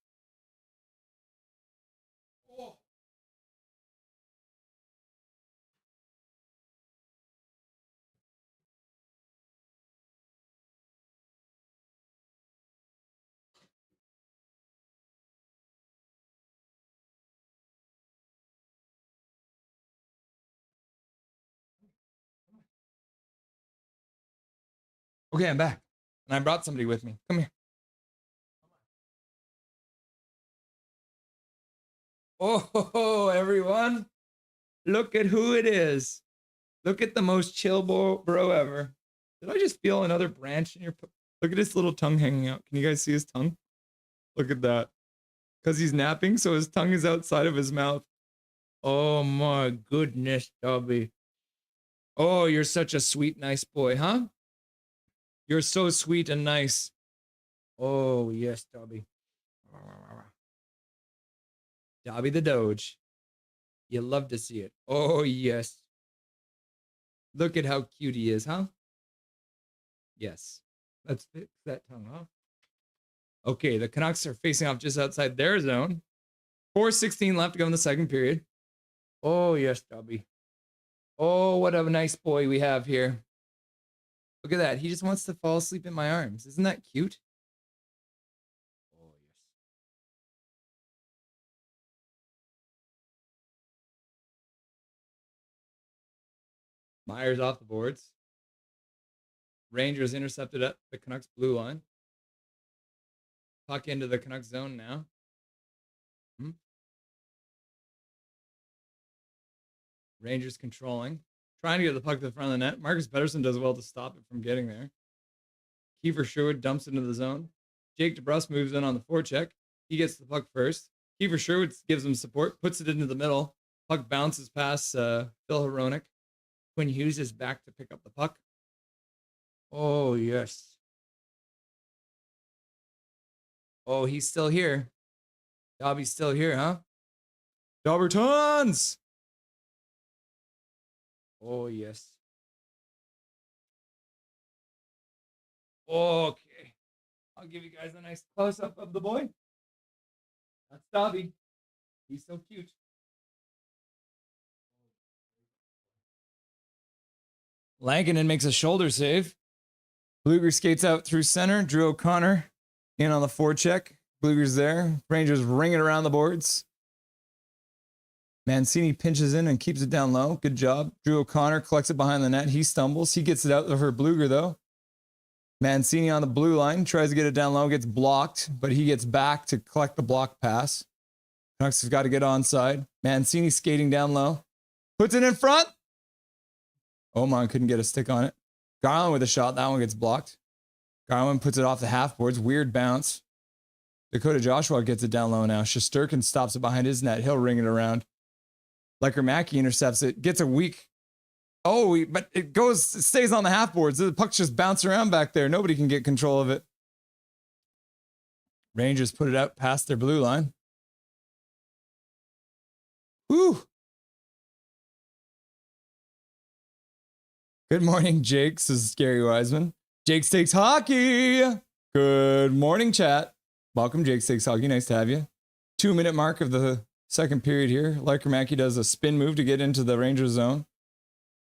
Okay, I'm back. And I brought somebody with me. Come here. Oh, everyone. Look at who it is. Look at the most chill bro ever. Did I just feel another branch in your... Look at his little tongue hanging out. Can you guys see his tongue? Look at that. Because he's napping, so his tongue is outside of his mouth. Oh, my goodness, Dobby. Oh, you're such a sweet, nice boy, huh? You're so sweet and nice. Oh, yes, Dobby. Dobby the Doge. You love to see it. Oh, yes. Look at how cute he is, huh? Yes. Let's fix that tongue, huh? Okay, the Canucks are facing off just outside their zone. 4:16 left to go in the second period. Oh, yes, Dobby. Oh, what a nice boy we have here. Look at that. He just wants to fall asleep in my arms. Isn't that cute? Oh, yes. Myers off the boards. Rangers intercepted at the Canucks blue line. Puck into the Canucks zone now. Rangers controlling. Trying to get the puck to the front of the net. Marcus Pettersson does well to stop it from getting there. Kiefer Sherwood dumps into the zone. Jake DeBrusk moves in on the forecheck. He gets the puck first. Kiefer Sherwood gives him support, puts it into the middle. Puck bounces past Phil Hronek. Quinn Hughes is back to pick up the puck. Oh, yes. Oh, he's still here. Dobby's still here, huh? Dobbertons! Oh, yes. Okay. I'll give you guys a nice close-up of the boy. That's Dobby. He's so cute. Lankinen makes a shoulder save. Blueger skates out through center. Drew O'Connor in on the forecheck. Blueger's there. Rangers ringing around the boards. Mancini pinches in and keeps it down low. Good job. Drew O'Connor collects it behind the net. He stumbles. He gets it out for Blueger, though. Mancini on the blue line. Tries to get it down low. Gets blocked, but he gets back to collect the block pass. Canucks has got to get onside. Mancini skating down low. Puts it in front. Oman couldn't get a stick on it. Garland with a shot. That one gets blocked. Garland puts it off the half boards. Weird bounce. Dakota Joshua gets it down low now. Shesterkin stops it behind his net. He'll ring it around. Lecker-Mackey intercepts it. Gets a weak. Oh, but it stays on the half boards. The puck's just bouncing around back there. Nobody can get control of it. Rangers put it out past their blue line. Whew. Good morning, Jake, says Gary Wiseman. Jake Takes Hockey. Good morning, chat. Welcome, Jake Takes Hockey. Nice to have you. 2-minute mark of the second period here. Lecker-Mackey does a spin move to get into the Rangers zone.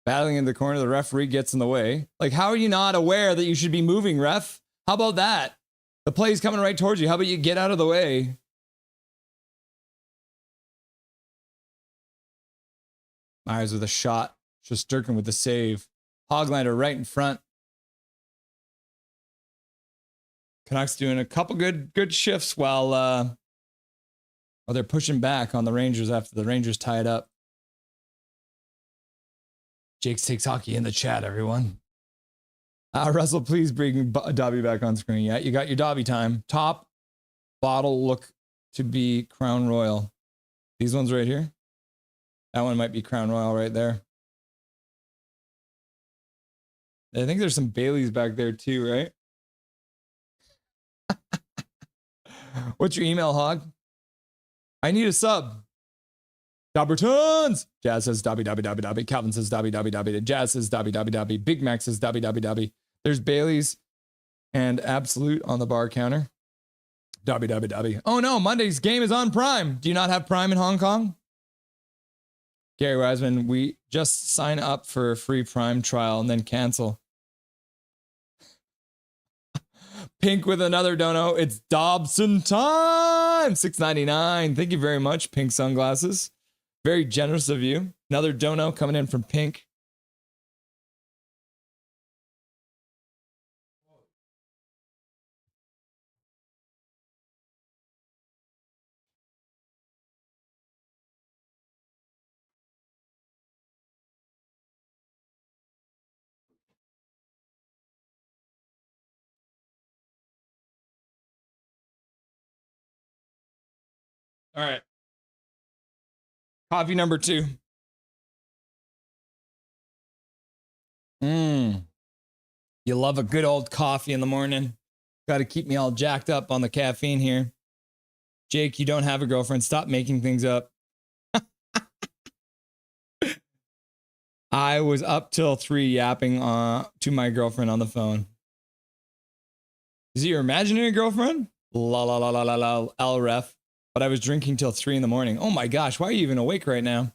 Battling in the corner, the referee gets in the way. Like, how are you not aware that you should be moving, ref? How about that? The play's coming right towards you. How about you get out of the way? Myers with a shot. Shesterkin with the save. Hoglander right in front. Canucks doing a couple good shifts while they're pushing back on the Rangers after the Rangers tie it up. Jake Takes Hockey in the chat, everyone. Russell, please bring Dobby back on screen. Yeah, you got your Dobby time. Top bottle look to be Crown Royal. These ones right here. That one might be Crown Royal right there. I think there's some Baileys back there too, right? What's your email, Hog? I need a sub. Dobbertons! Jazz says Dobby, Dobby, Dobby, Dobby. Calvin says Dobby, Dobby, Dobby. Jazz says Dobby, Dobby, Dobby. Big Mac says Dobby, Dobby, Dobby. There's Bailey's and Absolute on the bar counter. Dobby, Dobby, Dobby. Oh no, Monday's game is on Prime. Do you not have Prime in Hong Kong? Gary Wiseman, we just sign up for a free Prime trial and then cancel. Pink with another dono. It's Dobson time. $6.99. Thank you very much, Pink Sunglasses. Very generous of you. Another dono coming in from Pink. All right. Coffee number 2. You love a good old coffee in the morning. Got to keep me all jacked up on the caffeine here. Jake, you don't have a girlfriend. Stop making things up. I was up till 3 yapping to my girlfriend on the phone. Is it your imaginary girlfriend? La la la la la la L ref. But I was drinking till 3 in the morning. Oh my gosh, why are you even awake right now?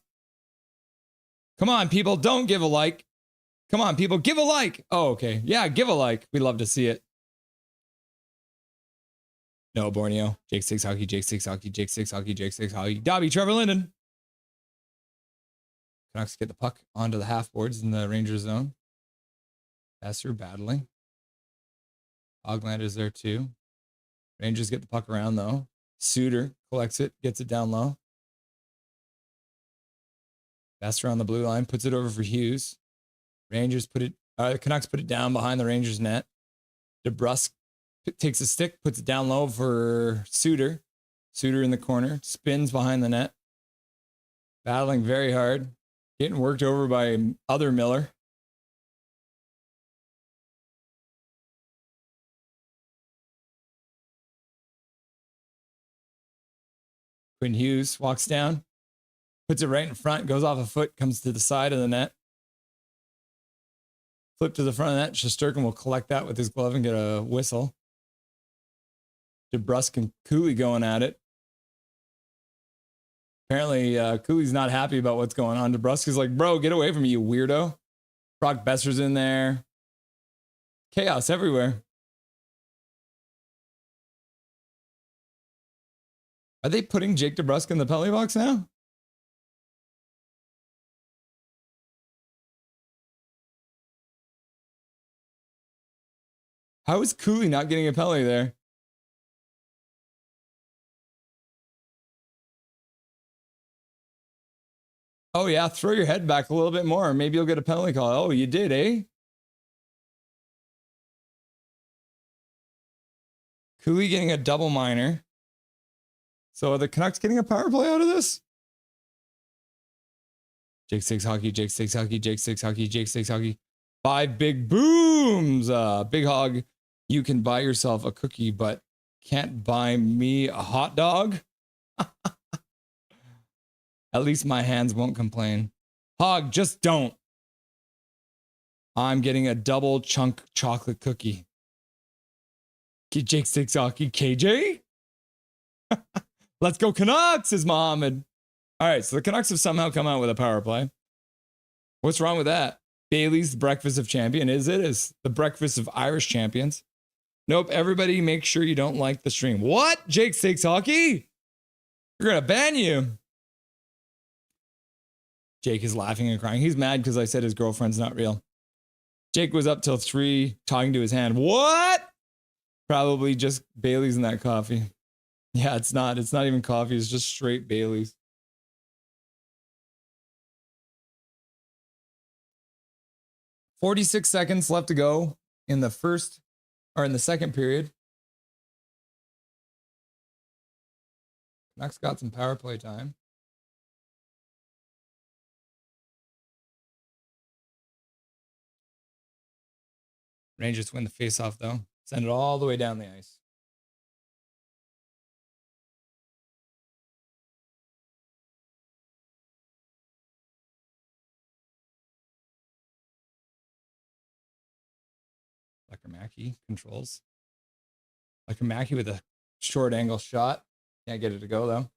Come on, people, don't give a like. Come on, people, give a like. Oh, okay. Yeah, give a like. We'd love to see it. No, Borneo. Jake Six Hockey, Jake Six Hockey, Jake Six Hockey, Jake Six Hockey. Dobby, Trevor Linden. Canucks get the puck onto the half boards in the Rangers zone. Esser battling. Hoglander's there too. Rangers get the puck around though. Suter collects it, gets it down low. Besser on the blue line, puts it over for Hughes. Rangers put it, the Canucks put it down behind the Rangers net. DeBrusk takes a stick, puts it down low for Suter. Suter in the corner, spins behind the net, battling very hard, getting worked over by other Miller. Quinn Hughes walks down, puts it right in front, goes off a foot, comes to the side of the net. Flip to the front of the net. Shesterkin will collect that with his glove and get a whistle. DeBrusk and Cooley going at it. Apparently, Cooley's not happy about what's going on. DeBrusk is like, bro, get away from me, you weirdo. Brock Besser's in there. Chaos everywhere. Are they putting Jake DeBrusk in the penalty box now? How is Cooley not getting a penalty there? Oh, yeah, throw your head back a little bit more. Maybe you'll get a penalty call. Oh, you did, eh? Cooley getting a double minor. So are the Canucks getting a power play out of this? Jake Six Hockey, Jake Six Hockey, Jake Six Hockey, Jake Six Hockey. 5 big booms. Big Hog, you can buy yourself a cookie, but can't buy me a hot dog. At least my hands won't complain. Hog, just don't. I'm getting a double chunk chocolate cookie. Jake Six Hockey, KJ? Let's go Canucks, says Mohammed. All right, so the Canucks have somehow come out with a power play. What's wrong with that? Bailey's breakfast of champion. Is it? Is the breakfast of Irish champions? Nope. Everybody make sure you don't like the stream. What? Jake Six Hockey? We're going to ban you. Jake is laughing and crying. He's mad because I said his girlfriend's not real. Jake was up till 3 talking to his hand. What? Probably just Bailey's in that coffee. Yeah, it's not. It's not even coffee. It's just straight Bailey's. "46 seconds left to go in the first, or in the second period. Canucks got some power play time. Rangers win the faceoff though. Send it all the way down the ice. Lecker-Mackey controls. Lecker-Mackey with a short angle shot. Can't get it to go though.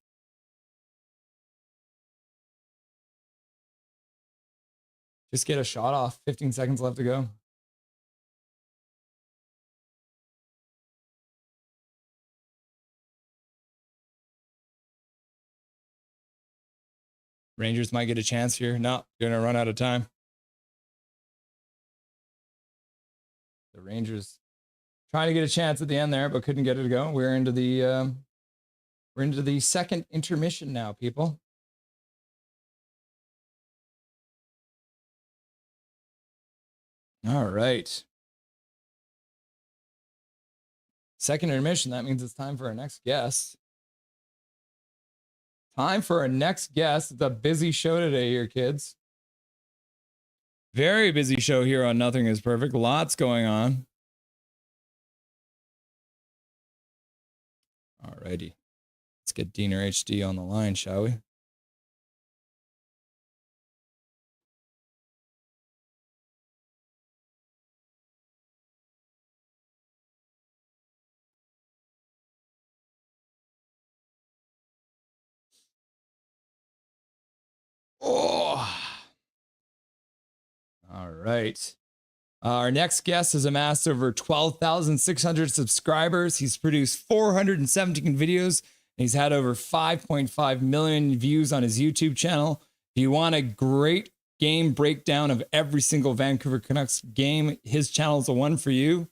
Just get a shot off. 15 seconds left to go. Rangers might get a chance here. No, gonna run out of time. The Rangers trying to get a chance at the end there, but couldn't get it to go. We're into the second intermission now, people. All right. Second intermission. That means it's time for our next guest. Time for our next guest. It's a busy show today here, kids. Very busy show here on Nothing is Perfect. Lots going on. All righty. Let's get Diener HD on the line, shall we? Oh. All right. Our next guest has amassed over 12,600 subscribers. He's produced 417 videos. And he's had over 5.5 million views on his YouTube channel. If you want a great game breakdown of every single Vancouver Canucks game, his channel is the one for you.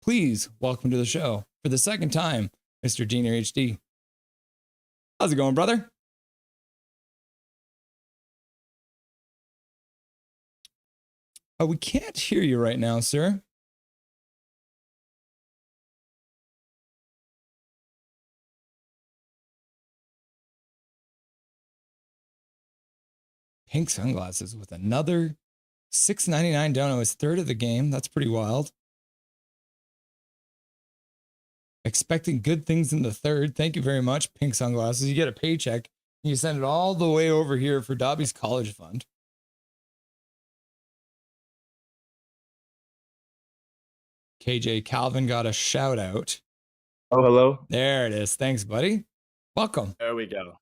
Please welcome to the show for the second time, Mr. Diener HD. How's it going, brother? Oh, we can't hear you right now, sir. Pink sunglasses with another $6.99 dono, his third of the game. That's pretty wild. Expecting good things in the third. Thank you very much, Pink sunglasses. You get a paycheck and you send it all the way over here for Dobby's college fund. KJ Calvin got a shout out.
Oh, hello.
There it is. Thanks, buddy. Welcome.
There we go.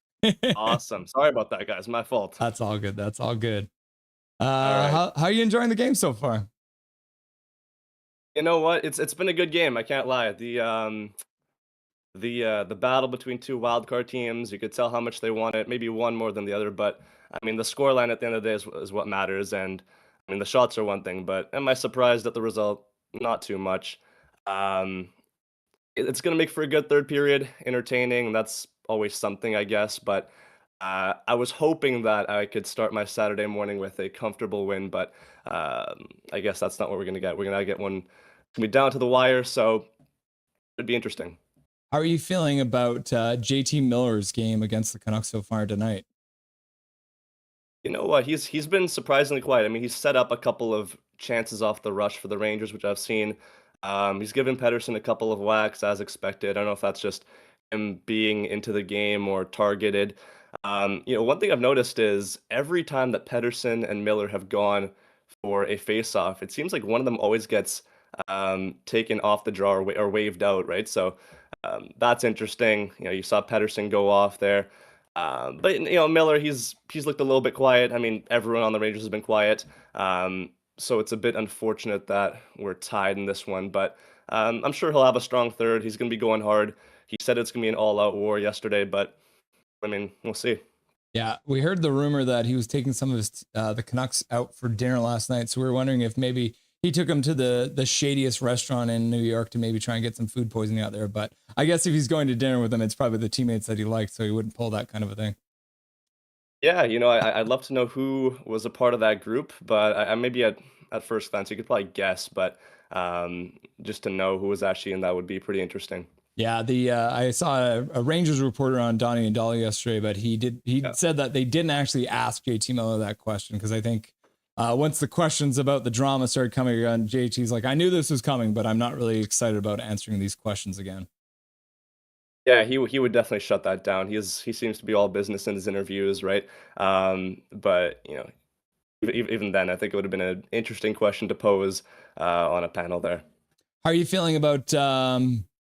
Awesome. Sorry about that, guys. My fault.
That's all good. That's all good.
right.
How are you enjoying the game so far?
You know what? It's been a good game. I can't lie. The battle between two wildcard teams, you could tell how much they want it. Maybe one more than the other, but I mean the scoreline at the end of the day is what matters. And I mean the shots are one thing, but am I surprised at the result? Not too much. It's gonna make for a good third period, entertaining. That's always something, I guess. But I was hoping that I could start my Saturday morning with a comfortable win, but I guess that's not what we're gonna get. We're gonna get one. It's gonna be down to the wire, so it'd be interesting.
How are you feeling about JT Miller's game against the Canucks so far tonight?
You know what? He's been surprisingly quiet. I mean, he's set up a couple of chances off the rush for the Rangers, which I've seen. He's given Pettersson a couple of whacks as expected. I don't know if that's just him being into the game or targeted. One thing I've noticed is every time that Pettersson and Miller have gone for a face-off, it seems like one of them always gets taken off the draw or waved out, right? So that's interesting. You saw Pettersson go off there. But Miller, he's looked a little bit quiet. I mean, everyone on the Rangers has been quiet. So it's a bit unfortunate that we're tied in this one, but I'm sure he'll have a strong third. He's going to be going hard. He said it's going to be an all-out war yesterday, but I mean, we'll see.
Yeah, we heard the rumor that he was taking some of his the Canucks out for dinner last night, so we were wondering if maybe he took him to the shadiest restaurant in New York to maybe try and get some food poisoning out there. But I guess if he's going to dinner with them, it's probably the teammates that he liked, so he wouldn't pull that kind of a thing.
Yeah, I'd love to know who was a part of that group, but I maybe at first glance you could probably guess, but just to know who was actually in that would be pretty interesting.
Yeah, I saw a Rangers reporter on Donnie and Dolly yesterday, but he said that they didn't actually ask JT Miller that question because I think once the questions about the drama started coming on, JT's like, I knew this was coming, but I'm not really excited about answering these questions again.
Yeah, he would definitely shut that down. He seems to be all business in his interviews, right? But even then, I think it would have been an interesting question to pose on a panel there.
How are you feeling about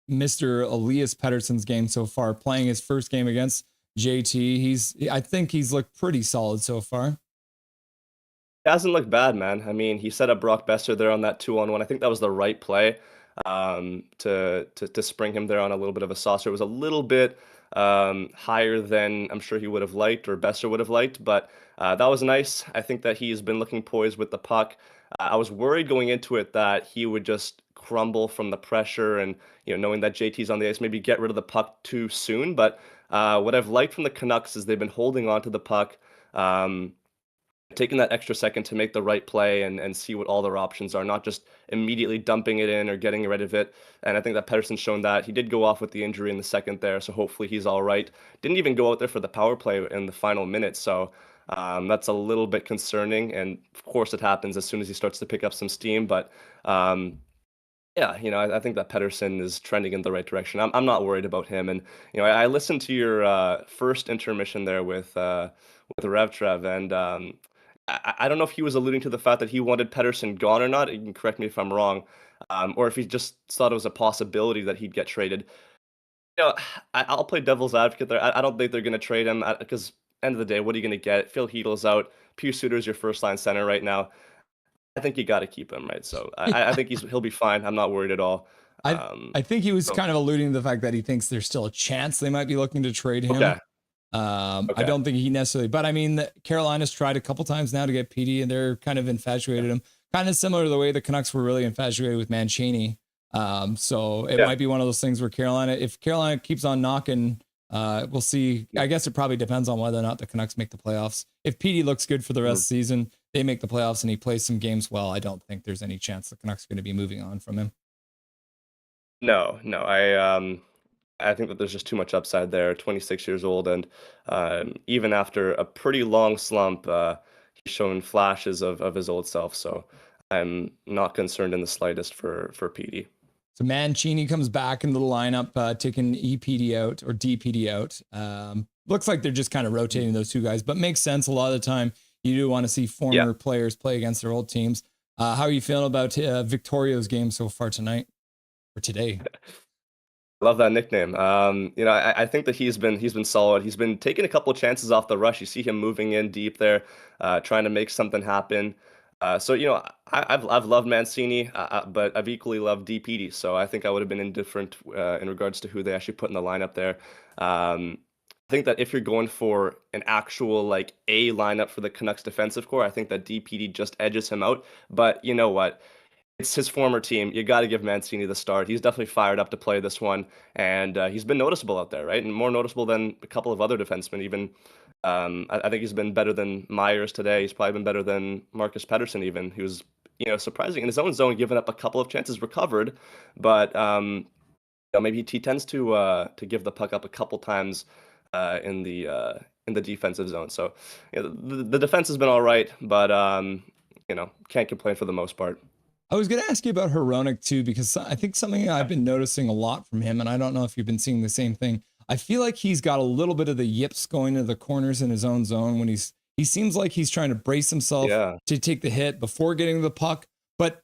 Mr. Elias Pettersson's game so far? Playing his first game against JT, I think he's looked pretty solid so far.
It hasn't looked bad, man. I mean, he set up Brock Besser there on that 2-on-1. I think that was the right play to spring him there on a little bit of a saucer. It was a little bit higher than I'm sure he would have liked or Besser would have liked, but that was nice. I think that he's been looking poised with the puck. I was worried going into it that he would just crumble from the pressure and knowing that JT's on the ice, maybe get rid of the puck too soon. But what I've liked from the Canucks is they've been holding on to the puck, taking that extra second to make the right play and see what all their options are, not just immediately dumping it in or getting rid of it. And I think that Pettersson's shown that. He did go off with the injury in the second there, so hopefully he's all right. Didn't even go out there for the power play in the final minute, so that's a little bit concerning. And of course it happens as soon as he starts to pick up some steam, but yeah, I think that Pettersson is trending in the right direction. I'm not worried about him. And I listened to your first intermission there with Rev Trev, and I don't know if he was alluding to the fact that he wanted Pettersson gone or not. You can correct me if I'm wrong, or if he just thought it was a possibility that he'd get traded. I'll play devil's advocate there. I don't think they're going to trade him because end of the day, what are you going to get? Phil Chytil's out. Pius Suter's your first line center right now. I think you got to keep him, right? So I think he'll be fine. I'm not worried at all.
I think he was kind of alluding to the fact that he thinks there's still a chance they might be looking to trade him.
Okay.
I don't think he necessarily, but I mean, Carolina's tried a couple times now to get PD, and they're kind of infatuated him, kind of similar to the way the Canucks were really infatuated with Mancini. So it might be one of those things where if Carolina keeps on knocking, we'll see. I guess it probably depends on whether or not the Canucks make the playoffs. If PD looks good for the rest of the season, they make the playoffs and he plays some games well, I don't think there's any chance the Canucks are going to be moving on from him.
No, I think that there's just too much upside there. 26 years old, and even after a pretty long slump, shown flashes of his old self. So I'm not concerned in the slightest for PD.
So Mancini comes back into the lineup, taking EPD out or DPD out. Looks like they're just kind of rotating those two guys, but makes sense. A lot of the time, you do want to see former players play against their old teams. How are you feeling about Victorio's game so far tonight or today?
Love that nickname. I think that he's been solid. He's been taking a couple chances off the rush. You see him moving in deep there, trying to make something happen. I've loved Mancini, but I've equally loved DPD. So I think I would have been indifferent in regards to who they actually put in the lineup there. I think that if you're going for an actual like A lineup for the Canucks defensive core, I think that DPD just edges him out. But you know what? It's his former team. You got to give Mancini the start. He's definitely fired up to play this one, and he's been noticeable out there, right? And more noticeable than a couple of other defensemen. Even I think he's been better than Myers today. He's probably been better than Marcus Pettersson, even. He was, surprising in his own zone, giving up a couple of chances, recovered, but maybe he tends to give the puck up a couple times in the defensive zone. So the defense has been all right, but can't complain for the most part.
I was going to ask you about Hronek too, because I think something I've been noticing a lot from him, and I don't know if you've been seeing the same thing. I feel like he's got a little bit of the yips going to the corners in his own zone when he seems like he's trying to brace himself to take the hit before getting the puck. But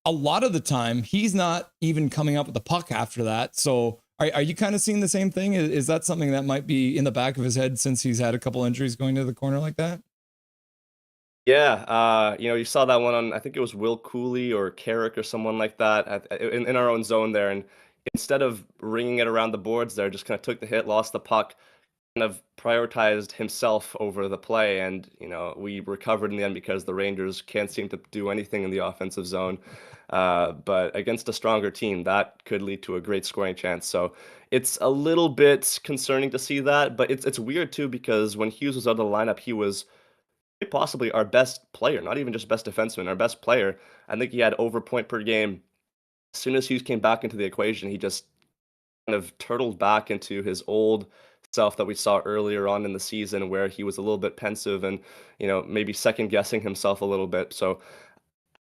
a lot of the time, he's not even coming up with the puck after that. So are you kind of seeing the same thing? Is that something that might be in the back of his head since he's had a couple injuries going to the corner like that?
Yeah, you saw that one on, I think it was Will Cooley or Carrick or someone like that in our own zone there. And instead of ringing it around the boards there, just kind of took the hit, lost the puck, kind of prioritized himself over the play. And, we recovered in the end because the Rangers can't seem to do anything in the offensive zone. But against a stronger team, that could lead to a great scoring chance. So it's a little bit concerning to see that. But it's weird, too, because when Hughes was out of the lineup, he was possibly our best player, not even just best defenseman, our best player. I think he had over point per game. As soon as Hughes came back into the equation, he just kind of turtled back into his old self that we saw earlier on in the season, where he was a little bit pensive and, maybe second guessing himself a little bit. So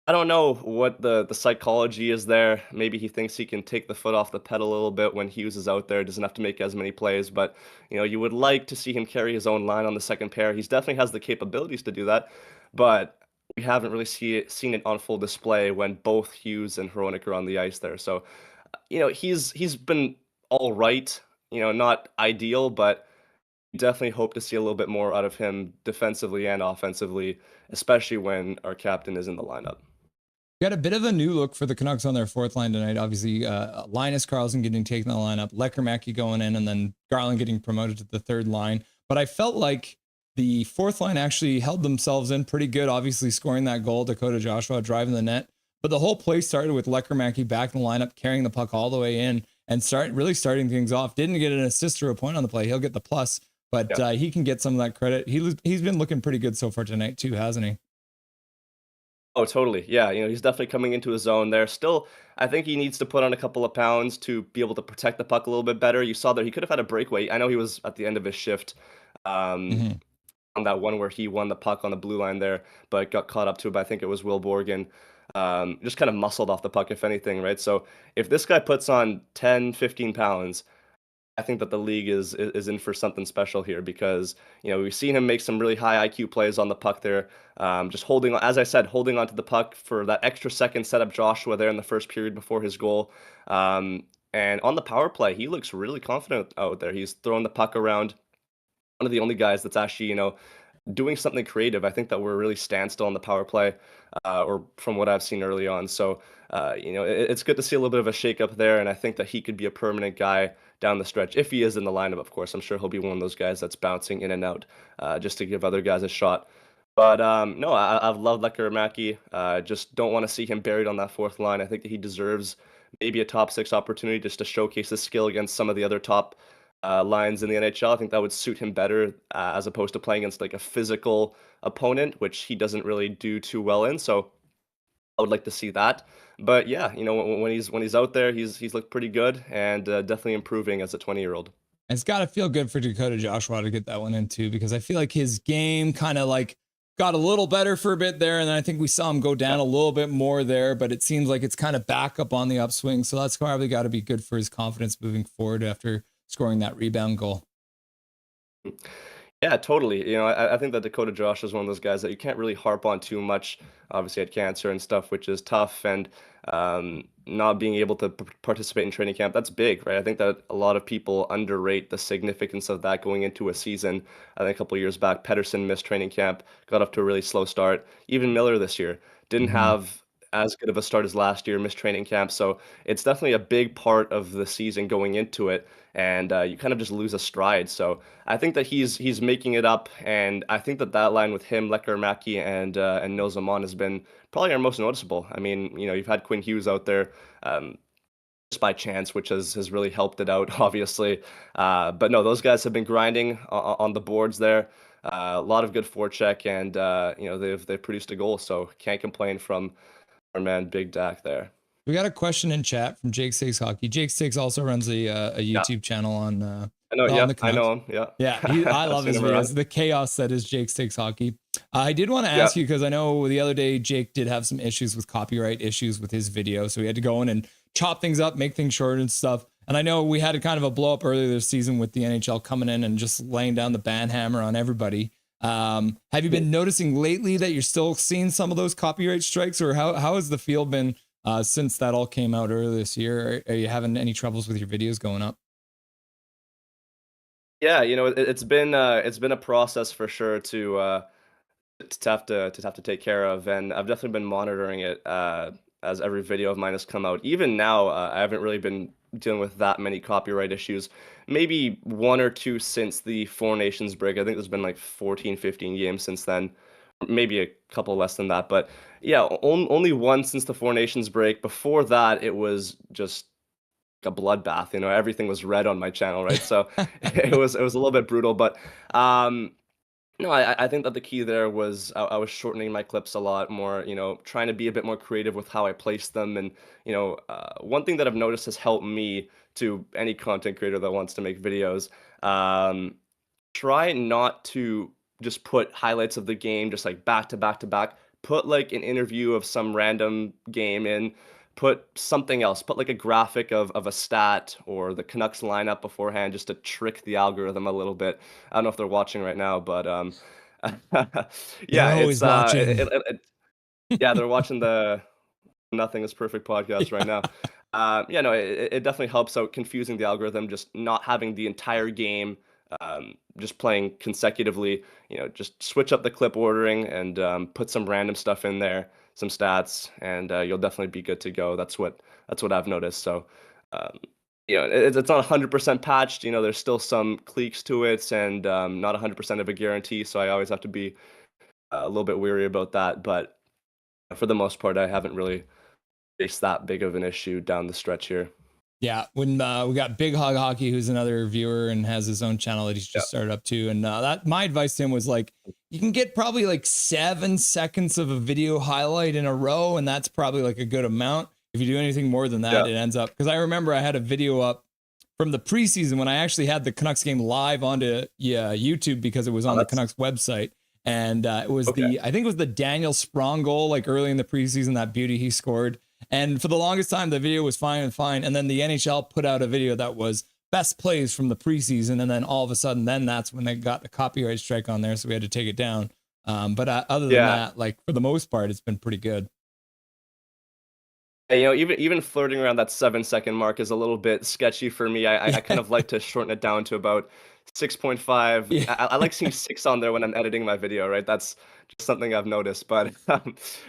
I don't know what the psychology is there. Maybe he thinks he can take the foot off the pedal a little bit when Hughes is out there, doesn't have to make as many plays, but you would like to see him carry his own line on the second pair. He's definitely has the capabilities to do that, but we haven't really seen it on full display when both Hughes and Hronek are on the ice there. So, he's been all right, not ideal, but definitely hope to see a little bit more out of him defensively and offensively, especially when our captain is in the lineup.
Got a bit of a new look for the Canucks on their fourth line tonight. Obviously, Linus Karlsson getting taken in the lineup, Lekkermäki going in, and then Garland getting promoted to the third line. But I felt like the fourth line actually held themselves in pretty good, obviously scoring that goal, Dakota Joshua driving the net. But the whole play started with Lekkermäki back in the lineup, carrying the puck all the way in and really starting things off. Didn't get an assist or a point on the play. He'll get the plus, but he can get some of that credit. He's been looking pretty good so far tonight too, hasn't he?
Oh, totally. Yeah, he's definitely coming into his zone there. Still, I think he needs to put on a couple of pounds to be able to protect the puck a little bit better. You saw that he could have had a breakaway. I know he was at the end of his shift on that one where he won the puck on the blue line there, but got caught up to it by, I think it was Will Borgen. Just kind of muscled off the puck, if anything, right? So if this guy puts on 10, 15 pounds, I think that the league is in for something special here because, we've seen him make some really high IQ plays on the puck there. Just holding on, as I said, holding onto the puck for that extra second, set up Joshua there in the first period before his goal. And on the power play, he looks really confident out there. He's throwing the puck around. One of the only guys that's actually, doing something creative. I think that we're really standstill on the power play, or from what I've seen early on. So, it's good to see a little bit of a shakeup there, and I think that he could be a permanent guy down the stretch if he is in the lineup. Of course, I'm sure he'll be one of those guys that's bouncing in and out, just to give other guys a shot. But no, I've loved Lekkermäki. Just don't want to see him buried on that fourth line. I think that he deserves maybe a top six opportunity just to showcase his skill against some of the other top lines in the NHL. I think that would suit him better as opposed to playing against like a physical opponent, which he doesn't really do too well in. So I would like to see that. But yeah, when he's out there, he's looked pretty good and definitely improving as a 20-year-old.
It's got to feel good for Dakota Joshua to get that one in too, because I feel like his game kind of like got a little better for a bit there, and then I think we saw him go down a little bit more there, but it seems like it's kind of back up on the upswing. So that's probably got to be good for his confidence moving forward after scoring that rebound goal.
Yeah, totally. I think that Dakota Josh is one of those guys that you can't really harp on too much. Obviously, had cancer and stuff, which is tough, and not being able to participate in training camp, that's big, right? I think that a lot of people underrate the significance of that going into a season. I think a couple of years back, Pettersson missed training camp, got off to a really slow start. Even Miller this year didn't have as good of a start as last year, missed training camp. So it's definitely a big part of the season going into it, and you kind of just lose a stride. So I think that he's making it up, and I think that line with him, Lekkerimäki, and Nils Aman has been probably our most noticeable. I mean, you've had Quinn Hughes out there just by chance, which has really helped it out, obviously. But no, those guys have been grinding on the boards there. A lot of good forecheck, and they've produced a goal, so can't complain from our man Big Dak there.
We got a question in chat from Jake Stakes Hockey. Jake Stakes also runs a YouTube channel on
I know,
on the
I know him. Yeah,
I love his videos. The chaos that is Jake Stakes Hockey. I did want to ask you, because I know the other day Jake did have some issues with copyright issues with his video, so he had to go in and chop things up, make things short and stuff. And I know we had a kind of a blow up earlier this season with the NHL coming in and just laying down the ban hammer on everybody. Have you been noticing lately that you're still seeing some of those copyright strikes, or how has the field been since that all came out earlier this year? Are you having any troubles with your videos going up?
Yeah, it's been a process for sure to have to take care of, and I've definitely been monitoring it as every video of mine has come out. Even now, I haven't really been dealing with that many copyright issues. Maybe one or two since the Four Nations break. I think there's been like 14, 15 games since then. Maybe a couple less than that. But yeah, only one since the Four Nations break. Before that, it was just a bloodbath. Everything was red on my channel, right? So it was a little bit brutal. But no, I think that the key there was I was shortening my clips a lot more, trying to be a bit more creative with how I place them. And, one thing that I've noticed has helped me, to any content creator that wants to make videos, try not to just put highlights of the game just like back to back to back. Put like an interview of some random game in, put something else, put like a graphic of a stat or the Canucks lineup beforehand, just to trick the algorithm a little bit. I don't know if they're watching right now, but yeah,
always watching.
Yeah, they're watching the Nothing is Perfect podcast right now. Yeah, no, it definitely helps out confusing the algorithm, just not having the entire game just playing consecutively. Just switch up the clip ordering and put some random stuff in there, some stats, and you'll definitely be good to go. That's what I've noticed. So it's not 100% patched. There's still some cliques to it, and not 100% of a guarantee, so I always have to be a little bit weary about that. But for the most part, I haven't really faced that big of an issue down the stretch here.
Yeah, when we got Big Hog Hockey, who's another viewer and has his own channel that he's just started up to, and that my advice to him was like, you can get probably like 7 seconds of a video highlight in a row, and that's probably like a good amount. If you do anything more than that, it ends up, because I remember I had a video up from the preseason when I actually had the Canucks game live onto YouTube, because it was on the Canucks website, and it was I think it was the Daniel Sprong goal, like early in the preseason, that beauty he scored. And for the longest time, the video was fine. And then the NHL put out a video that was best plays from the preseason. And then all of a sudden, that's when they got the copyright strike on there. So we had to take it down. But other than that, like for the most part, it's been pretty good.
Even flirting around that 7-second mark is a little bit sketchy for me. I kind of like to shorten it down to about 6.5.
Yeah.
I like seeing 6 on there when I'm editing my video, right? That's just something I've noticed. But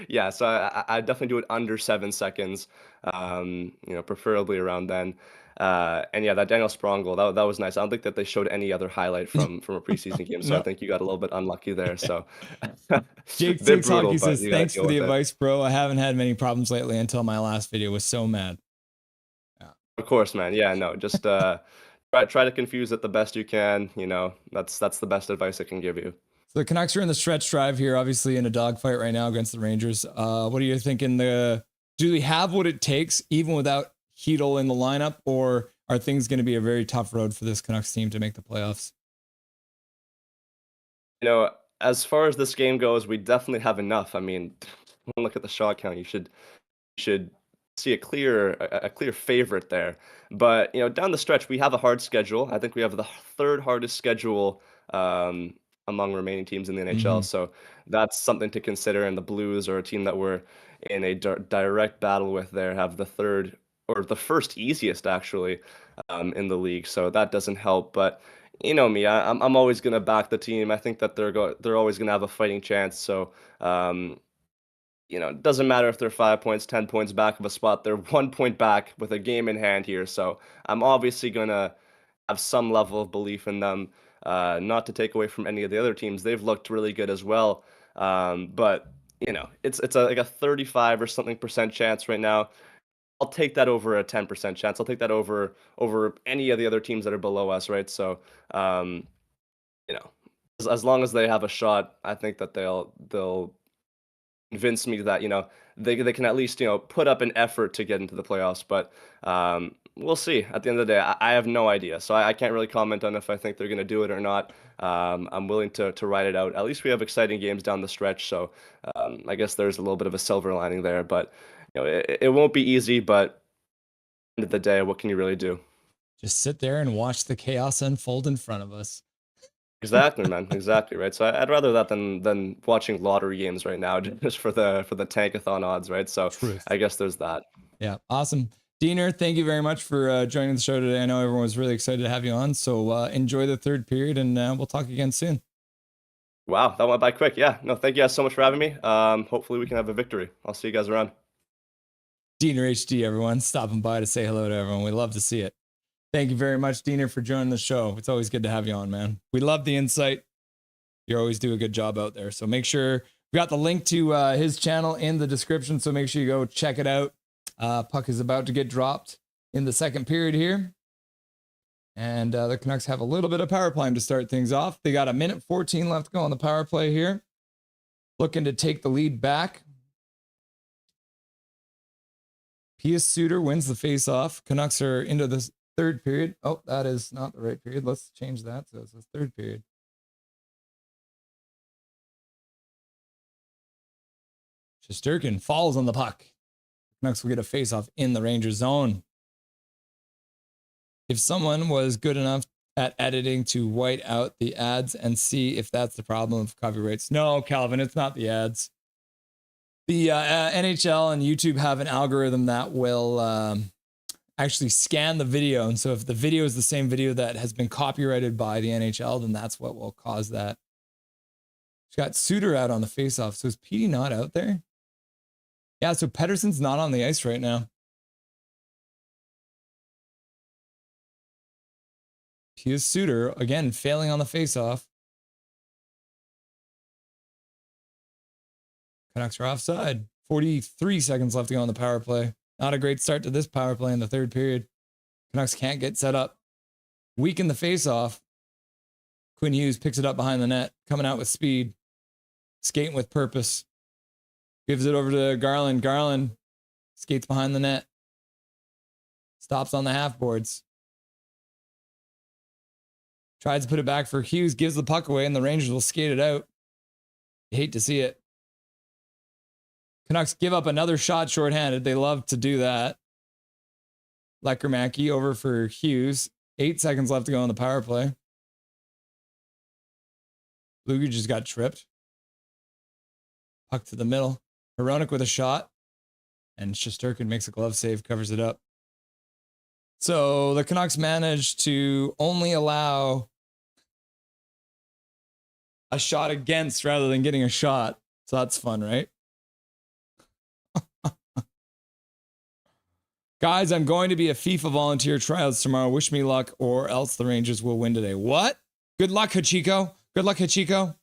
yeah, so I definitely do it under 7 seconds, preferably around then. And yeah, that Daniel Sprong goal, that was nice. I don't think that they showed any other highlight from a preseason game, so I think you got a little bit unlucky there. So
Jake Six Hockey says, thanks for the advice, bro. I haven't had many problems lately until my last video was so mad.
Yeah. Of course, man. Yeah, no, just try to confuse it the best you can. That's the best advice I can give you.
So the Canucks are in the stretch drive here, obviously in a dogfight right now against the Rangers. What are you thinking? Do we have what it takes even without Chytil in the lineup, or are things going to be a very tough road for this Canucks team to make the playoffs?
as far as this game goes, we definitely have enough. I mean, look at the shot count. You should see a clear favorite there. But down the stretch, we have a hard schedule. I think we have the third hardest schedule um, among remaining teams in the NHL.
Mhm.
So that's something to consider. And the Blues are a team that we're in a direct battle with. There have the third or the first easiest actually in the league. So that doesn't help. But you know me, I'm always gonna back the team. I think that they're always gonna have a fighting chance. So. It doesn't matter if they're 5 points, 10 points back of a spot. They're 1 point back with a game in hand here. So I'm obviously going to have some level of belief in them, not to take away from any of the other teams. They've looked really good as well. But, it's like a 35 or something percent chance right now. I'll take that over a 10% chance. I'll take that over any of the other teams that are below us, right? So, you know, as long as they have a shot, I think that they'll convince me that they can at least put up an effort to get into the playoffs. But we'll see. At the end of the day, I have no idea, so I can't really comment on if I think they're going to do it or not. I'm willing to ride it out. At least we have exciting games down the stretch, so I guess there's a little bit of a silver lining there. But it won't be easy. But at the end of the day, what can you really do?
Just sit there and watch the chaos unfold in front of us.
Exactly, man. Exactly, right. So I'd rather that than watching lottery games right now, just for the tankathon odds, right? So
Truth.
I guess there's that.
Yeah, awesome. Diener, thank you very much for joining the show today. I know everyone was really excited to have you on. So enjoy the third period, and we'll talk again soon.
Wow, that went by quick. Yeah, no, thank you guys so much for having me. Hopefully we can have a victory. I'll see you guys around.
Diener HD, everyone, stopping by to say hello to everyone. We love to see it. Thank you very much, Diener, for joining the show. It's always good to have you on, man. We love the insight. You always do a good job out there. So make sure we got the link to his channel in the description. So make sure you go check it out. Puck is about to get dropped in the second period here. And the Canucks have a little bit of power play to start things off. They got 1:14 left to go on the power play here. Looking to take the lead back. Pius Suter wins the face-off. Canucks are into this third period. Oh, that is not the right period. Let's change that. So it's the third period. Shesterkin falls on the puck. Canucks will get a face-off in the Rangers zone. If someone was good enough at editing to white out the ads and see if that's the problem of copyrights. No, Calvin, it's not the ads. The NHL and YouTube have an algorithm that will actually scan the video. And so if the video is the same video that has been copyrighted by the NHL, then that's what will cause that. She's got Suter out on the faceoff. So is Petey not out there? Yeah, so Pettersson's not on the ice right now. Pius Suter, again, failing on the faceoff. Canucks are offside. 43 seconds left to go on the power play. Not a great start to this power play in the third period. Canucks can't get set up. Weaken the faceoff. Quinn Hughes picks it up behind the net, coming out with speed, skating with purpose. Gives it over to Garland. Garland skates behind the net. Stops on the half boards. Tries to put it back for Hughes, gives the puck away, and the Rangers will skate it out. You hate to see it. Canucks give up another shot shorthanded. They love to do that. Lekermacki over for Hughes. 8 seconds left to go on the power play. Luger just got tripped. Puck to the middle. Hronek with a shot. And Shesterkin makes a glove save, covers it up. So the Canucks managed to only allow a shot against rather than getting a shot. So that's fun, right? Guys, I'm going to be a FIFA volunteer tryouts tomorrow. Wish me luck, or else the Rangers will win today. What? Good luck, Hachiko. Good luck, Hachiko.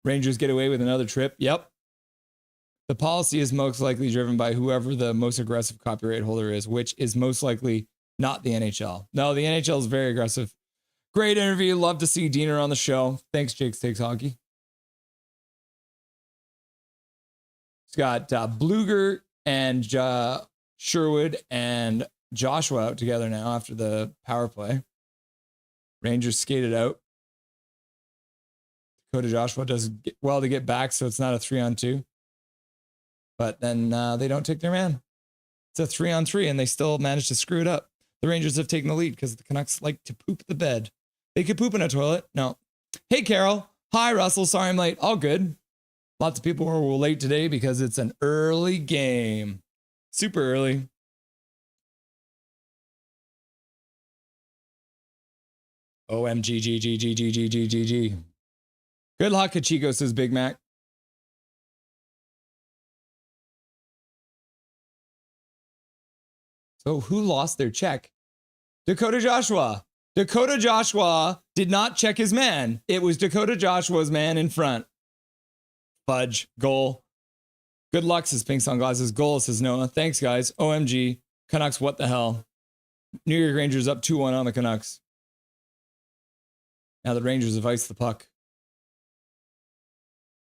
Rangers get away with another trip. Yep. The policy is most likely driven by whoever the most aggressive copyright holder is, which is most likely not the NHL. No, the NHL is very aggressive. Great interview. Love to see Diener on the show. Thanks, Jake's Takes Hockey. It's got Bluger and Sherwood and Joshua out together now after the power play. Rangers skated out. Dakota Joshua does well to get back, so it's not a 3-on-2. But then they don't take their man. It's a 3-on-3, and they still manage to screw it up. The Rangers have taken the lead because the Canucks like to poop the bed. They could poop in a toilet. No. Hey, Carol. Hi, Russell. Sorry I'm late. All good. Lots of people were late today because it's an early game. Super early. OMG. Good luck, Chytil, says Big Mac. So who lost their check? Dakota Joshua. Dakota Joshua did not check his man. It was Dakota Joshua's man in front. Fudge. Goal. Good luck, says Pink Sunglasses. Goal, says Noah. Thanks, guys. OMG. Canucks, what the hell? New York Rangers up 2-1 on the Canucks. Now the Rangers have iced the puck.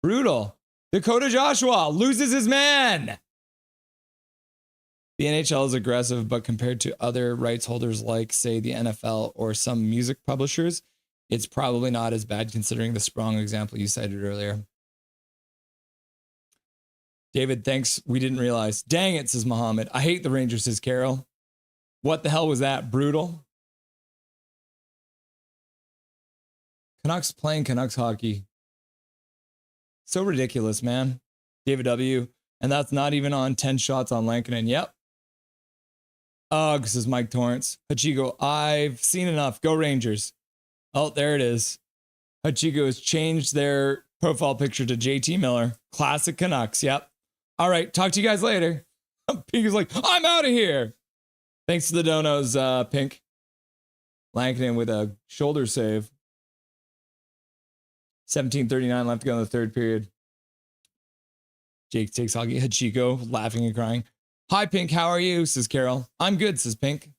Brutal. Dakota Joshua loses his man. The NHL is aggressive, but compared to other rights holders like, say, the NFL or some music publishers, it's probably not as bad considering the strong example you cited earlier. David, thanks. We didn't realize. Dang it, says Mohammed. I hate the Rangers, says Carol. What the hell was that? Brutal. Canucks playing Canucks hockey. So ridiculous, man. David W. And that's not even on 10 shots on Lankinen. Yep. Ugh, says Mike Torrance. Chytil, I've seen enough. Go Rangers. Oh, there it is. Chytil has changed their profile picture to JT Miller. Classic Canucks. Yep. All right. Talk to you guys later. Pink is like, I'm out of here. Thanks to the donos, Pink. Lankinen with a shoulder save. 17:39 left to go in the third period. Jake takes hockey. Chytil laughing and crying. Hi, Pink. How are you? Says Carol. I'm good, says Pink.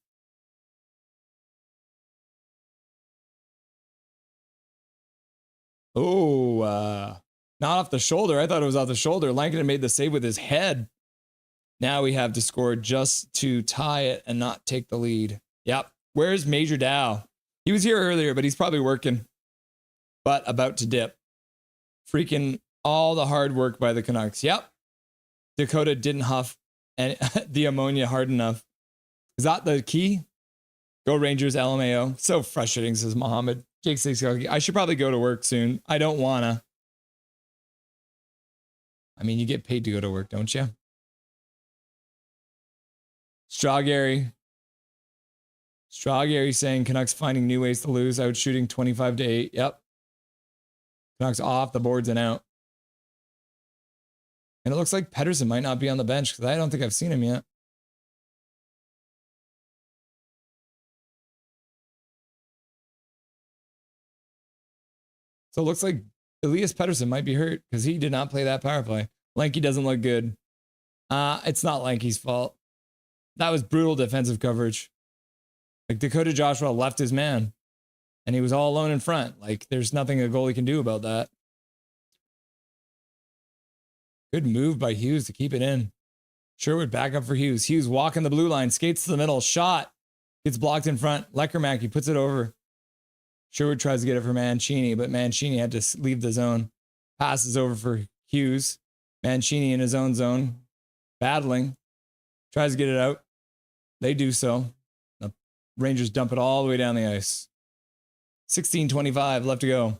Oh, not off the shoulder. I thought it was off the shoulder. Lankinen made the save with his head. Now we have to score just to tie it and not take the lead. Yep. Where's Major Dow? He was here earlier, but he's probably working. But about to dip. Freaking all the hard work by the Canucks. Yep. Dakota didn't huff and the ammonia hard enough. Is that the key? Go Rangers, LMAO. So frustrating, says Mohammed. Jake says, I should probably go to work soon. I don't wanna. I mean, you get paid to go to work, don't you? Strawberry saying Canucks finding new ways to lose. Out shooting 25-8. Yep. Canucks off the boards and out. And it looks like Pettersson might not be on the bench because I don't think I've seen him yet. So it looks like Elias Pettersson might be hurt because he did not play that power play. Lanky doesn't look good. It's not Lanky's fault. That was brutal defensive coverage. Like Dakota Joshua left his man and he was all alone in front. Like there's nothing a goalie can do about that. Good move by Hughes to keep it in. Sherwood back up for Hughes. Hughes walking the blue line, skates to the middle, shot. Gets blocked in front. Leckermack, puts it over. Sherwood tries to get it for Mancini, but Mancini had to leave the zone. Passes over for Hughes. Mancini in his own zone. Battling. Tries to get it out. They do so. The Rangers dump it all the way down the ice. 16:25 left to go.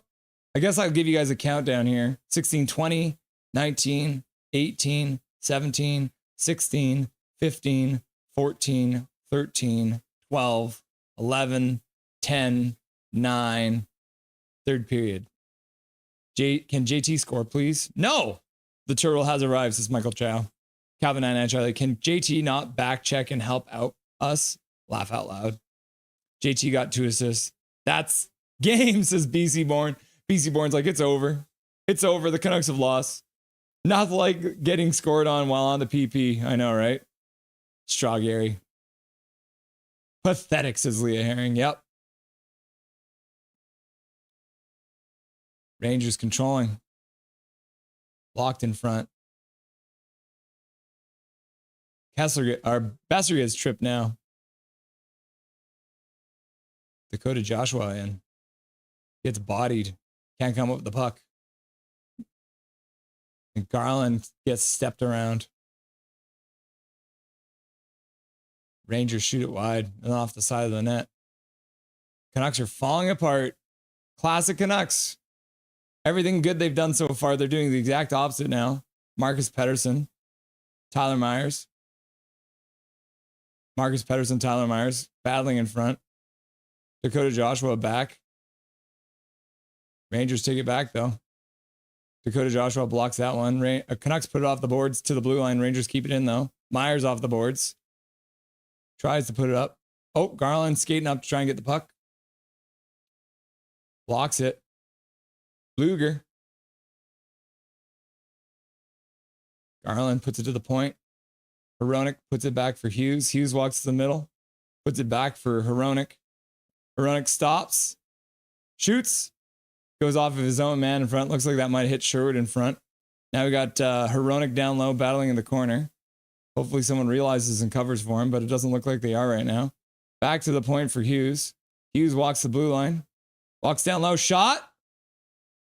I guess I'll give you guys a countdown here. 16:20, 19, 18, 17, 16, 15, 14, 13, 12, 11, 10, 9. Third period. Can JT score, please? No! The turtle has arrived, says Michael Chow. Calvin and Charlie, can JT not back check and help out us? Laugh out loud. JT got 2 assists. That's game, says BC Born. BC Born's like, it's over. It's over. The Canucks have lost. Not like getting scored on while on the PP. I know, right? Strawberry. Pathetic, says Leah Herring. Yep. Rangers controlling. Locked in front. Besser gets tripped now. Dakota Joshua in. Gets bodied. Can't come up with the puck. And Garland gets stepped around. Rangers shoot it wide and off the side of the net. Canucks are falling apart. Classic Canucks. Everything good they've done so far, they're doing the exact opposite now. Marcus Pettersson, Tyler Myers. Marcus Pettersson, Tyler Myers battling in front. Dakota Joshua back. Rangers take it back though. Dakota Joshua blocks that one. Canucks put it off the boards to the blue line. Rangers keep it in though. Myers off the boards. Tries to put it up. Oh, Garland skating up to try and get the puck. Blocks it. Luger. Garland puts it to the point. Hronek puts it back for Hughes. Hughes walks to the middle. Puts it back for Hronek. Hronek stops. Shoots. Goes off of his own man in front. Looks like that might hit Sherwood in front. Now we got Hronek down low battling in the corner. Hopefully someone realizes and covers for him, but it doesn't look like they are right now. Back to the point for Hughes. Hughes walks the blue line. Walks down low. Shot.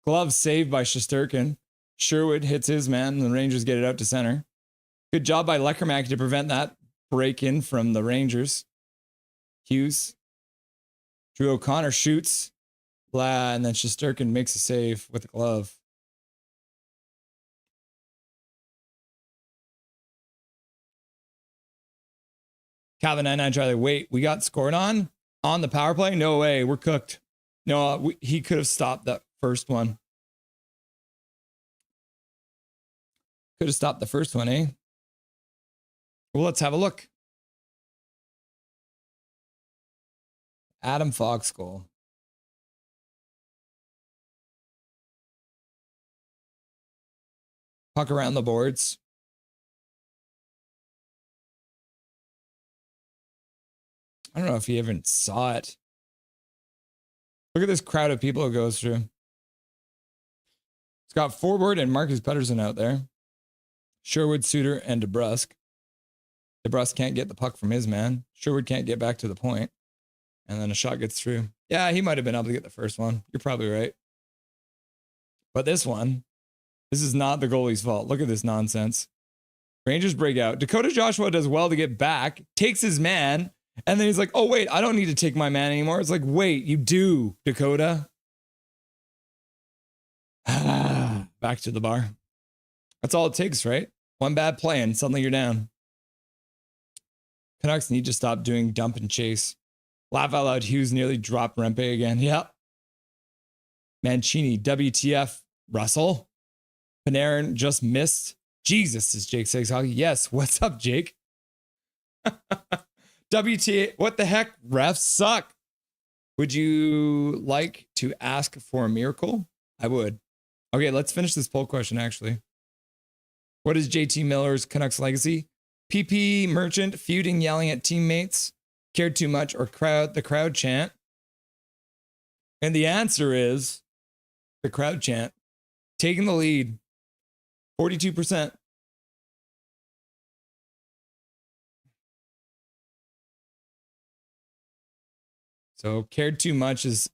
Glove saved by Shesterkin. Sherwood hits his man, and the Rangers get it out to center. Good job by Leckermack to prevent that break-in from the Rangers. Hughes. Drew O'Connor shoots. Blah, and then Shesterkin makes a save with the glove. Calvin 99 Charlie, wait, we got scored on the power play? No way, we're cooked. No, he could have stopped that first one. Could have stopped the first one, eh? Well, let's have a look. Adam Fox goal. Puck around the boards. I don't know if he even saw it. Look at this crowd of people it goes through. It's got Forward and Marcus Pettersson out there. Sherwood, Suter, and DeBrusk. DeBrusk can't get the puck from his man. Sherwood can't get back to the point. And then a shot gets through. Yeah, he might have been able to get the first one. You're probably right. But this one, this is not the goalie's fault. Look at this nonsense. Rangers break out. Dakota Joshua does well to get back, takes his man, and then he's like, oh, wait, I don't need to take my man anymore. It's like, wait, you do, Dakota. Back to the bar. That's all it takes, right? One bad play and suddenly you're down. Canucks need to stop doing dump and chase. Laugh out loud, Hughes nearly dropped Rempe again. Yep. Mancini, WTF, Russell. Panarin just missed. Jesus, is Jake says hockey. Yes, what's up, Jake? WTA, what the heck? Refs suck. Would you like to ask for a miracle? I would. Okay, let's finish this poll question, actually. What is JT Miller's Canucks legacy? PP Merchant, feuding, yelling at teammates, cared too much, or the crowd chant? And the answer is the crowd chant. Taking the lead. 42%. So cared too much is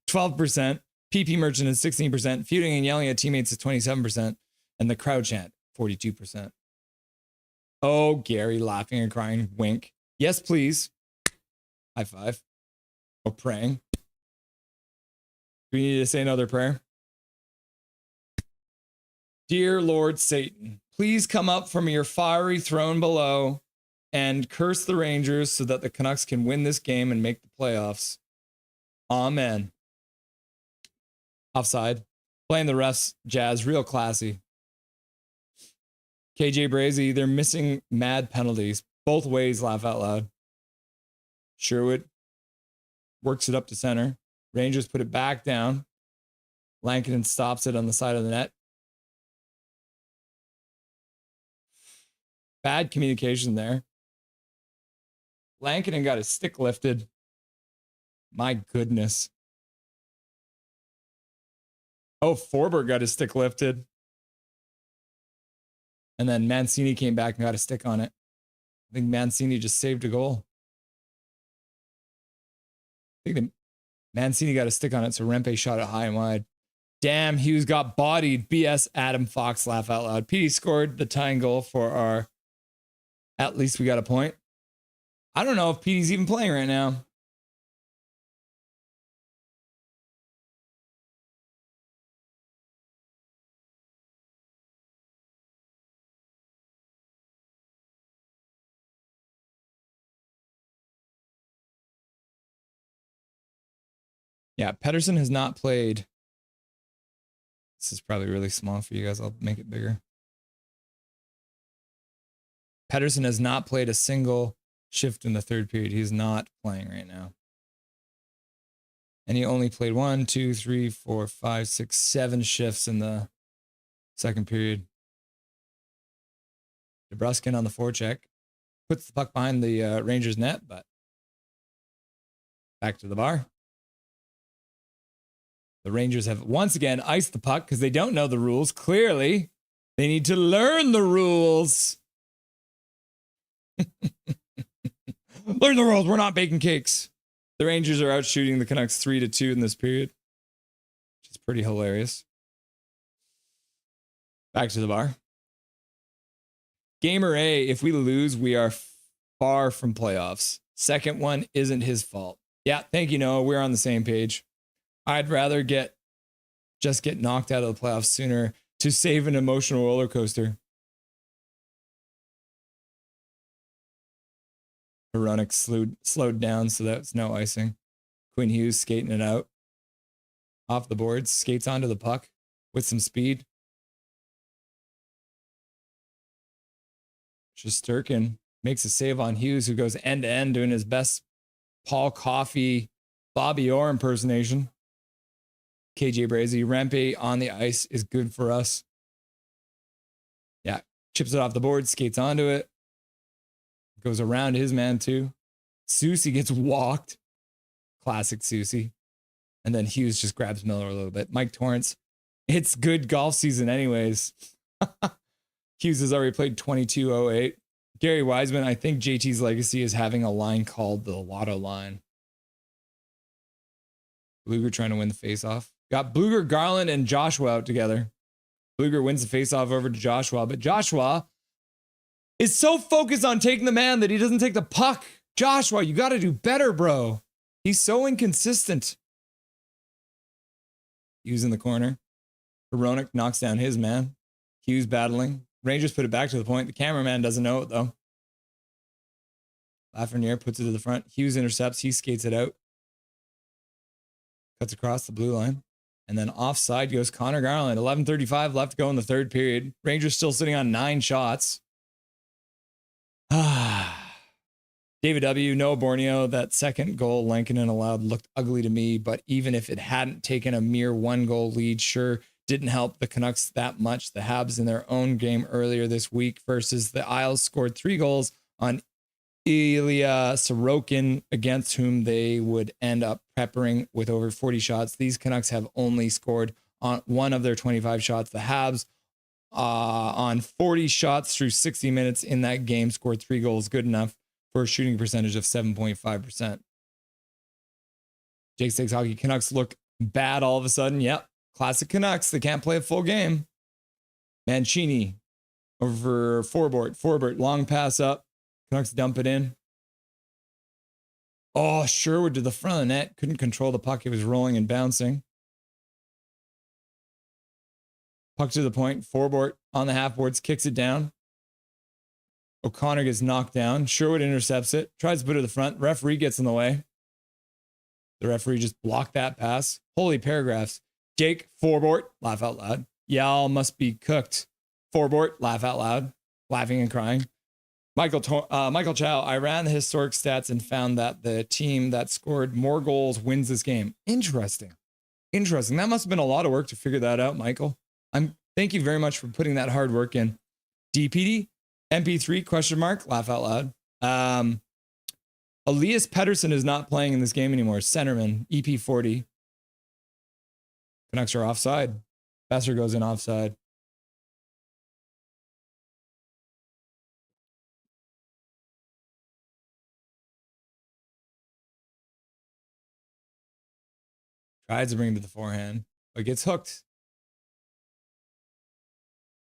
12%. PP Merchant is 16%. Feuding and yelling at teammates is 27%. And the crowd chant, 42%. Oh, Gary laughing and crying. Wink. Yes, please. High five. Oh, praying. Do we need to say another prayer? Dear Lord Satan, please come up from your fiery throne below and curse the Rangers so that the Canucks can win this game and make the playoffs. Amen. Offside. Playing the refs, Jazz, real classy. KJ Brazy, they're missing mad penalties. Both ways, laugh out loud. Sherwood works it up to center. Rangers put it back down. Lankinen stops it on the side of the net. Bad communication there. Lankinen got his stick lifted. My goodness. Oh, Forberg got his stick lifted. And then Mancini came back and got a stick on it. I think Mancini just saved a goal. I think Mancini got a stick on it, so Rempe shot it high and wide. Damn, Hughes got bodied. BS Adam Fox, laugh out loud. PD scored the tying goal for our, at least we got a point. I don't know if PD's even playing right now. Yeah, Pettersson has not played. This is probably really small for you guys. I'll make it bigger. Pettersson has not played a single shift in the third period. He's not playing right now. And he only played 1, 2, 3, 4, 5, 6, 7 shifts in the second period. DeBruskin on the forecheck. Puts the puck behind the Rangers net, but back to the bar. The Rangers have once again iced the puck because they don't know the rules. Clearly, they need to learn the rules. Learn the rules. We're not baking cakes. The Rangers are out shooting the Canucks 3-2 in this period, which is pretty hilarious. Back to the bar. Gamer A, if we lose, we are far from playoffs. Second one isn't his fault. Yeah, thank you, Noah. We're on the same page. I'd rather just get knocked out of the playoffs sooner to save an emotional roller coaster. Hronek slowed down, so that's no icing. Quinn Hughes skating it out. Off the boards, skates onto the puck with some speed. Shesterkin makes a save on Hughes, who goes end-to-end doing his best Paul Coffey, Bobby Orr impersonation. KJ Brazy, Rempe on the ice is good for us. Yeah, chips it off the board, skates onto it. Goes around his man too. Soucy gets walked. Classic Soucy. And then Hughes just grabs Miller a little bit. Mike Torrance. It's good golf season anyways. Hughes has already played 22-08. Gary Wiseman, I think JT's legacy is having a line called the Lotto line. Bluger trying to win the faceoff. Got Bluger, Garland, and Joshua out together. Bluger wins the faceoff over to Joshua, but Joshua is so focused on taking the man that he doesn't take the puck. Joshua, you got to do better, bro. He's so inconsistent. Hughes in the corner. Hronek knocks down his man. Hughes battling. Rangers put it back to the point. The cameraman doesn't know it, though. Lafreniere puts it to the front. Hughes intercepts. He skates it out. Cuts across the blue line. And then offside goes Connor Garland. 11:35 left to go in the third period. Rangers still sitting on 9 shots. David W., Noah Borneo, that second goal Lankinen allowed looked ugly to me, but even if it hadn't taken a mere 1-goal lead, sure didn't help the Canucks that much. The Habs in their own game earlier this week versus the Isles scored 3 goals on Ilya Sorokin, against whom they would end up peppering with over 40 shots. These Canucks have only scored on 1 of their 25 shots. The Habs on 40 shots through 60 minutes in that game scored 3 goals, good enough for a shooting percentage of 7.5%. Jake Stakes Hockey Canucks look bad all of a sudden. Yep. Classic Canucks. They can't play a full game. Mancini over Forbort. Long pass up. Canucks dump it in. Oh, Sherwood to the front of the net. Couldn't control the puck. It was rolling and bouncing. Puck to the point. Forbort on the half boards. Kicks it down. O'Connor gets knocked down. Sherwood intercepts it. Tries to put it to the front. Referee gets in the way. The referee just blocked that pass. Holy paragraphs. Jake Forbort, laugh out loud. Y'all must be cooked. Forbort, laugh out loud. Laughing and crying. Michael Chow, I ran the historic stats and found that the team that scored more goals wins this game. Interesting. That must have been a lot of work to figure that out, Michael. Thank you very much for putting that hard work in. DPD, MP3, question mark, laugh out loud. Elias Pettersson is not playing in this game anymore. Centerman, EP40. Canucks are offside. Besser goes in offside. Tries to bring it to the forehand, but gets hooked.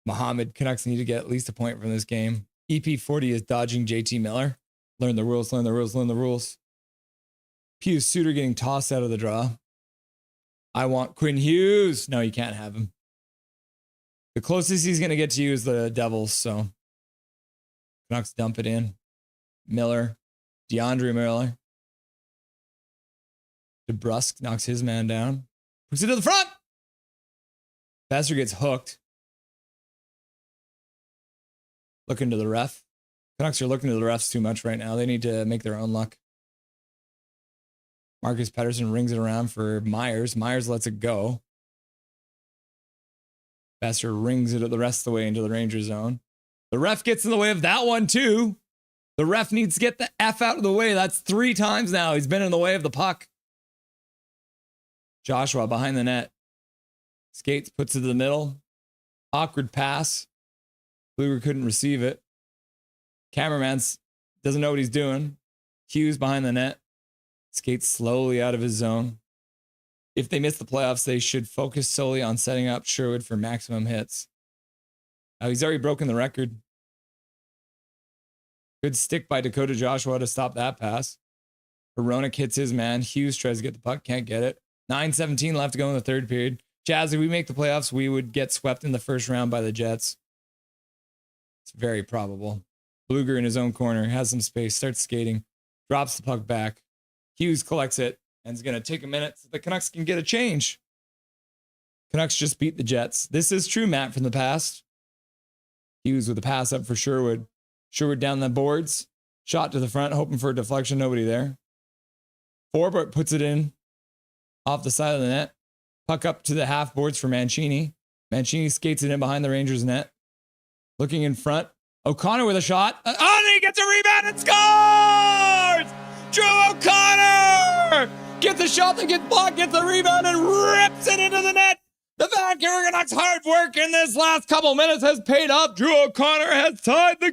Mohammed, Canucks need to get at least a point from this game. EP40 is dodging JT Miller. Learn the rules, learn the rules, learn the rules. Pius Suter getting tossed out of the draw. I want Quinn Hughes. No, you can't have him. The closest he's going to get to you is the Devils, so Canucks dump it in. Miller, DeAndre Miller. DeBrusque knocks his man down. Puts it to the front. Passer gets hooked. Looking to the ref. Canucks are looking to the refs too much right now. They need to make their own luck. Marcus Pettersson rings it around for Myers. Myers lets it go. Passer rings it the rest of the way into the Ranger zone. The ref gets in the way of that one too. The ref needs to get the F out of the way. That's 3 times now he's been in the way of the puck. Joshua behind the net. Skates, puts it to the middle. Awkward pass. Blueger couldn't receive it. Cameraman doesn't know what he's doing. Hughes behind the net. Skates slowly out of his zone. If they miss the playoffs, they should focus solely on setting up Sherwood for maximum hits. He's already broken the record. Good stick by Dakota Joshua to stop that pass. Hronek hits his man. Hughes tries to get the puck, can't get it. 9:17 left to go in the third period. Jazz, if we make the playoffs, we would get swept in the first round by the Jets. It's very probable. Blueger in his own corner, has some space, starts skating, drops the puck back. Hughes collects it, and it's going to take a minute so the Canucks can get a change. Canucks just beat the Jets. This is true, Matt, from the past. Hughes with a pass up for Sherwood. Sherwood down the boards. Shot to the front, hoping for a deflection. Nobody there. Forbort puts it in off the side of the net. Puck up to the half boards for Mancini. Mancini skates it in behind the Rangers' net. Looking in front. O'Connor with a shot. Oh, and he gets a rebound and scores! Drew O'Connor gets a shot that gets blocked, gets the rebound, and rips it into the net. The Vancouver Canucks' hard work in this last couple minutes has paid off. Drew O'Connor has tied the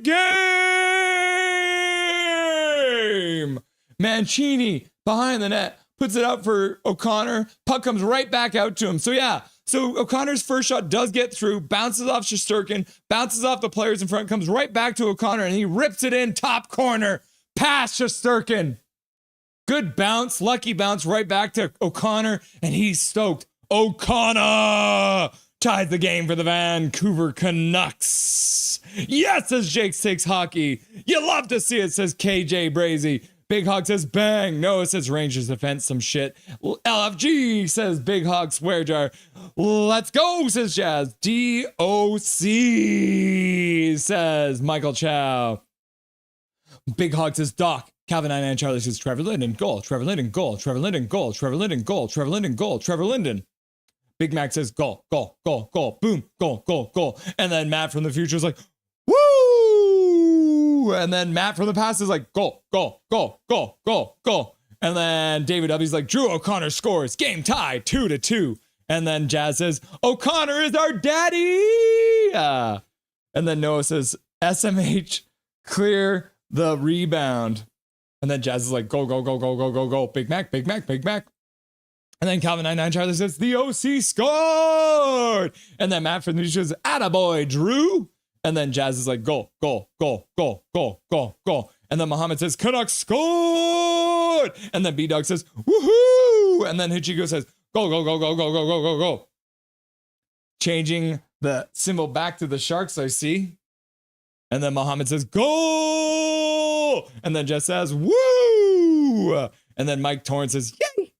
game. Mancini behind the net puts it out for O'Connor. Puck comes right back out to him. So O'Connor's first shot does get through, bounces off Shesterkin, bounces off the players in front, comes right back to O'Connor, and he rips it in top corner past Shesterkin. Good bounce, lucky bounce right back to O'Connor, and he's stoked. O'Connor tied the game for the Vancouver Canucks. Yes, says Jake Takes Hockey. You love to see it, says KJ Brazy. Big Hog says bang. Noah says Rangers defense some shit. LFG says Big Hog swear jar. Let's go, says Jazz. DOC says Michael Chow. Big Hog says Doc. Calvin 99 Charlie says Trevor Linden goal. Trevor Linden goal. Trevor Linden goal. Trevor Linden goal. Trevor Linden goal. Trevor Linden. Big Mac says goal, goal, goal, goal, boom, goal, goal, goal. And then Matt from the future is like, woo! And then Matt from the past is like, goal, goal, goal, goal, goal, goal. And then David W's like, Drew O'Connor scores. Game tie, 2-2. And then Jazz says, O'Connor is our daddy. And then Noah says, SMH, clear the rebound. And then Jazz is like, go, go, go, go, go, go, go. Big Mac, Big Mac, Big Mac. And then Calvin 99 Charlie says, the OC scored. And then Matt from the news says, attaboy, Drew. And then Jazz is like, go, go, go, go, go, go, go. And then Muhammad says, Canucks scored. And then B-Dog says, woohoo. And then Hichiko says, go, go, go, go, go, go, go, go, go. Changing the symbol back to the Sharks, I see. And then Muhammad says, goal. And then Jess says, woo. And then Mike Torrance says, yay.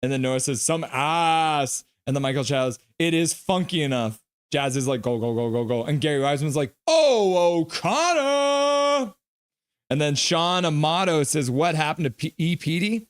And then Noah says, some ass. And then Michael Chow's, it is funky enough. Jazz is like, go, go, go, go, go. And Gary Wiseman's like, oh, O'Connor. And then Sean Amato says, what happened to EPD?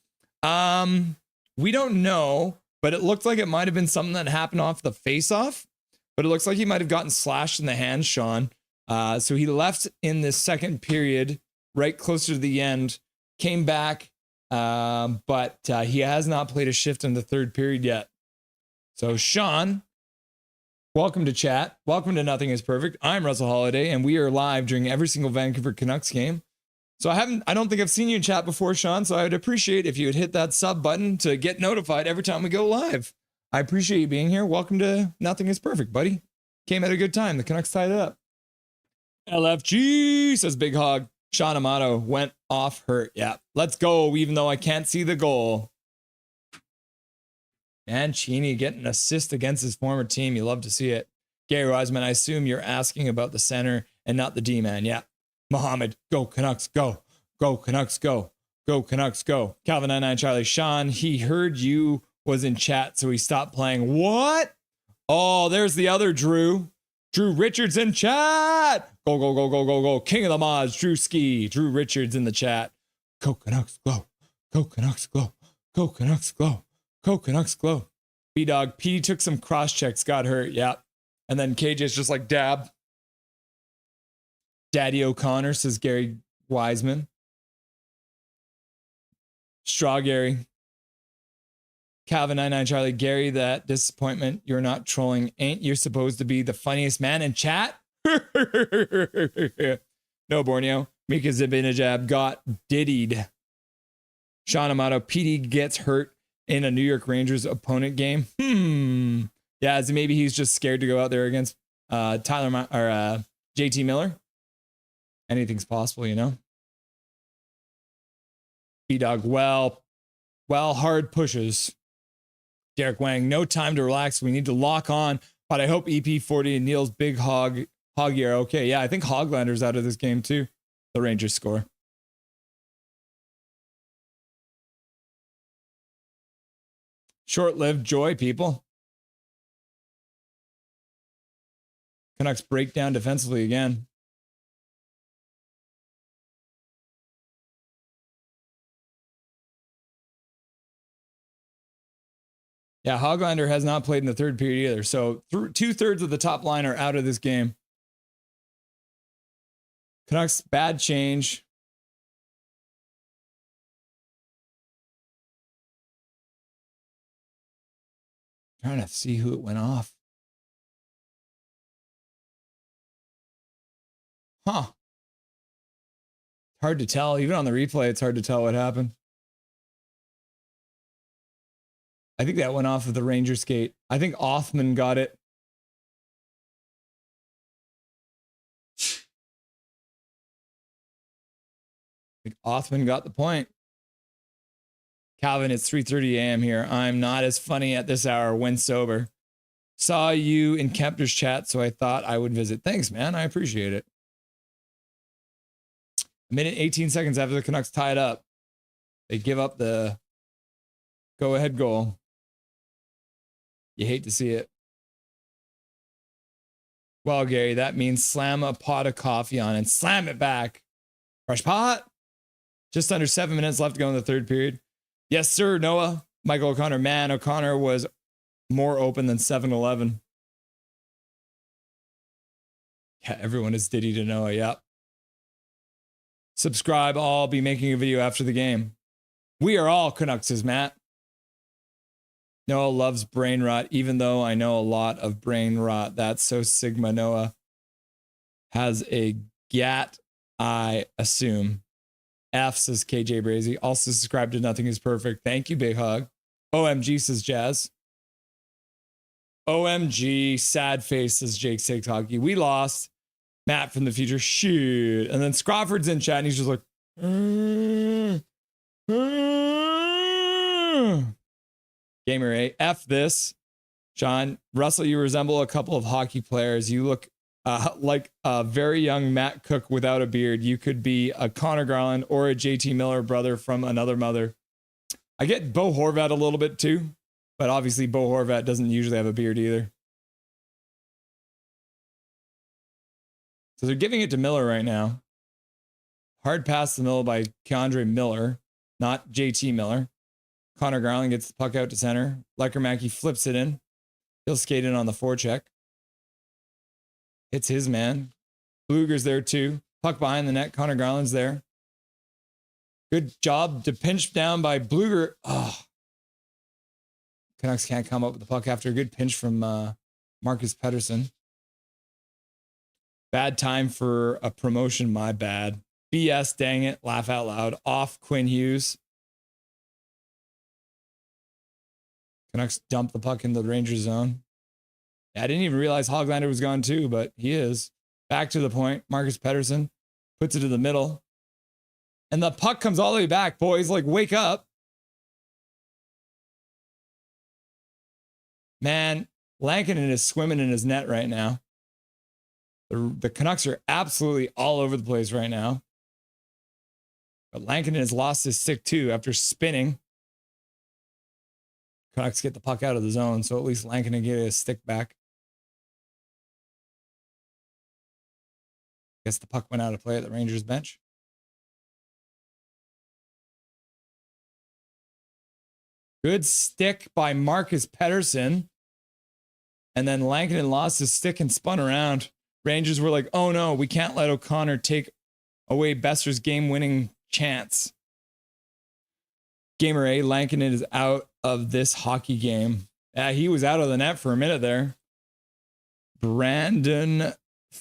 We don't know, but it looked like it might have been something that happened off the face-off. But it looks like he might have gotten slashed in the hand, Sean. So he left in the second period, right closer to the end, came back, but he has not played a shift in the third period yet. So Sean, welcome to chat. Welcome to Nothing is Perfect. I'm Russell Holiday, and we are live during every single Vancouver Canucks game. So I don't think I've seen you in chat before, Sean, so I would appreciate if you would hit that sub button to get notified every time we go live. I appreciate you being here. Welcome to Nothing is Perfect, buddy. Came at a good time. The Canucks tied it up. LFG, says Big Hog. Sean Amato went off hurt. Yeah, let's go, even though I can't see the goal. Mancini getting an assist against his former team. You love to see it. Gary Wiseman, I assume you're asking about the center and not the D-man. Yeah. Mohammed, go Canucks, go. Go Canucks, go. Go Canucks, go. Calvin 99 Charlie. Sean, he heard you was in chat, so he stopped playing. What? Oh, there's the other Drew. Drew Richards in chat. Go, go, go, go, go, go. King of the mods, Drew Ski. Drew Richards in the chat. Go Canucks, go. Go Canucks, go. Go Canucks, go. Go Canucks, go. B-Dog, P took some cross checks, got hurt. Yeah. And then KJ's just like, dab. Daddy O'Connor, says Gary Wiseman. Straw Gary. Calvin 99 Charlie. Gary, that disappointment. You're not trolling. Ain't you supposed to be the funniest man in chat? No, Borneo. Mika Zibanejad got diddied. Sean Amato. PD gets hurt in a New York Rangers opponent game. Yeah, as maybe he's just scared to go out there against JT Miller. Anything's possible, you know. B-Dog, well, hard pushes. Derek Wang, no time to relax. We need to lock on, but I hope EP40 and Neil's big hog year. Okay, yeah, I think Hoglander's out of this game too. The Rangers score. Short-lived joy, people. Canucks break down defensively again. Yeah, Hoglander has not played in the third period either. So 2/3 of the top line are out of this game. Canucks, bad change. Trying to see who it went off. Huh. Hard to tell. Even on the replay, it's hard to tell what happened. I think that went off of the Ranger skate. I think Othman got it. I think Othman got the point. Calvin, it's 3:30 a.m. here. I'm not as funny at this hour when sober. Saw you in Kempter's chat, so I thought I would visit. Thanks, man. I appreciate it. A minute, 18 seconds after the Canucks tie it up, they give up the go-ahead goal. You hate to see it. Well, Gary, that means slam a pot of coffee on and slam it back. Fresh pot. Just under 7 minutes left to go in the third period. Yes, sir, Noah. Michael O'Connor. Man, O'Connor was more open than 7-Eleven. Yeah, everyone is Diddy to Noah. Yep. Subscribe. I'll be making a video after the game. We are all Canucks, Matt. Noah loves brain rot, even though I know a lot of brain rot. That's so Sigma. Noah has a GAT, I assume. F, says KJ Brazy. Also subscribe to Nothing is Perfect. Thank you, Big Hug. OMG, says Jazz. OMG, sad face, says Jake Six Hockey. We lost. Matt from the future. Shoot. And then Scrawford's in chat and he's just like, Gamer A, F this. Sean, Russell, you resemble a couple of hockey players. You look like a very young Matt Cook without a beard. You could be a Connor Garland or a JT Miller brother from another mother. I get Bo Horvat a little bit too, but obviously Bo Horvat doesn't usually have a beard either. So they're giving it to Miller right now. Hard pass to the middle by Keandre Miller, not JT Miller. Connor Garland gets the puck out to center. Lecker flips it in. He'll skate in on the forecheck. Hits his man. Bluger's there too. Puck behind the net. Connor Garland's there. Good job to pinch down by Bluger. Oh. Canucks can't come up with the puck after a good pinch from Marcus Pettersson. Bad time for a promotion, my bad. BS, dang it. Laugh out loud. Off Quinn Hughes. Canucks dump the puck in the Rangers zone. Yeah, I didn't even realize Hoglander was gone too, but he is. Back to the point. Marcus Pettersson puts it to the middle. And the puck comes all the way back, boys. Like, wake up. Man, Lankinen is swimming in his net right now. The Canucks are absolutely all over the place right now. But Lankinen has lost his stick too after spinning. Canucks get the puck out of the zone, so at least Lankinen get his stick back. Guess the puck went out of play at the Rangers bench. Good stick by Marcus Pettersson. And then Lankinen lost his stick and spun around. Rangers were like, oh no, we can't let O'Connor take away Besser's game-winning chance. Gamer A, Lankinen is out of this hockey game. Yeah, he was out of the net for a minute there. Brandon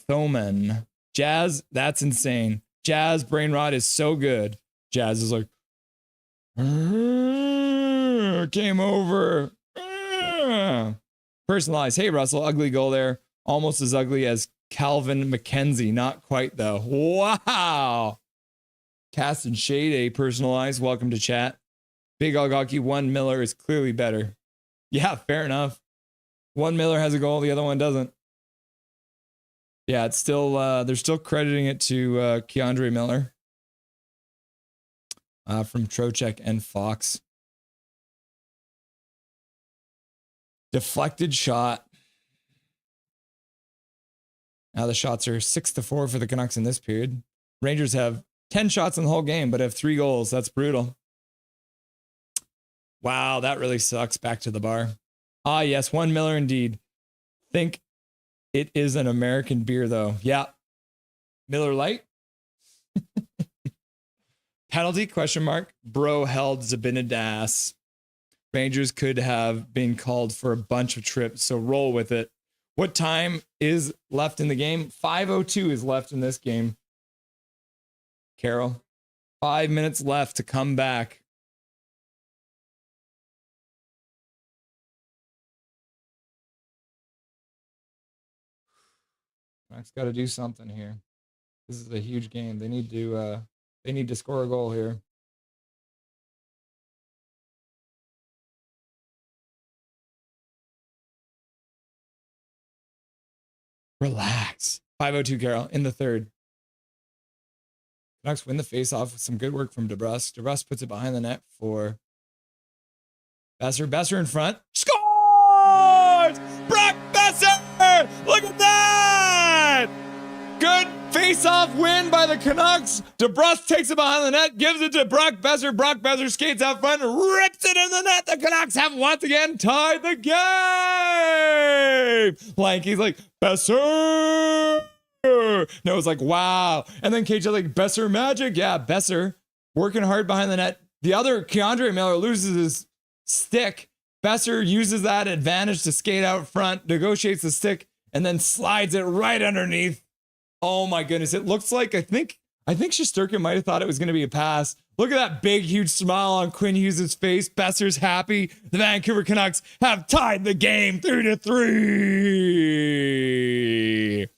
Thoman. Jazz, that's insane. Jazz brain rot is so good. Jazz is like, game over. Personalized. Hey, Russell, ugly goal there. Almost as ugly as Calvin McKenzie. Not quite, though. Wow. Cast and Shade, a personalized. Welcome to chat. Big Hog Hockey, one Miller is clearly better. Yeah, fair enough. One Miller has a goal, the other one doesn't. Yeah, it's still, they're still crediting it to Keandre Miller from Trocheck and Fox. Deflected shot. Now the shots are 6-4 for the Canucks in this period. Rangers have 10 shots in the whole game, but have 3 goals. That's brutal. Wow, that really sucks. Back to the bar. Ah, yes, one Miller indeed. Think it is an American beer, though. Yeah. Miller Lite? Penalty, question mark. Bro held Zabinadas. Rangers could have been called for a bunch of trips, so roll with it. What time is left in the game? 5:02 is left in this game. Carol, 5 minutes left to come back. Canucks got to do something here. This is a huge game. They need to score a goal here. Relax. 5:02, Carol, in the third. Canucks win the faceoff with some good work from DeBrusk. DeBrusk puts it behind the net for Besser. Besser in front. Scores! Brock Besser! Look at that! Good face-off win by the Canucks. DeBrusk takes it behind the net, gives it to Brock Besser. Brock Besser skates out front, rips it in the net. The Canucks have once again tied the game. Lanky's like, Besser. No, it's like, wow. And then KJ like, Besser magic. Yeah, Besser working hard behind the net. The other Keandre Miller loses his stick. Besser uses that advantage to skate out front, negotiates the stick, and then slides it right underneath. Oh my goodness. It looks like, I think Shesterkin might have thought it was going to be a pass. Look at that big, huge smile on Quinn Hughes' face. Besser's happy. The Vancouver Canucks have tied the game 3-3.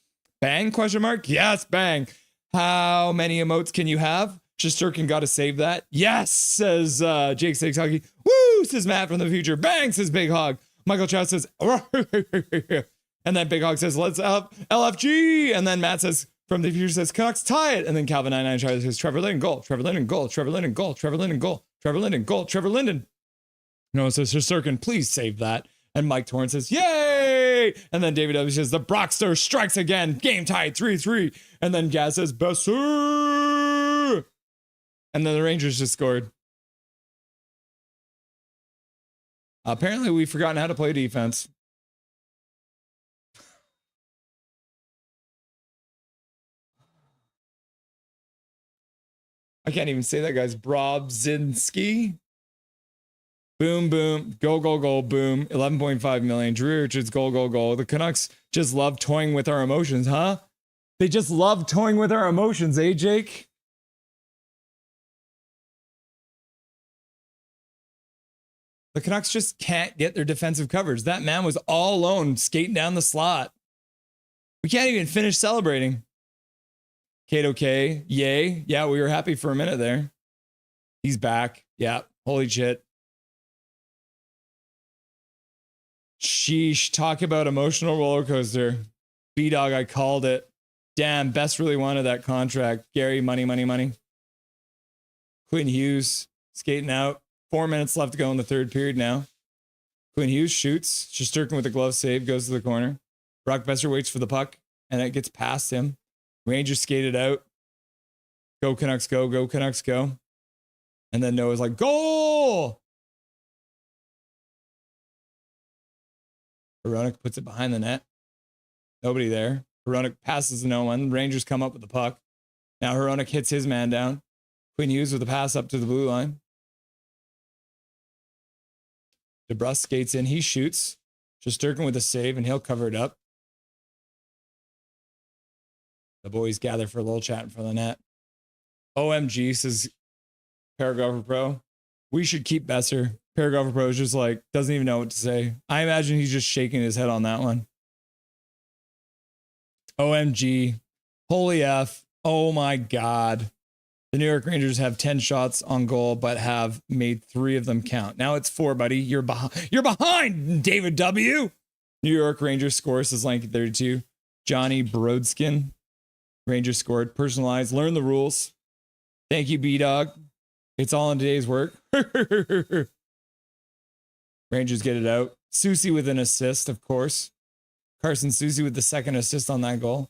Bang, question mark? Yes, bang. How many emotes can you have? Shesterkin got to save that. Yes, says Jake Six Hockey. Woo, says Matt from the future. Bang, says Big Hog. Michael Chow says, and then Big Hog says, let's up LFG. And then Matt says, from the future says, Canucks tie it. And then Calvin 99 says, Trevor Linden goal, Trevor Linden goal, Trevor Linden goal, Trevor Linden goal, Trevor Linden goal, Trevor Linden. No, it says, Shesterkin, please save that. And Mike Torrance says, yay! And then David W says, the Brockster strikes again. Game tied 3-3. And then Gaz says, Besser! And then the Rangers just scored. Apparently, we've forgotten how to play defense. I can't even say that, guys. Brobzinski. Boom, boom. Goal, goal, goal, boom. 11.5 million. Drew Richards, goal, goal, goal. The Canucks just love toying with our emotions, huh? They just love toying with our emotions, eh, Jake? The Canucks just can't get their defensive coverage. That man was all alone skating down the slot. We can't even finish celebrating. Kate okay. Yay. Yeah, we were happy for a minute there. He's back. Yeah. Holy shit. Sheesh. Talk about emotional roller coaster. B-Dog, I called it. Damn, Best really wanted that contract. Gary, money, money, money. Quinn Hughes skating out. 4 minutes left to go in the third period now. Quinn Hughes shoots. Shesterkin with a glove save goes to the corner. Brock Besser waits for the puck, and it gets past him. Rangers skated out. Go Canucks, go. Go Canucks, go. And then Noah's like, goal! Hronek puts it behind the net. Nobody there. Hronek passes to no one. Rangers come up with the puck. Now Hronek hits his man down. Quinn Hughes with a pass up to the blue line. DeBrus skates in. He shoots. Shesterkin with a save, and he'll cover it up. The boys gather for a little chat in front of the net. OMG, says Paragrapher Pro. We should keep Besser. Paragrapher Pro is just like, doesn't even know what to say. I imagine he's just shaking his head on that one. OMG. Holy F. Oh my God. The New York Rangers have 10 shots on goal, but have made 3 of them count. Now it's 4, buddy. You're behind, David W. New York Rangers score, says Lanky 32. Johnny Brodskin. Rangers scored. Personalized. Learn the rules. Thank you, B-Dog. It's all in today's work. Rangers get it out. Soucy with an assist, of course. Carson Soucy with the second assist on that goal.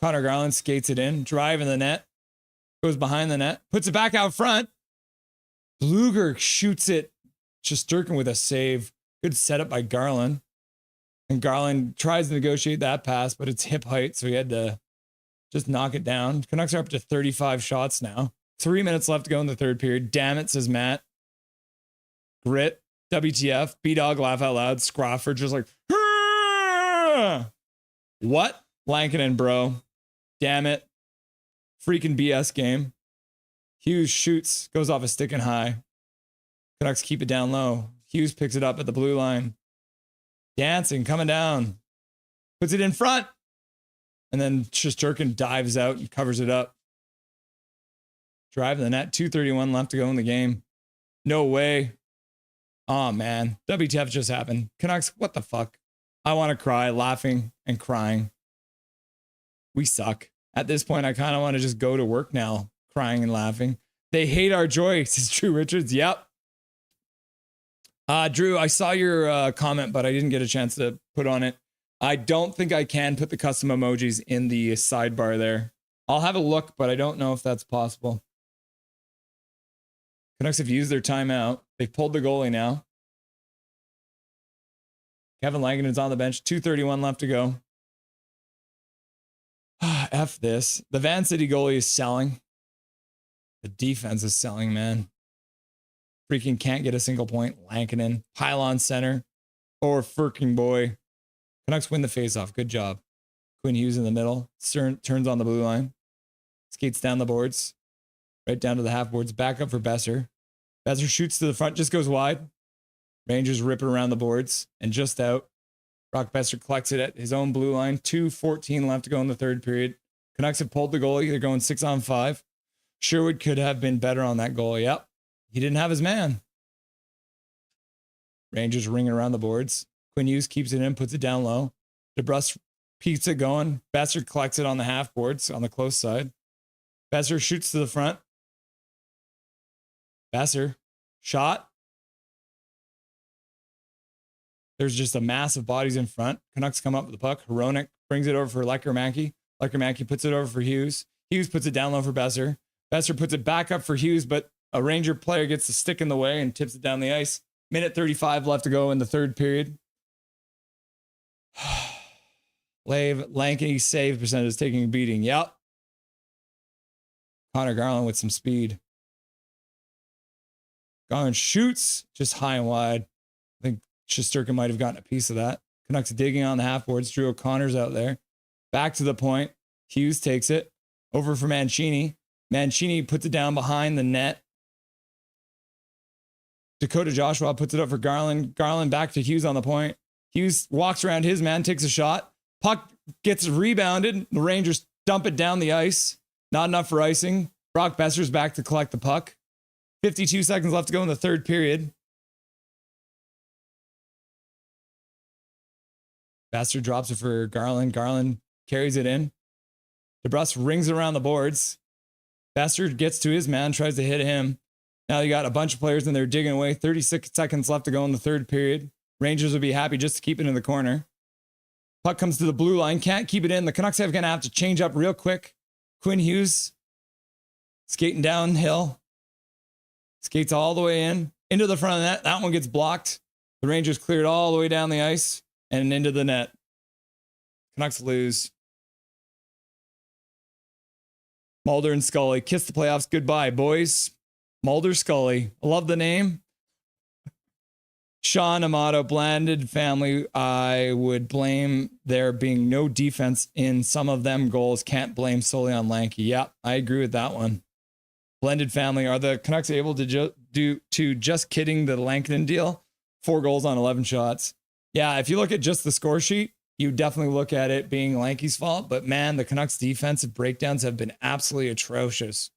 Connor Garland skates it in. Drive in the net. Goes behind the net. Puts it back out front. Bluger shoots it. Shesterkin with a save. Good setup by Garland. And Garland tries to negotiate that pass, but it's hip height, so he had to just knock it down. Canucks are up to 35 shots now. 3 minutes left to go in the third period. Damn it, says Matt. Grit. WTF. B-Dog laugh out loud. Scrofford just like, Hurrah! What? Lankinen, bro. Damn it. Freaking BS game. Hughes shoots. Goes off a stick and high. Canucks keep it down low. Hughes picks it up at the blue line. Dancing, coming down. Puts it in front. And then Shesterkin dives out and covers it up. Driving the net. 2:31 left to go in the game. No way. Oh, man. WTF just happened. Canucks, what the fuck? I want to cry, laughing and crying. We suck. At this point, I kind of want to just go to work now, crying and laughing. They hate our joy, says Drew Richards. Yep. Drew, I saw your comment, but I didn't get a chance to put on it. I don't think I can put the custom emojis in the sidebar there. I'll have a look, but I don't know if that's possible. Canucks have used their timeout. They've pulled the goalie now. Kevin Langenen's on the bench. 2:31 left to go. F this. The Van City goalie is selling. The defense is selling, man. Freaking can't get a single point. Lankinen. Pylon center. Or freaking boy. Canucks win the faceoff. Good job. Quinn Hughes in the middle. Turns on the blue line. Skates down the boards. Right down to the half boards. Back up for Besser. Besser shoots to the front. Just goes wide. Rangers rip it around the boards. And just out. Brock Besser collects it at his own blue line. 2:14 left to go in the third period. Canucks have pulled the goalie. They're going 6-on-5. Sherwood could have been better on that goal. Yep. He didn't have his man. Rangers ringing around the boards. Quinn Hughes keeps it in, puts it down low. DeBrus keeps it going. Besser collects it on the half boards on the close side. Besser shoots to the front. Besser. Shot. There's just a mass of bodies in front. Canucks come up with the puck. Hronek brings it over for Lecker-Mackey. Lecker-Mackey puts it over for Hughes. Hughes puts it down low for Besser. Besser puts it back up for Hughes, but a Ranger player gets the stick in the way and tips it down the ice. Minute 35 left to go in the third period. Lanky save percentage is taking a beating. Yep. Connor Garland with some speed. Garland shoots just high and wide. I think Shesterkin might have gotten a piece of that. Canucks digging on the half boards. Drew O'Connor's out there. Back to the point. Hughes takes it. Over for Mancini. Mancini puts it down behind the net. Dakota Joshua puts it up for Garland. Garland back to Hughes on the point. Hughes walks around his man, takes a shot. Puck gets rebounded. The Rangers dump it down the ice. Not enough for icing. Brock Besser's back to collect the puck. 52 seconds left to go in the third period. Besser drops it for Garland. Garland carries it in. DeBrus rings it around the boards. Besser gets to his man, tries to hit him. Now you got a bunch of players in there digging away. 36 seconds left to go in the third period. Rangers would be happy just to keep it in the corner. Puck comes to the blue line. Can't keep it in. The Canucks are going to have to change up real quick. Quinn Hughes skating downhill. Skates all the way in. Into the front of the net. That one gets blocked. The Rangers cleared all the way down the ice and into the net. Canucks lose. Mulder and Scully kiss the playoffs goodbye, boys. Mulder Scully. I love the name. Sean Amato, blended family. I would blame there being no defense in some of them goals. Can't blame solely on Lanky. Yeah, I agree with that one. Blended family. Are the Canucks able to just kidding the Lankinen deal? 4 goals on 11 shots. Yeah, if you look at just the score sheet, you definitely look at it being Lanky's fault. But man, the Canucks defensive breakdowns have been absolutely atrocious.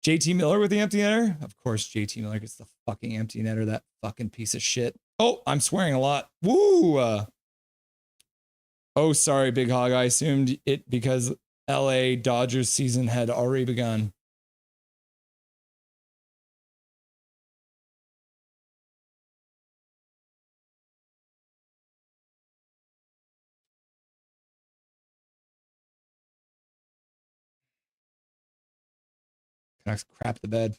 JT Miller with the empty netter? Of course, JT Miller gets the fucking empty netter, that fucking piece of shit. Oh, I'm swearing a lot. Woo! Oh, sorry, Big Hog. I assumed it because LA Dodgers season had already begun. Canucks crap the bed.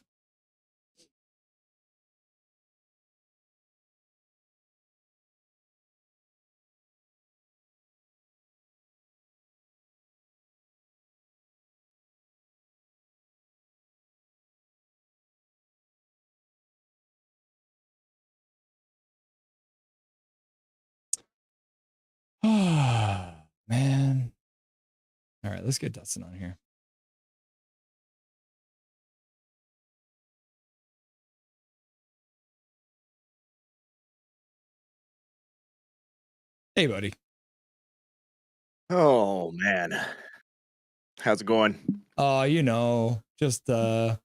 Man. All right, let's get Dustin on here. Hey, buddy.
Oh, man. How's it going?
You know, just Carson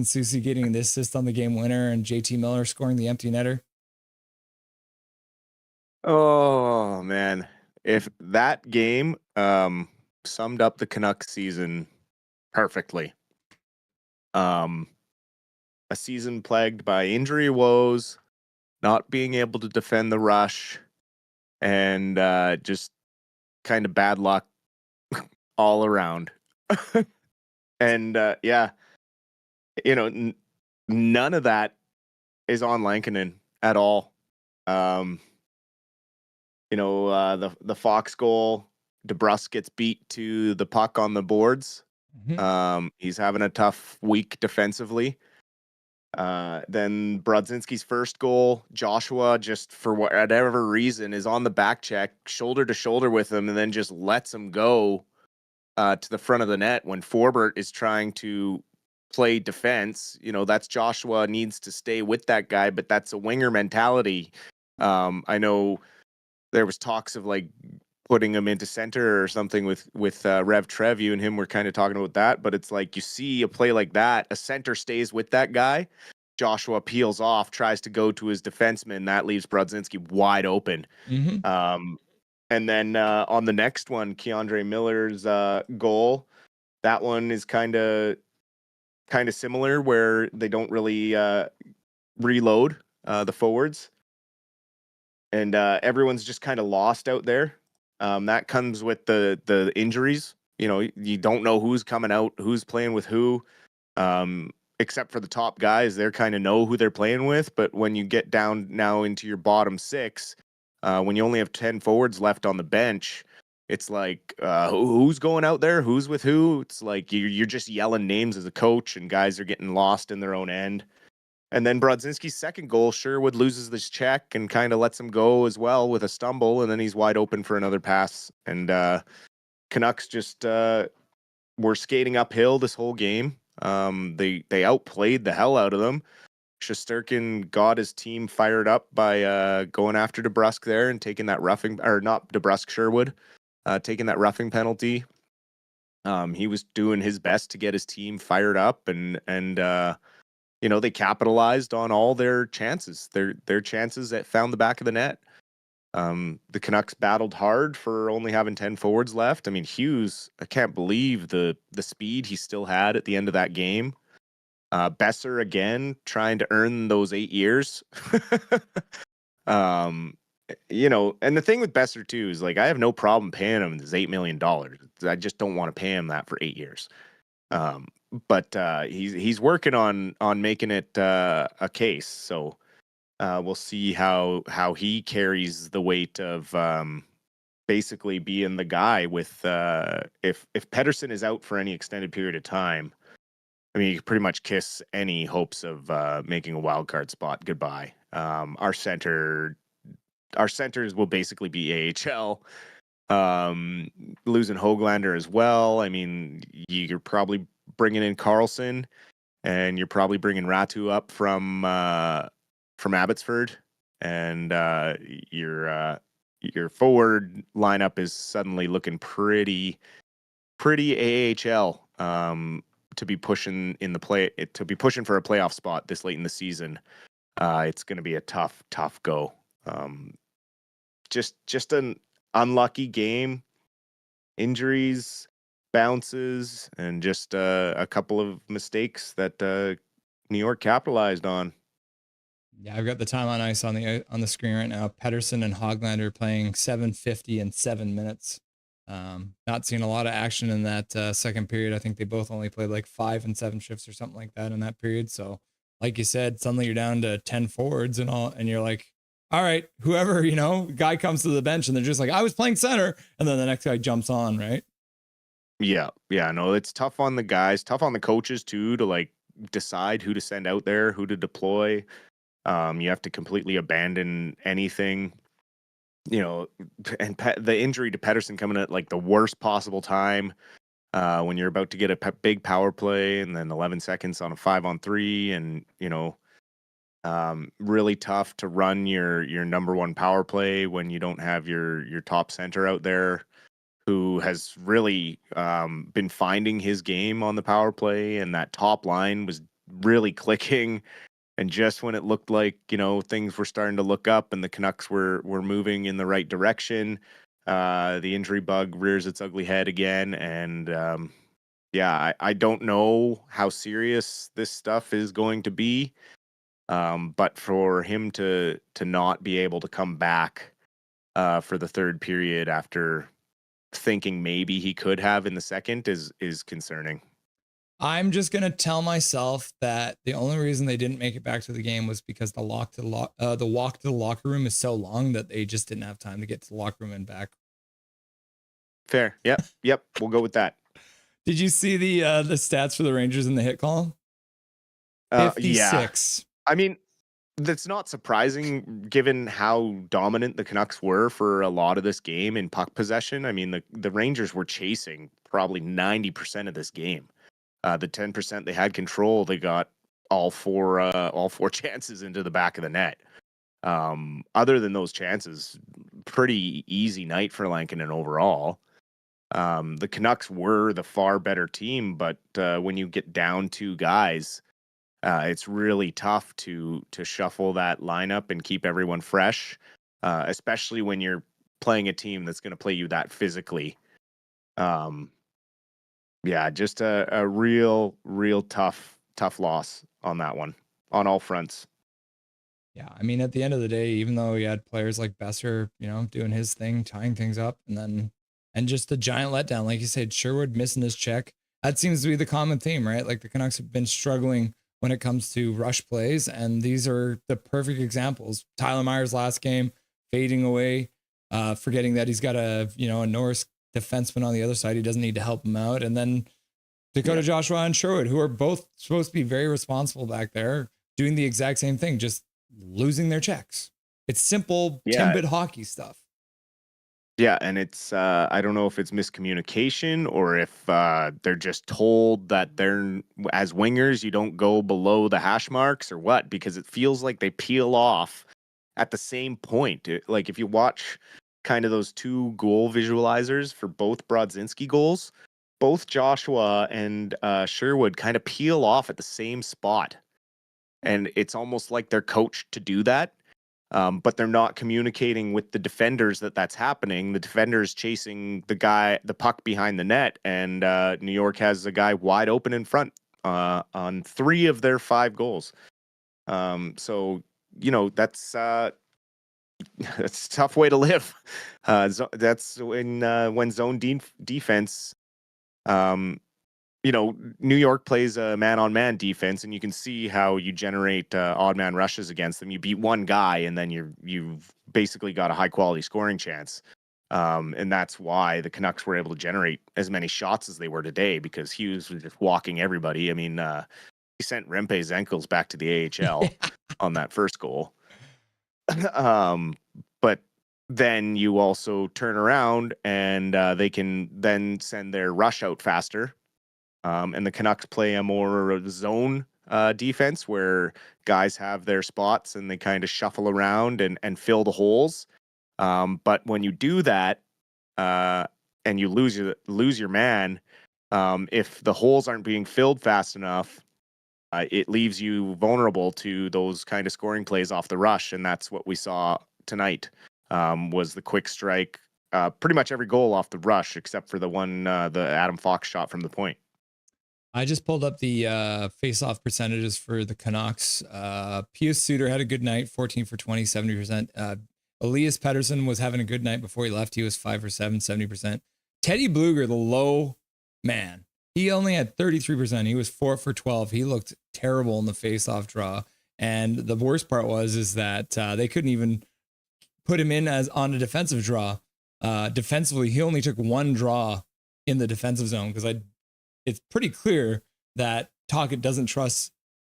Soucy getting the assist on the game winner and JT Miller scoring the empty netter.
Oh, man. If that game summed up the Canucks season perfectly. A season plagued by injury woes, not being able to defend the rush, and just kind of bad luck all around. And yeah, you know, none of that is on Lankinen at all. You know, the Fox goal, DeBrus gets beat to the puck on the boards.
Mm-hmm.
He's having a tough week defensively. Then Brodzinski's first goal, Joshua just for whatever reason is on the back check, shoulder to shoulder with him, and then just lets him go to the front of the net when Forbert is trying to play defense. You know, that's Joshua needs to stay with that guy, but that's a winger mentality. I know there was talks of like putting him into center or something with Rev Trev. You and him were kind of talking about that, but it's like you see a play like that, a center stays with that guy, Joshua peels off, tries to go to his defenseman, that leaves Brodzinski wide open.
Mm-hmm.
And then on the next one, Keandre Miller's goal, that one is kind of similar where they don't really reload the forwards, and everyone's just kind of lost out there. That comes with the injuries. You know, you don't know who's coming out, who's playing with who, except for the top guys. They're kind of know who they're playing with. But when you get down now into your bottom 6, when you only have 10 forwards left on the bench, it's like, who's going out there? Who's with who? It's like you're just yelling names as a coach, and guys are getting lost in their own end. And then Brodzinski's second goal, Sherwood loses this check and kind of lets him go as well with a stumble, and then he's wide open for another pass. And Canucks just were skating uphill this whole game. They outplayed the hell out of them. Shesterkin got his team fired up by going after DeBrusk there and taking that roughing, or not DeBrusk, Sherwood, taking that roughing penalty. He was doing his best to get his team fired up, and they capitalized on all their chances. Their chances that found the back of the net. The Canucks battled hard for only having 10 forwards left. I mean, Hughes, I can't believe the speed he still had at the end of that game. Besser again trying to earn those 8 years. And the thing with Besser too is, like, I have no problem paying him this $8 million. I just don't want to pay him that for 8 years. But he's working on making it a case. So we'll see how he carries the weight of basically being the guy with if Pettersson is out for any extended period of time. I mean, you can pretty much kiss any hopes of making a wild card spot goodbye. Our centers will basically be AHL. Losing Höglander as well. I mean, you're probably bringing in Carlson, and you're probably bringing Ratu up from Abbotsford, and your forward lineup is suddenly looking pretty AHL. To be pushing for a playoff spot this late in the season. It's going to be a tough go. Just an unlucky game, injuries, bounces, and just a couple of mistakes that New York capitalized on.
Yeah, I've got the time on ice on the screen right now. Pettersson and Höglander playing 750 in 7 minutes. Not seeing a lot of action in that second period. I think they both only played like 5 and 7 shifts or something like that in that period. So, like you said, suddenly you're down to 10 forwards and all, and you're like, all right, whoever, guy comes to the bench and they're just like, I was playing center, and then the next guy jumps on, right?
Yeah, no, it's tough on the guys, tough on the coaches too, to like decide who to send out there, who to deploy. You have to completely abandon anything. And the injury to Pettersson coming at like the worst possible time when you're about to get a big power play, and then 11 seconds on a 5-on-3, and really tough to run your number one power play when you don't have your top center out there, who has really been finding his game on the power play, and that top line was really clicking. And just when it looked like, things were starting to look up and the Canucks were moving in the right direction, the injury bug rears its ugly head again. And I don't know how serious this stuff is going to be. But for him to not be able to come back for the third period after thinking maybe he could have in the second is concerning.
I'm just going to tell myself that the only reason they didn't make it back to the game was because the walk to the locker room is so long that they just didn't have time to get to the locker room and back.
Fair. Yep. We'll go with that.
Did you see the stats for the Rangers in the hit column? 56.
Yeah. I mean, that's not surprising given how dominant the Canucks were for a lot of this game in puck possession. I mean, the Rangers were chasing probably 90% of this game. The 10% they had control, they got all four chances into the back of the net. Other than those chances, pretty easy night for Lankinen overall. The Canucks were the far better team, but when you get down 2 guys, it's really tough to shuffle that lineup and keep everyone fresh, especially when you're playing a team that's going to play you that physically. Yeah, just a real tough loss on that one, on all fronts.
Yeah, I mean, at the end of the day, even though you had players like Besser, doing his thing, tying things up, and just a giant letdown, like you said, Sherwood missing his check. That seems to be the common theme, right? Like the Canucks have been struggling when it comes to rush plays, and these are the perfect examples. Tyler Myers last game, fading away, forgetting that he's got a Norris defenseman on the other side. He doesn't need to help him out. And then Dakota Joshua and Sherwood, who are both supposed to be very responsible back there, doing the exact same thing, just losing their checks. It's simple 10-bit hockey stuff.
Yeah, and it's I don't know if it's miscommunication or if they're just told that they're as wingers you don't go below the hash marks or what, because it feels like they peel off at the same point. Like if you watch kind of those two goal visualizers for both Brodzinski goals, both Joshua and Sherwood kind of peel off at the same spot, and it's almost like they're coached to do that. But they're not communicating with the defenders that that's happening. The defenders chasing the puck behind the net, and New York has a guy wide open in front on 3 of their 5 goals. So that's that's a tough way to live. That's when zone defense. New York plays a man-on-man defense, and you can see how you generate odd man rushes against them. You beat one guy, and then you've basically got a high-quality scoring chance. And that's why the Canucks were able to generate as many shots as they were today, because Hughes was just walking everybody. I mean, he sent Rempe's ankles back to the AHL on that first goal. But then you also turn around, and they can then send their rush out faster. And the Canucks play a more zone defense where guys have their spots and they kind of shuffle around and fill the holes. But when you do that and you lose your man, if the holes aren't being filled fast enough, it leaves you vulnerable to those kind of scoring plays off the rush. And that's what we saw tonight, was the quick strike. Pretty much every goal off the rush, except for the one, the Adam Fox shot from the point.
I just pulled up the face-off percentages for the Canucks. Pius Suter had a good night, 14 for 20, 70%. Elias Pettersson was having a good night before he left. He was 5 for 7, 70%. Teddy Bluger, the low man, he only had 33%. He was 4 for 12. He looked terrible in the face-off draw. And the worst part is that they couldn't even put him in as on a defensive draw. Defensively, he only took one draw in the defensive zone, because it's pretty clear that Tocchet doesn't trust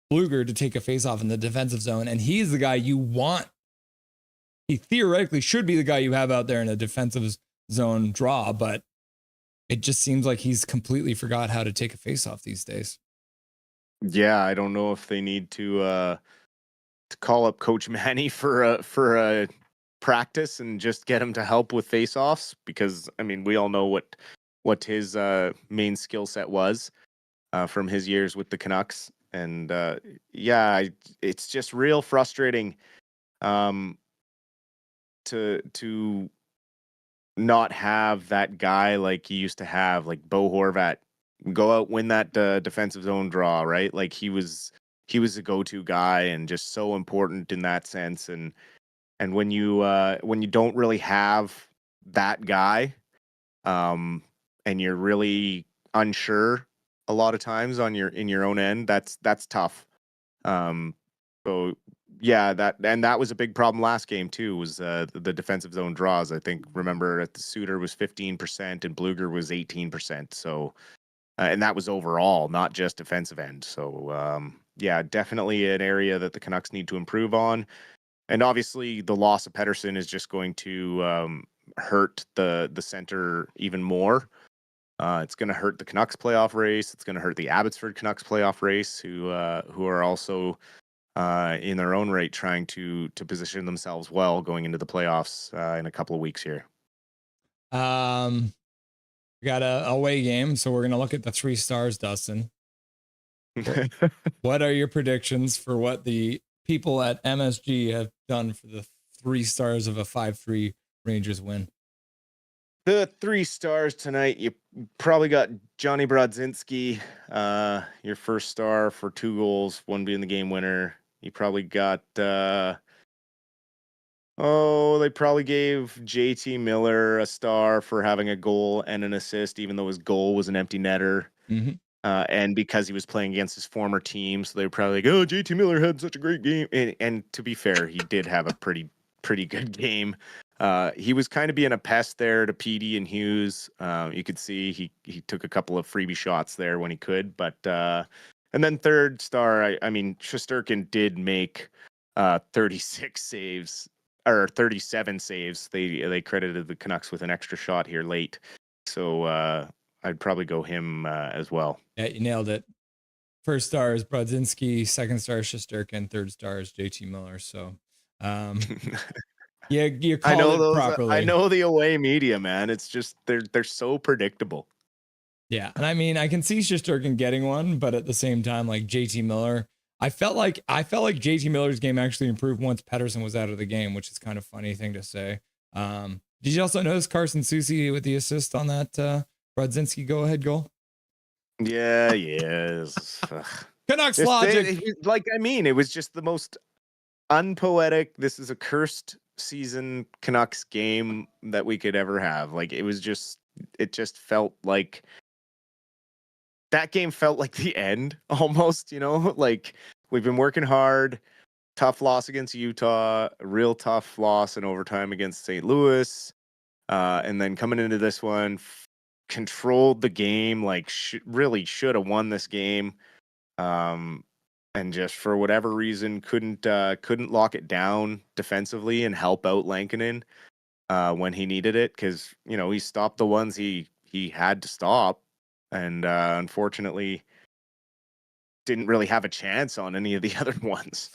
Bluger to take a faceoff in the defensive zone, and he's the guy you want. He theoretically should be the guy you have out there in a defensive zone draw, but it just seems like he's completely forgot how to take a faceoff these days.
Yeah, I don't know if they need to call up Coach Manny for a practice and just get him to help with faceoffs, because I mean, we all know what his main skill set was from his years with the Canucks. And it's just real frustrating to not have that guy like he used to have, like Bo Horvat, go out, win that defensive zone draw, right? Like he was a go-to guy and just so important in that sense. And when you don't really have that guy, and you're really unsure a lot of times in your own end, that's tough. So yeah, that was a big problem last game too, was the defensive zone draws. I think, remember, at the Suter was 15% and Bluger was 18%. So and that was overall, not just defensive end. So yeah, definitely an area that the Canucks need to improve on. And obviously the loss of Pettersson is just going to hurt the center even more. It's going to hurt the Canucks playoff race. It's going to hurt the Abbotsford Canucks playoff race, who are also in their own right trying to position themselves well going into the playoffs in a couple of weeks here.
We got a away game, so we're going to look at the 3 stars, Dustin. What are your predictions for what the people at MSG have done for the 3 stars of a 5-3 Rangers win?
The 3 stars tonight, you probably got Johnny Brodzinski, your first star for 2 goals, 1 being the game winner. You probably got, they probably gave JT Miller a star for having a goal and an assist, even though his goal was an empty netter.
Mm-hmm.
And because he was playing against his former team, so they were probably like, oh, JT Miller had such a great game. And to be fair, he did have a pretty good game. He was kind of being a pest there to PD and Hughes. You could see he took a couple of freebie shots there when he could. But and then third star, I mean, Shesterkin did make 36 saves or 37 saves. They credited the Canucks with an extra shot here late. So I'd probably go him as well.
Yeah, you nailed it. First star is Brodzinski, second star is Shesterkin, third star is JT Miller. So, yeah, you
I know
called it
those.
properly.
I know the away media, man. It's just they're so predictable.
Yeah, and I mean, I can see Shesterkin getting one, but at the same time, like JT Miller, I felt like JT Miller's game actually improved once Pettersson was out of the game, which is kind of funny thing to say. Did you also notice Carson Soucy with the assist on that Brodzinski go-ahead goal?
Yeah, yes.
Canucks
Just
logic.
it was just the most unpoetic. This is a cursed season Canucks game that we could ever have. Like it just felt like that game felt like the end almost, like we've been working hard, tough loss against Utah, a real tough loss in overtime against St. Louis. And then coming into this one, controlled the game, like really should have won this game. And just for whatever reason couldn't lock it down defensively and help out Lankinen when he needed it, because he stopped the ones he had to stop, and unfortunately didn't really have a chance on any of the other ones.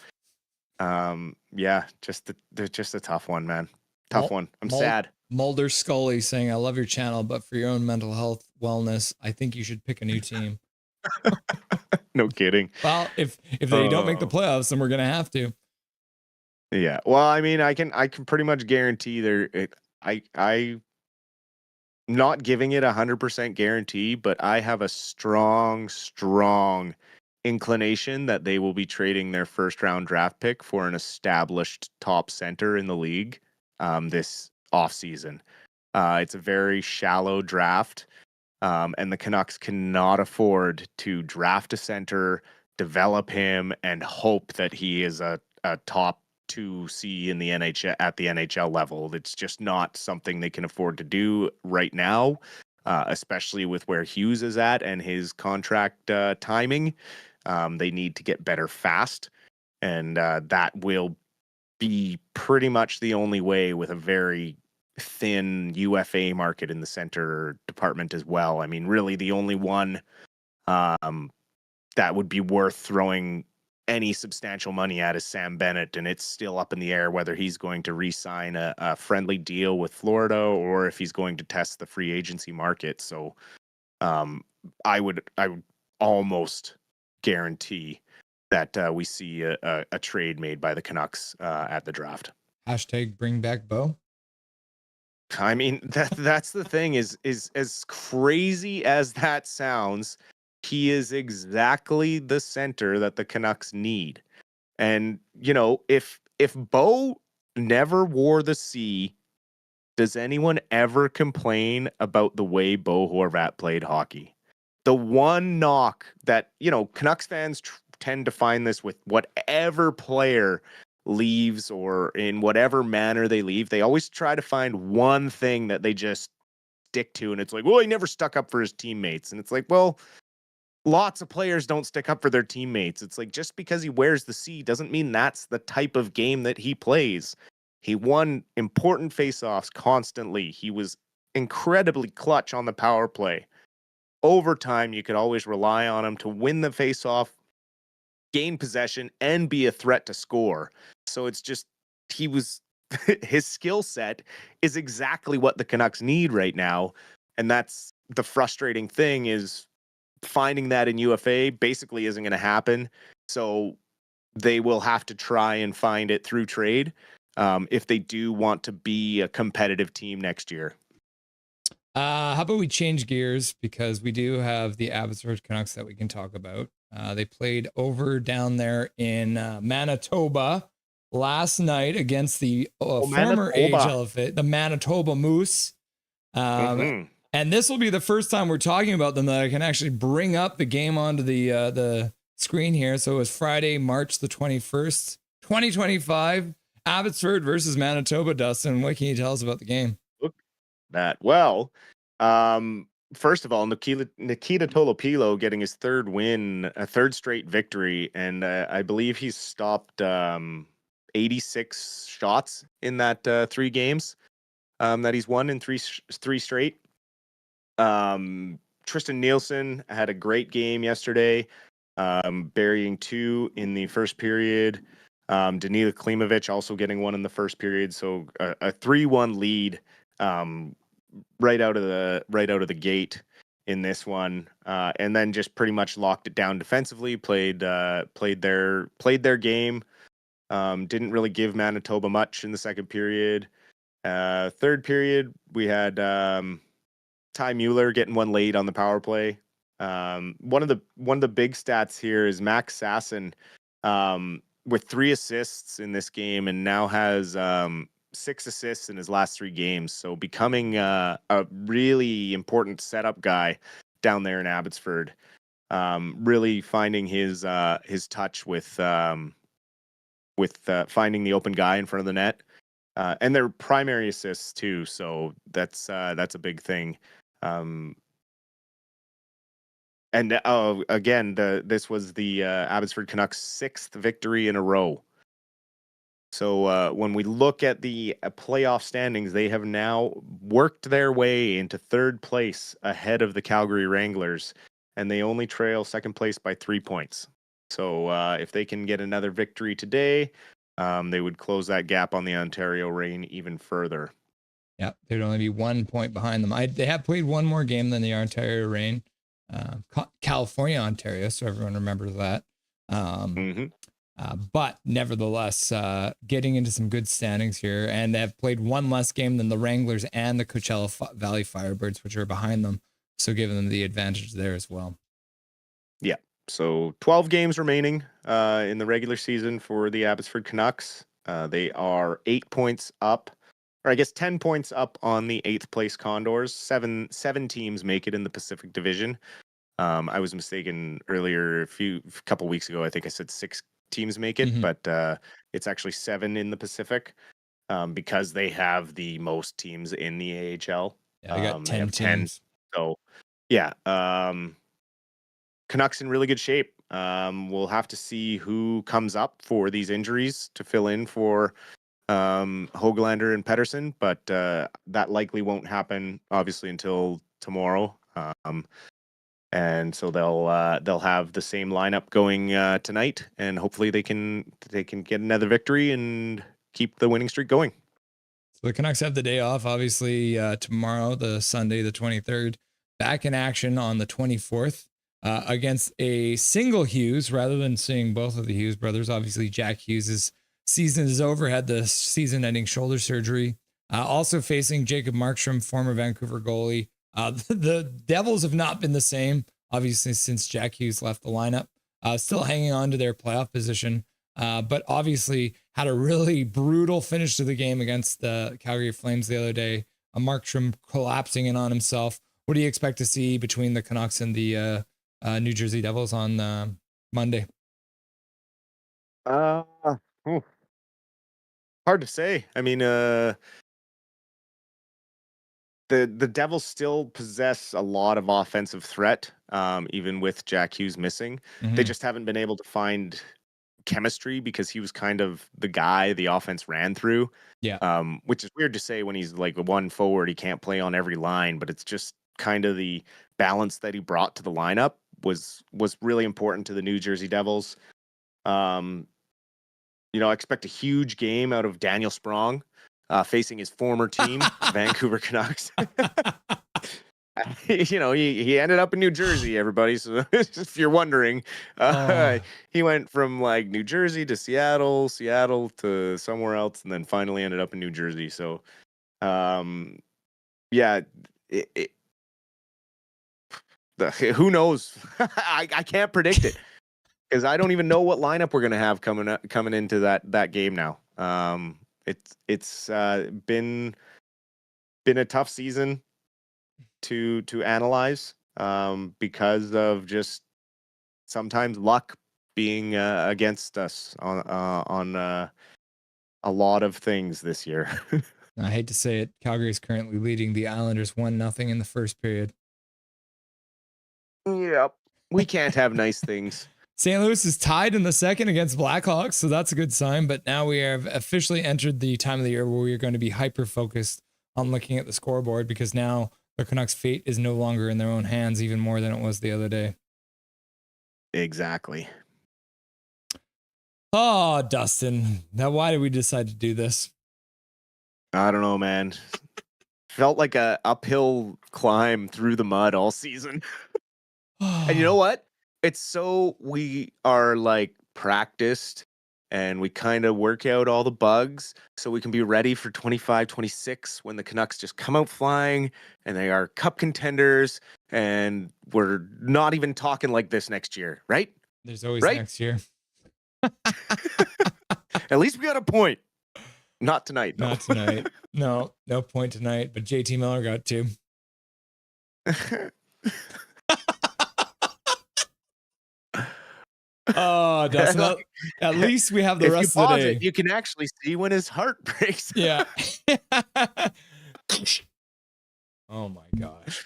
Yeah, just a tough one, man. Tough one. I'm sad.
Mulder Scully saying, "I love your channel, but for your own mental health wellness, I think you should pick a new team."
No kidding.
Well, if they don't make the playoffs, then we're gonna have to.
Yeah. Well, I mean, I can pretty much guarantee I not giving it 100% guarantee, but I have a strong inclination that they will be trading their first round draft pick for an established top center in the league this offseason. It's a very shallow draft. And the Canucks cannot afford to draft a center, develop him, and hope that he is a top 2C in the NHL at the NHL level. It's just not something they can afford to do right now, especially with where Hughes is at and his contract timing. They need to get better fast, and that will be pretty much the only way with a very thin UFA market in the center department as well. I mean, really the only one that would be worth throwing any substantial money at is Sam Bennett, and it's still up in the air whether he's going to re-sign a friendly deal with Florida or if he's going to test the free agency market. So I would almost guarantee that we see a trade made by the Canucks at the draft.
Hashtag bring back Bo.
I mean, that's the thing is as crazy as that sounds, he is exactly the center that the Canucks need. And, if Bo never wore the C, does anyone ever complain about the way Bo Horvat played hockey? The one knock that, Canucks fans tend to find this with whatever player leaves or in whatever manner they leave, they always try to find one thing that they just stick to. And it's like, well, he never stuck up for his teammates. And it's like, well, lots of players don't stick up for their teammates. It's like, just because he wears the C doesn't mean that's the type of game that he plays. He won important faceoffs constantly. He was incredibly clutch on the power play. Overtime, you could always rely on him to win the faceoff, gain possession, and be a threat to score. So it's just, his skill set is exactly what the Canucks need right now. And that's the frustrating thing, is finding that in UFA basically isn't going to happen. So they will have to try and find it through trade if they do want to be a competitive team next year.
How about we change gears, because we do have the Abbotsford Canucks that we can talk about. They played over down there in Manitoba last night against the former AHL fit, the Manitoba Moose. And this will be the first time we're talking about them that I can actually bring up the game onto the screen here. So it was Friday, March the 21st, 2025, Abbotsford versus Manitoba. Dustin, what can you tell us about the game?
Well, first of all, Nikita Tolopilo getting his third win, a third straight victory, and I believe he's stopped 86 shots in that 3 games that he's won in three straight. Tristan Nielsen had a great game yesterday, burying 2 in the first period. Danila Klimovic also getting 1 in the first period. So a 3-1 lead right out of the gate in this one, and then just pretty much locked it down defensively. Played their game. Didn't really give Manitoba much in the second period. Third period, we had Ty Mueller getting 1 late on the power play. One of the big stats here is Max Sasson with 3 assists in this game, and now has 6 assists in his last 3 games. So becoming a really important setup guy down there in Abbotsford. Really finding his touch with finding the open guy in front of the net. And their primary assists too, so that's a big thing. And again, this was the Abbotsford Canucks' 6th victory in a row. So when we look at the playoff standings, they have now worked their way into 3rd place ahead of the Calgary Wranglers, and they only trail 2nd place by 3 points. So if they can get another victory today, they would close that gap on the Ontario Reign even further.
Yeah, there'd only be 1 point behind them. They have played 1 more game than the Ontario Reign, California, Ontario, so everyone remembers that. But nevertheless, getting into some good standings here, and they have played 1 less game than the Wranglers and the Coachella Valley Firebirds, which are behind them, so giving them the advantage there as well.
Yeah. So 12 games remaining in the regular season for the Abbotsford Canucks. They are 8 points up, or I guess 10 points up on the 8th place Condors. Seven teams make it in the Pacific Division. I was mistaken earlier, a couple weeks ago. I think I said 6 teams make it, but it's actually 7 in the Pacific because they have the most teams in the AHL.
Yeah, they got 10 teams.
So yeah, Canucks in really good shape. We'll have to see who comes up for these injuries to fill in for Hoglander and Pettersson, but that likely won't happen obviously until tomorrow. And so they'll have the same lineup going tonight, and hopefully they can get another victory and keep the winning streak going.
So the Canucks have the day off, obviously tomorrow, the Sunday, the 23rd, back in action on the 24th against a single Hughes rather than seeing both of the Hughes brothers. Obviously, Jack Hughes' season is over, had the season-ending shoulder surgery. Also facing Jacob Markstrom, former Vancouver goalie. The Devils have not been the same, obviously, since Jack Hughes left the lineup. Still hanging on to their playoff position, but obviously had a really brutal finish to the game against the Calgary Flames the other day. Markstrom collapsing in on himself. What do you expect to see between the Canucks and the New Jersey Devils on Monday?
Hard to say. I mean, the Devils still possess a lot of offensive threat, even with Jack Hughes missing. They just haven't been able to find chemistry because he was kind of the guy the offense ran through.
Yeah.
Which is weird to say when he's like one forward, he can't play on every line, but it's just kind of the balance that he brought to the lineup was really important to the New Jersey Devils. I expect a huge game out of Daniel Sprong. Facing his former team, Vancouver Canucks. He ended up in New Jersey, everybody. So if you're wondering, he went from like New Jersey to Seattle to somewhere else, and then finally ended up in New Jersey. So, who knows? I can't predict it because I don't even know what lineup we're gonna have coming into that game now. It's been a tough season to analyze because of just sometimes luck being against us on a lot of things this year.
I hate to say it, Calgary is currently leading the Islanders 1-0 in the first period.
Yep, we can't have nice things.
St. Louis is tied in the second against Blackhawks, so that's a good sign. But now we have officially entered the time of the year where we are going to be hyper-focused on looking at the scoreboard, because now the Canucks' fate is no longer in their own hands, even more than it was the other day.
Exactly.
Oh, Dustin. Now, why did we decide to do this?
I don't know, man. Felt like a uphill climb through the mud all season. And you know what? It's so we are like practiced and we kind of work out all the bugs so we can be ready for 25-26 when the Canucks just come out flying and they are cup contenders, and we're not even talking like this next year, right?
There's always
Right?
next year.
At least we got a point. Not tonight. No.
Not tonight. No point tonight, but JT Miller got 2. Oh, Dustin, at least we have the rest of the day.
You can actually see when his heart breaks.
Yeah. Oh my gosh.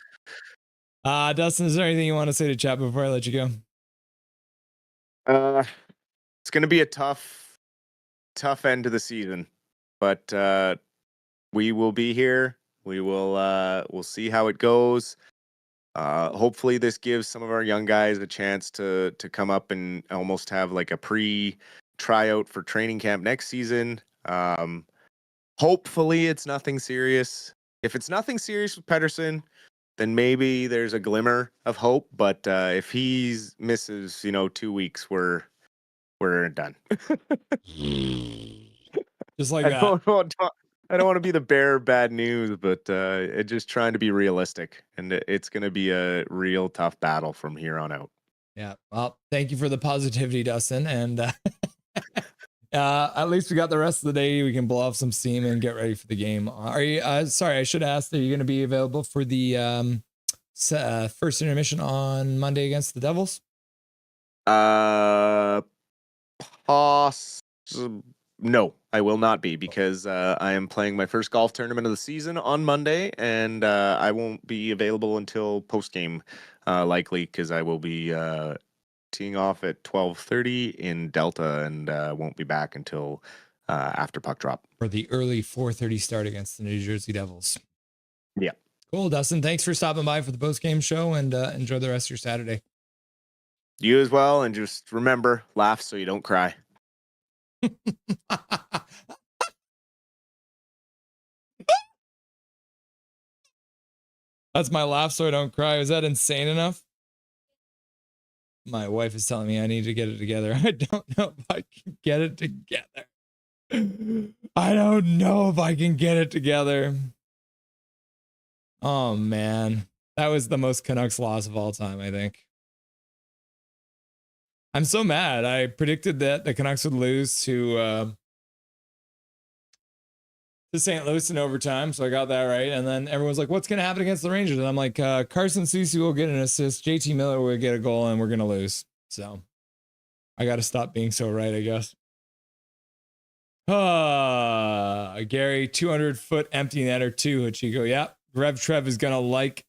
Dustin, is there anything you want to say to chat before I let you
go? It's going to be a tough end to the season, but we will be here. We'll see how it goes. Hopefully this gives some of our young guys a chance to come up and almost have like a pre-tryout for training camp next season. Hopefully it's nothing serious. If it's nothing serious with Pettersson, then maybe there's a glimmer of hope. But if he misses, 2 weeks, we're done.
Just like that.
I don't want to be the bearer of bad news, but just trying to be realistic, and it's going to be a real tough battle from here on out.
Yeah. Well, thank you for the positivity, Dustin. And at least we got the rest of the day. We can blow off some steam and get ready for the game. Are you, sorry, I should ask, are you going to be available for the first intermission on Monday against the Devils?
No, I will not be, because I am playing my first golf tournament of the season on Monday, and I won't be available until post-game, likely, because I will be teeing off at 12:30 in Delta, and won't be back until after puck drop.
For the early 4:30 start against the New Jersey Devils.
Yeah. Cool,
Dustin. Thanks for stopping by for the post-game show, and enjoy the rest of your Saturday.
You as well, and just remember, laugh so you don't cry.
That's my laugh so I don't cry. Was that insane enough? My wife is telling me I need to get it together. I don't know if I can get it together. I don't know if I can get it together. Oh man, that was the most Canucks loss of all time, I think. I'm so mad. I predicted that the Canucks would lose to St. Louis in overtime, so I got that right. And then everyone's like, what's going to happen against the Rangers? And I'm like, Carson Soucy will get an assist, JT Miller will get a goal, and we're going to lose. So I got to stop being so right, I guess. Gary, 200-foot empty netter too, Chytil. Yep. Rev Trev is going to like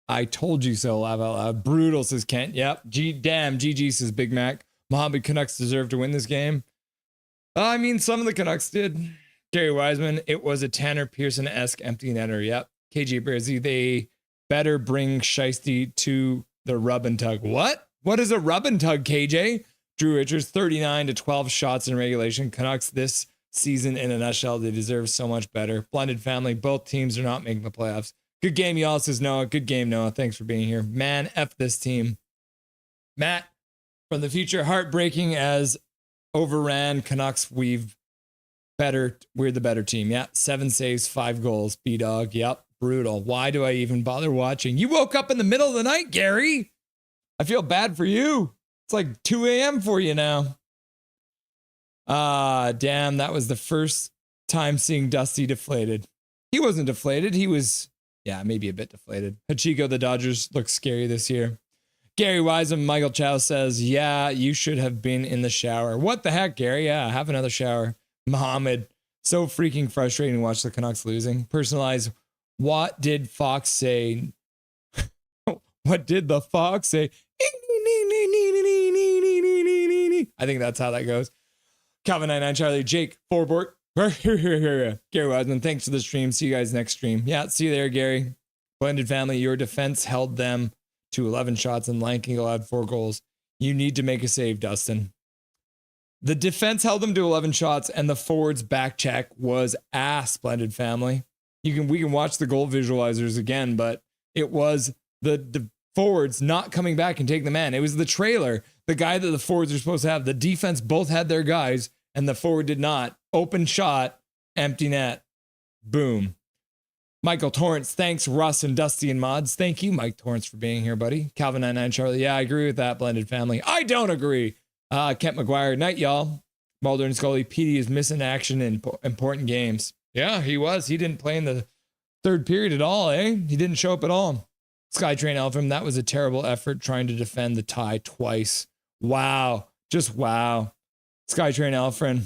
I told you so, laugh out loud. Brutal, says Kent. Yep. Damn, GG, says Big Mac. Mohammed, Canucks deserve to win this game. I mean, some of the Canucks did. Gary Wiseman, it was a Tanner Pearson-esque empty netter. Yep. KJ Bearsy, they better bring Shiesty to the rub and tug. What? What is a rub and tug, KJ? Drew Richards, 39 to 12 shots in regulation. Canucks this season in a nutshell. They deserve so much better. Blended family, both teams are not making the playoffs. Good game, y'all, says Noah. Good game, Noah. Thanks for being here. Man, F this team. Matt, from the future, heartbreaking as overran Canucks. We're the better team. Yeah, 7 saves, 5 goals. B-Dog, yep, brutal. Why do I even bother watching? You woke up in the middle of the night, Gary. I feel bad for you. It's like 2 a.m. for you now. Damn, that was the first time seeing Dusty deflated. He wasn't deflated. He was... yeah, maybe a bit deflated. Hachiko, the Dodgers look scary this year. Gary Wiseman, Michael Chow says, yeah, you should have been in the shower. What the heck, Gary? Yeah, have another shower. Mohammed, so freaking frustrating to watch the Canucks losing. Personalized, what did Fox say? What did the Fox say? I think that's how that goes. Calvin 99 Charlie, Jake, Forbort, Gary Wiseman, thanks for the stream. See you guys next stream. Yeah, see you there, Gary. Blended family, your defense held them to 11 shots and Lanking allowed 4 goals. You need to make a save, Dustin. The defense held them to 11 shots and the forwards back check was ass, Blended family. We can watch the goal visualizers again, but it was the forwards not coming back and taking the man. It was the trailer, the guy that the forwards are supposed to have. The defense both had their guys and the forward did not. Open shot, empty net. Boom. Michael Torrance, thanks. Russ and Dusty and Mods. Thank you, Mike Torrance, for being here, buddy. Calvin 99 Charlie. Yeah, I agree with that, Blended family. I don't agree. Kent McGuire. Night, y'all. Mulder and Scully. PD is missing action in important games. Yeah, he was. He didn't play in the third period at all, eh? He didn't show up at all. Skytrain Elfram, that was a terrible effort trying to defend the tie twice. Wow. Just wow. Skytrain Elfram.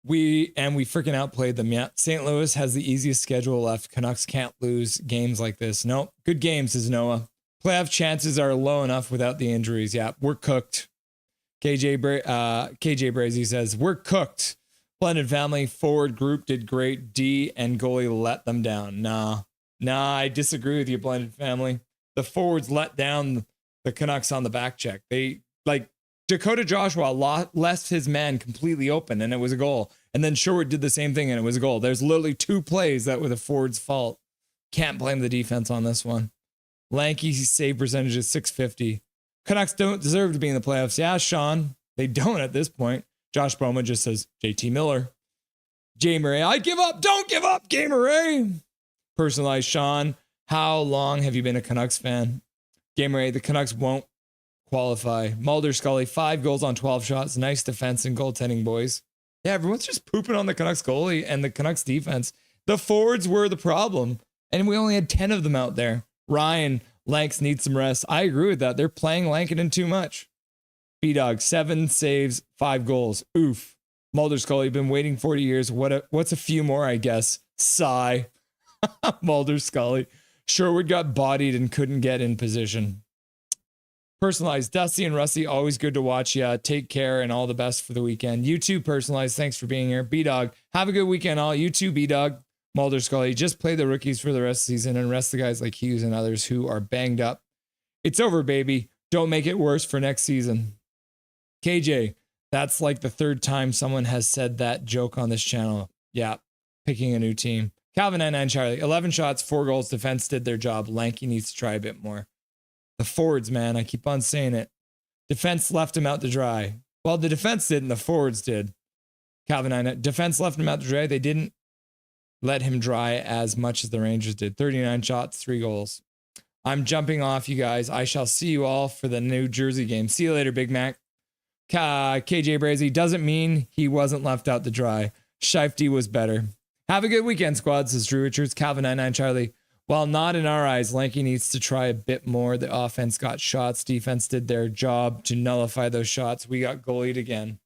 We freaking outplayed them. Yeah. St. Louis has the easiest schedule left. Canucks can't lose games like this. Nope. Good game, says Noah. Playoff chances are low enough without the injuries. Yeah, we're cooked. KJ Brazy says, we're cooked. Blended family forward group did great. D and goalie let them down. Nah, I disagree with you, Blended family. The forwards let down the Canucks on the back check. They, like, Dakota Joshua left his man completely open and it was a goal. And then Sherwood did the same thing and it was a goal. There's literally 2 plays that were the forward's fault. Can't blame the defense on this one. Lanky's save percentage is .650. Canucks don't deserve to be in the playoffs. Yeah, Sean, they don't at this point. Josh Bowman just says, JT Miller. Jay Murray, I give up. Don't give up, Jay Murray. Personalized Sean, how long have you been a Canucks fan? Jay Murray, the Canucks won't qualify. Mulder Scully, 5 goals on 12 shots. Nice defense and goaltending, boys. Yeah, everyone's just pooping on the Canucks goalie and the Canucks defense. The forwards were the problem, and we only had 10 of them out there. Ryan, Lanks needs some rest. I agree with that. They're playing Lankinen too much. B-Dog, 7 saves, 5 goals. Oof. Mulder Scully, been waiting 40 years. What's a few more, I guess? Sigh. Mulder Scully. Sherwood got bodied and couldn't get in position. Personalized, Dusty and Rusty, always good to watch. Yeah, take care and all the best for the weekend. You too, Personalized. Thanks for being here. B-Dog, have a good weekend, all. You too, B-Dog. Mulder Scully, just play the rookies for the rest of the season and rest the guys like Hughes and others who are banged up. It's over, baby. Don't make it worse for next season. KJ, that's like the 3rd time someone has said that joke on this channel. Yeah, picking a new team. Calvin 99 Charlie, 11 shots, 4 goals. Defense did their job. Lanky needs to try a bit more. The forwards, man, I keep on saying it. Defense left him out to dry. Well, the defense didn't, the forwards did. Calvin 99, defense left him out to dry. They didn't let him dry as much as the Rangers did. 39 shots, 3 goals. I'm jumping off, you guys. I shall see you all for the New Jersey game. See you later, Big Mac. KJ Brazy, doesn't mean he wasn't left out to dry. Shifty was better. Have a good weekend, squad, says Drew Richards. Calvin 99 Charlie. While not in our eyes, Lanky needs to try a bit more. The offense got shots. Defense did their job to nullify those shots. We got goalied again.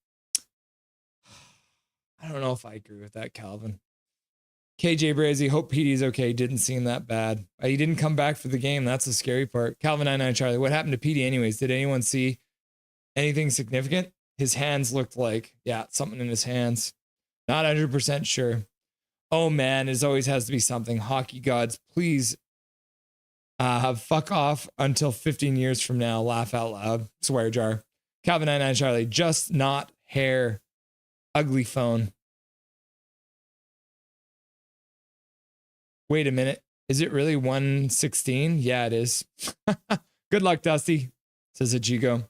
I don't know if I agree with that, Calvin. KJ Brazy, hope PD's okay. Didn't seem that bad. He didn't come back for the game. That's the scary part. Calvin 99 Charlie, what happened to PD anyways? Did anyone see anything significant? His hands looked like, yeah, something in his hands. Not 100% sure. Oh man, it always has to be something. Hockey gods, please fuck off until 15 years from now. Laugh out loud. Swear jar. Calvin 99 Charlie, just not hair. Ugly phone. Wait a minute. Is it really 116? Yeah, it is. Good luck, Dusty, says Ajigo.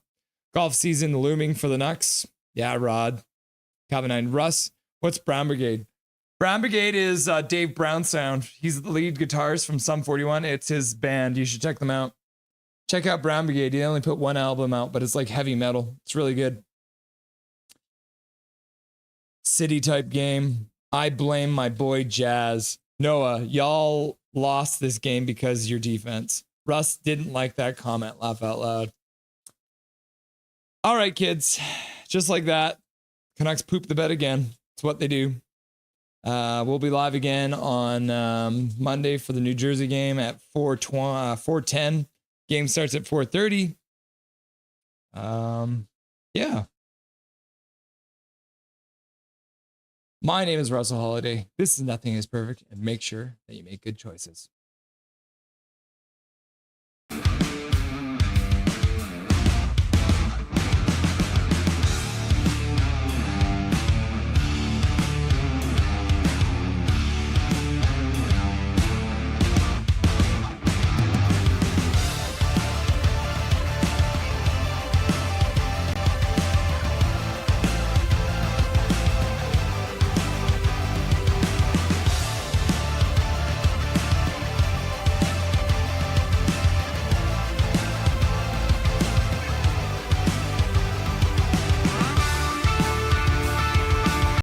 Golf season looming for the Nucks. Yeah, Rod. Calvin 9. Russ, what's Brown Brigade? Brown Brigade is Dave Brown Sound. He's the lead guitarist from Sum 41. It's his band. You should check them out. Check out Brown Brigade. He only put 1 album out, but it's like heavy metal. It's really good. City type game. I blame my boy Jazz. Noah, y'all lost this game because of your defense. Russ didn't like that comment. Laugh out loud. All right, kids. Just like that. Canucks poop the bed again. It's what they do. We'll be live again on Monday for the New Jersey game at 4:10. Game starts at 4:30. Yeah. My name is Russell Holiday. This is Nothing is Perfect, and make sure that you make good choices.